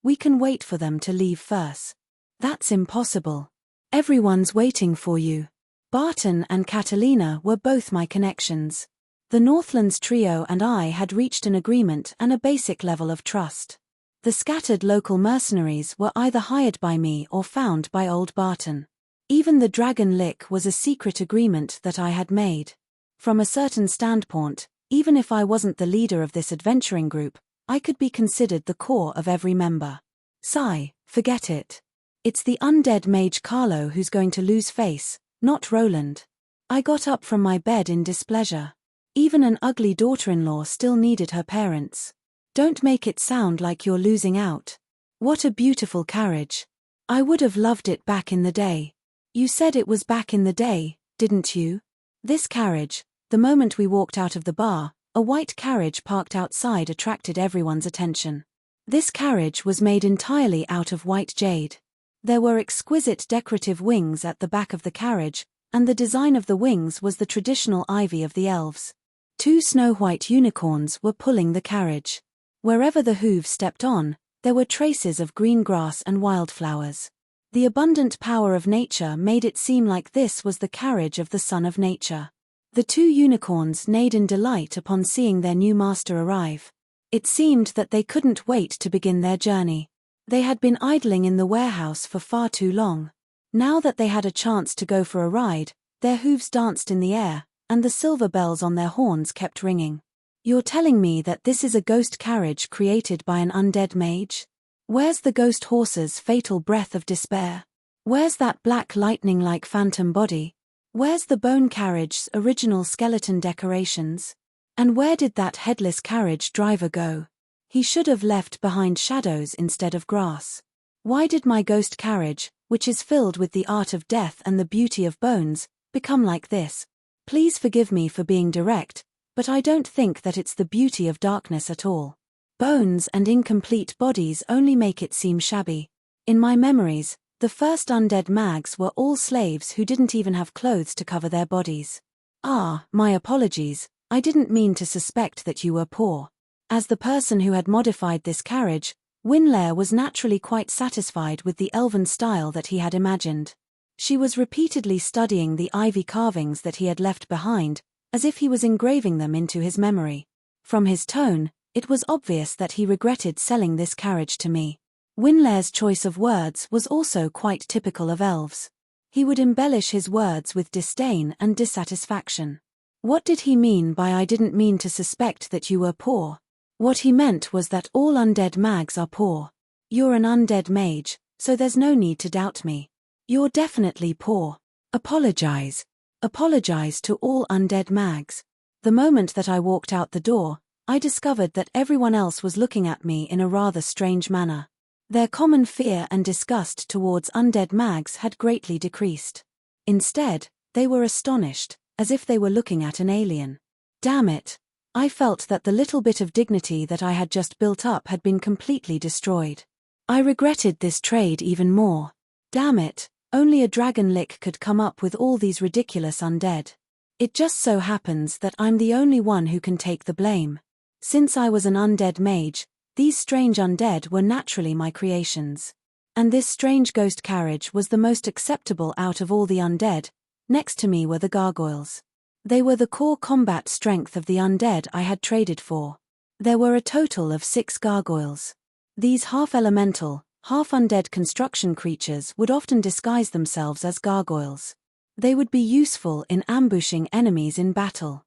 S1: we can wait for them to leave first. That's impossible. Everyone's waiting for you. Barton and Catalina were both my connections. The Northlands trio and I had reached an agreement and a basic level of trust. The scattered local mercenaries were either hired by me or found by old Barton. Even the Dragon Lick was a secret agreement that I had made. From a certain standpoint, even if I wasn't the leader of this adventuring group, I could be considered the core of every member. Sigh, forget it. It's the undead mage Carlo who's going to lose face, not Roland. I got up from my bed in displeasure. Even an ugly daughter-in-law still needed her parents. Don't make it sound like you're losing out. What a beautiful carriage. I would have loved it back in the day. You said it was back in the day, didn't you? This carriage, the moment we walked out of the bar, a white carriage parked outside attracted everyone's attention. This carriage was made entirely out of white jade. There were exquisite decorative wings at the back of the carriage, and the design of the wings was the traditional ivy of the elves. 2 snow-white unicorns were pulling the carriage. Wherever the hooves stepped on, there were traces of green grass and wildflowers. The abundant power of nature made it seem like this was the carriage of the son of nature. The 2 unicorns neighed in delight upon seeing their new master arrive. It seemed that they couldn't wait to begin their journey. They had been idling in the warehouse for far too long. Now that they had a chance to go for a ride, their hooves danced in the air, and the silver bells on their horns kept ringing. You're telling me that this is a ghost carriage created by an undead mage? Where's the ghost horse's fatal breath of despair? Where's that black lightning-like phantom body? Where's the bone carriage's original skeleton decorations? And where did that headless carriage driver go? He should have left behind shadows instead of grass. Why did my ghost carriage, which is filled with the art of death and the beauty of bones, become like this? Please forgive me for being direct, but I don't think that it's the beauty of darkness at all. Bones and incomplete bodies only make it seem shabby. In my memories, the first undead mags were all slaves who didn't even have clothes to cover their bodies. Ah, my apologies, I didn't mean to suspect that you were poor. As the person who had modified this carriage, Winlair was naturally quite satisfied with the elven style that he had imagined. She was repeatedly studying the ivy carvings that he had left behind, as if he was engraving them into his memory. From his tone, it was obvious that he regretted selling this carriage to me. Winlair's choice of words was also quite typical of elves. He would embellish his words with disdain and dissatisfaction. What did he mean by "I didn't mean to suspect that you were poor"? What he meant was that all undead mags are poor. You're an undead mage, so there's no need to doubt me. You're definitely poor. Apologize. Apologize to all undead mags. The moment that I walked out the door, I discovered that everyone else was looking at me in a rather strange manner. Their common fear and disgust towards undead mags had greatly decreased. Instead, they were astonished, as if they were looking at an alien. Damn it! I felt that the little bit of dignity that I had just built up had been completely destroyed. I regretted this trade even more. Damn it, only a dragon Lich could come up with all these ridiculous undead. It just so happens that I'm the only one who can take the blame. Since I was an undead mage, these strange undead were naturally my creations. And this strange ghost carriage was the most acceptable out of all the undead. Next to me were the gargoyles. They were the core combat strength of the undead I had traded for. There were a total of 6 gargoyles. These half-elemental, half-undead construction creatures would often disguise themselves as gargoyles. They would be useful in ambushing enemies in battle.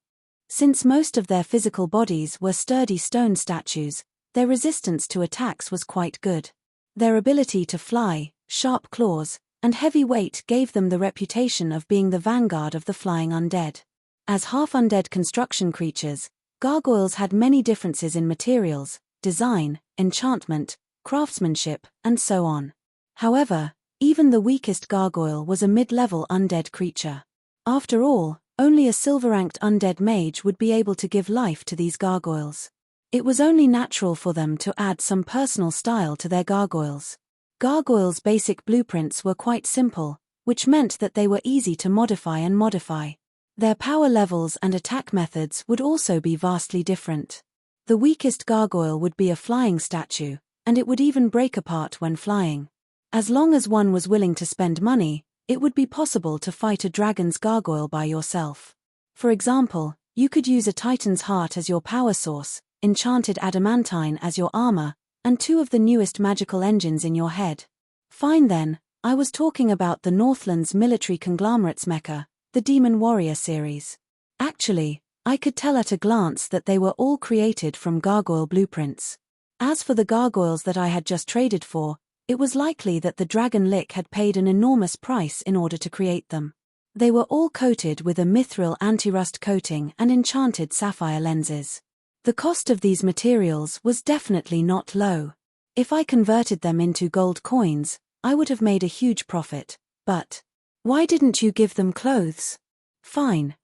S1: Since most of their physical bodies were sturdy stone statues, their resistance to attacks was quite good. Their ability to fly, sharp claws, and heavy weight gave them the reputation of being the vanguard of the flying undead. As half-undead construction creatures, gargoyles had many differences in materials, design, enchantment, craftsmanship, and so on. However, even the weakest gargoyle was a mid-level undead creature. After all, only a silver-ranked undead mage would be able to give life to these gargoyles. It was only natural for them to add some personal style to their gargoyles. Gargoyles' basic blueprints were quite simple, which meant that they were easy to modify. Their power levels and attack methods would also be vastly different. The weakest gargoyle would be a flying statue, and it would even break apart when flying. As long as one was willing to spend money, it would be possible to fight a dragon's gargoyle by yourself. For example, you could use a titan's heart as your power source, enchanted adamantine as your armor, and 2 of the newest magical engines in your head. Fine then, I was talking about the Northland's military conglomerate's mecha, the Demon Warrior series. Actually, I could tell at a glance that they were all created from gargoyle blueprints. As for the gargoyles that I had just traded for, it was likely that the Dragon Lich had paid an enormous price in order to create them. They were all coated with a mithril anti-rust coating and enchanted sapphire lenses. The cost of these materials was definitely not low. If I converted them into gold coins, I would have made a huge profit, but why didn't you give them clothes? Fine,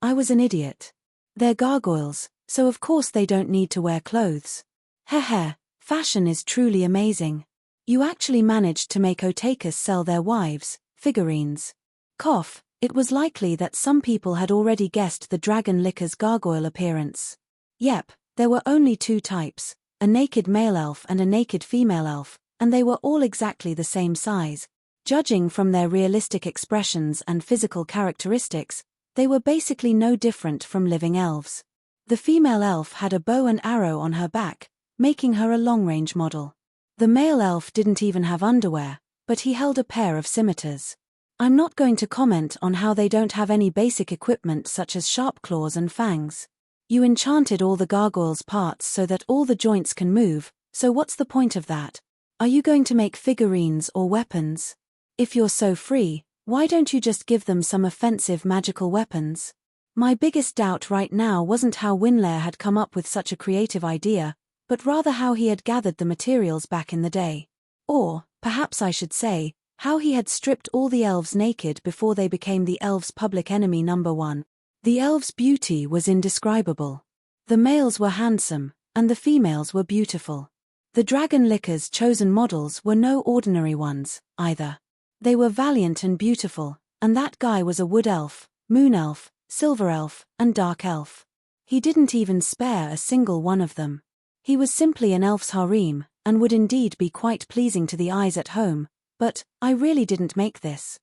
S1: I was an idiot. They're gargoyles, so of course they don't need to wear clothes. Heh, fashion is truly amazing. You actually managed to make otakus sell their wives' figurines. Cough, it was likely that some people had already guessed the Dragon Lich's gargoyle appearance. Yep, there were only 2 types, a naked male elf and a naked female elf, and they were all exactly the same size. Judging from their realistic expressions and physical characteristics, they were basically no different from living elves. The female elf had a bow and arrow on her back, making her a long-range model. The male elf didn't even have underwear, but he held a pair of scimitars. I'm not going to comment on how they don't have any basic equipment such as sharp claws and fangs. You enchanted all the gargoyles' parts so that all the joints can move, so what's the point of that? Are you going to make figurines or weapons? If you're so free, why don't you just give them some offensive magical weapons? My biggest doubt right now wasn't how Winlair had come up with such a creative idea, but rather how he had gathered the materials back in the day. Or, perhaps I should say, how he had stripped all the elves naked before they became the elves' public enemy number 1. The elves' beauty was indescribable. The males were handsome, and the females were beautiful. The Dragon Lich's chosen models were no ordinary ones, either. They were valiant and beautiful, and that guy was a wood elf, moon elf, silver elf, and dark elf. He didn't even spare a single one of them. He was simply an elf's harem, and would indeed be quite pleasing to the eyes at home, but I really didn't make this.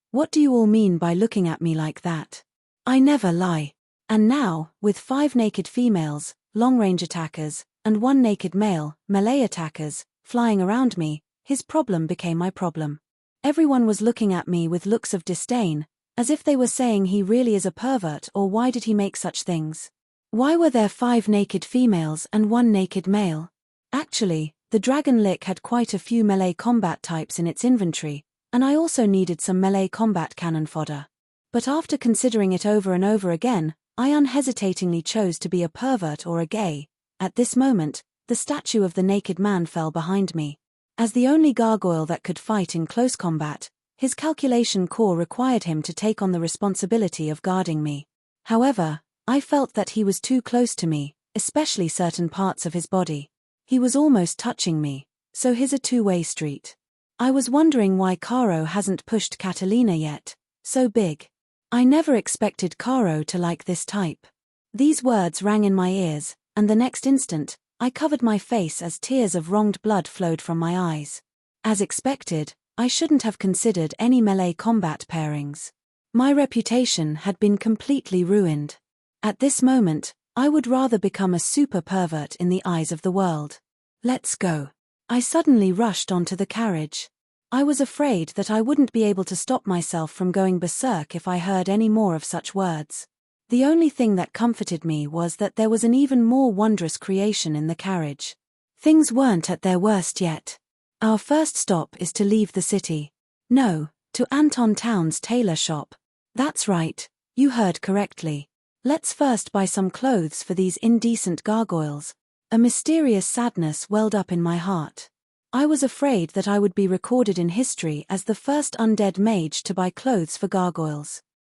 S1: What do you all mean by looking at me like that? I never lie. And now, with 5 naked females, long-range attackers, and 1 naked male, melee attackers, flying around me, his problem became my problem. Everyone was looking at me with looks of disdain, as if they were saying he really is a pervert, or why did he make such things? Why were there 5 naked females and 1 naked male? Actually, the Dragon Lich had quite a few melee combat types in its inventory, and I also needed some melee combat cannon fodder. But after considering it over and over again, I unhesitatingly chose to be a pervert or a gay. At this moment, The statue of the naked man fell behind me. As the only gargoyle that could fight in close combat, his calculation core required him to take on the responsibility of guarding me. However, I felt that he was too close to me, especially certain parts of his body. He was almost touching me, so here's a two-way street. I was wondering why Caro hasn't pushed Catalina yet. So big. I never expected Caro to like this type. These words rang in my ears, and the next instant, I covered my face as tears of wronged blood flowed from my eyes. As expected, I shouldn't have considered any melee combat pairings. My reputation had been completely ruined. At this moment, I would rather become a super pervert in the eyes of the world. Let's go. I suddenly rushed onto the carriage. I was afraid that I wouldn't be able to stop myself from going berserk if I heard any more of such words. The only thing that comforted me was that there was an even more wondrous creation in the carriage. Things weren't at their worst yet. Our first stop is to leave the city. No, to Anton Town's tailor shop. That's right, you heard correctly. Let's first buy some clothes for these indecent gargoyles. A mysterious sadness welled up in my heart. I was afraid that I would be recorded in history as the first undead mage to buy clothes for gargoyles.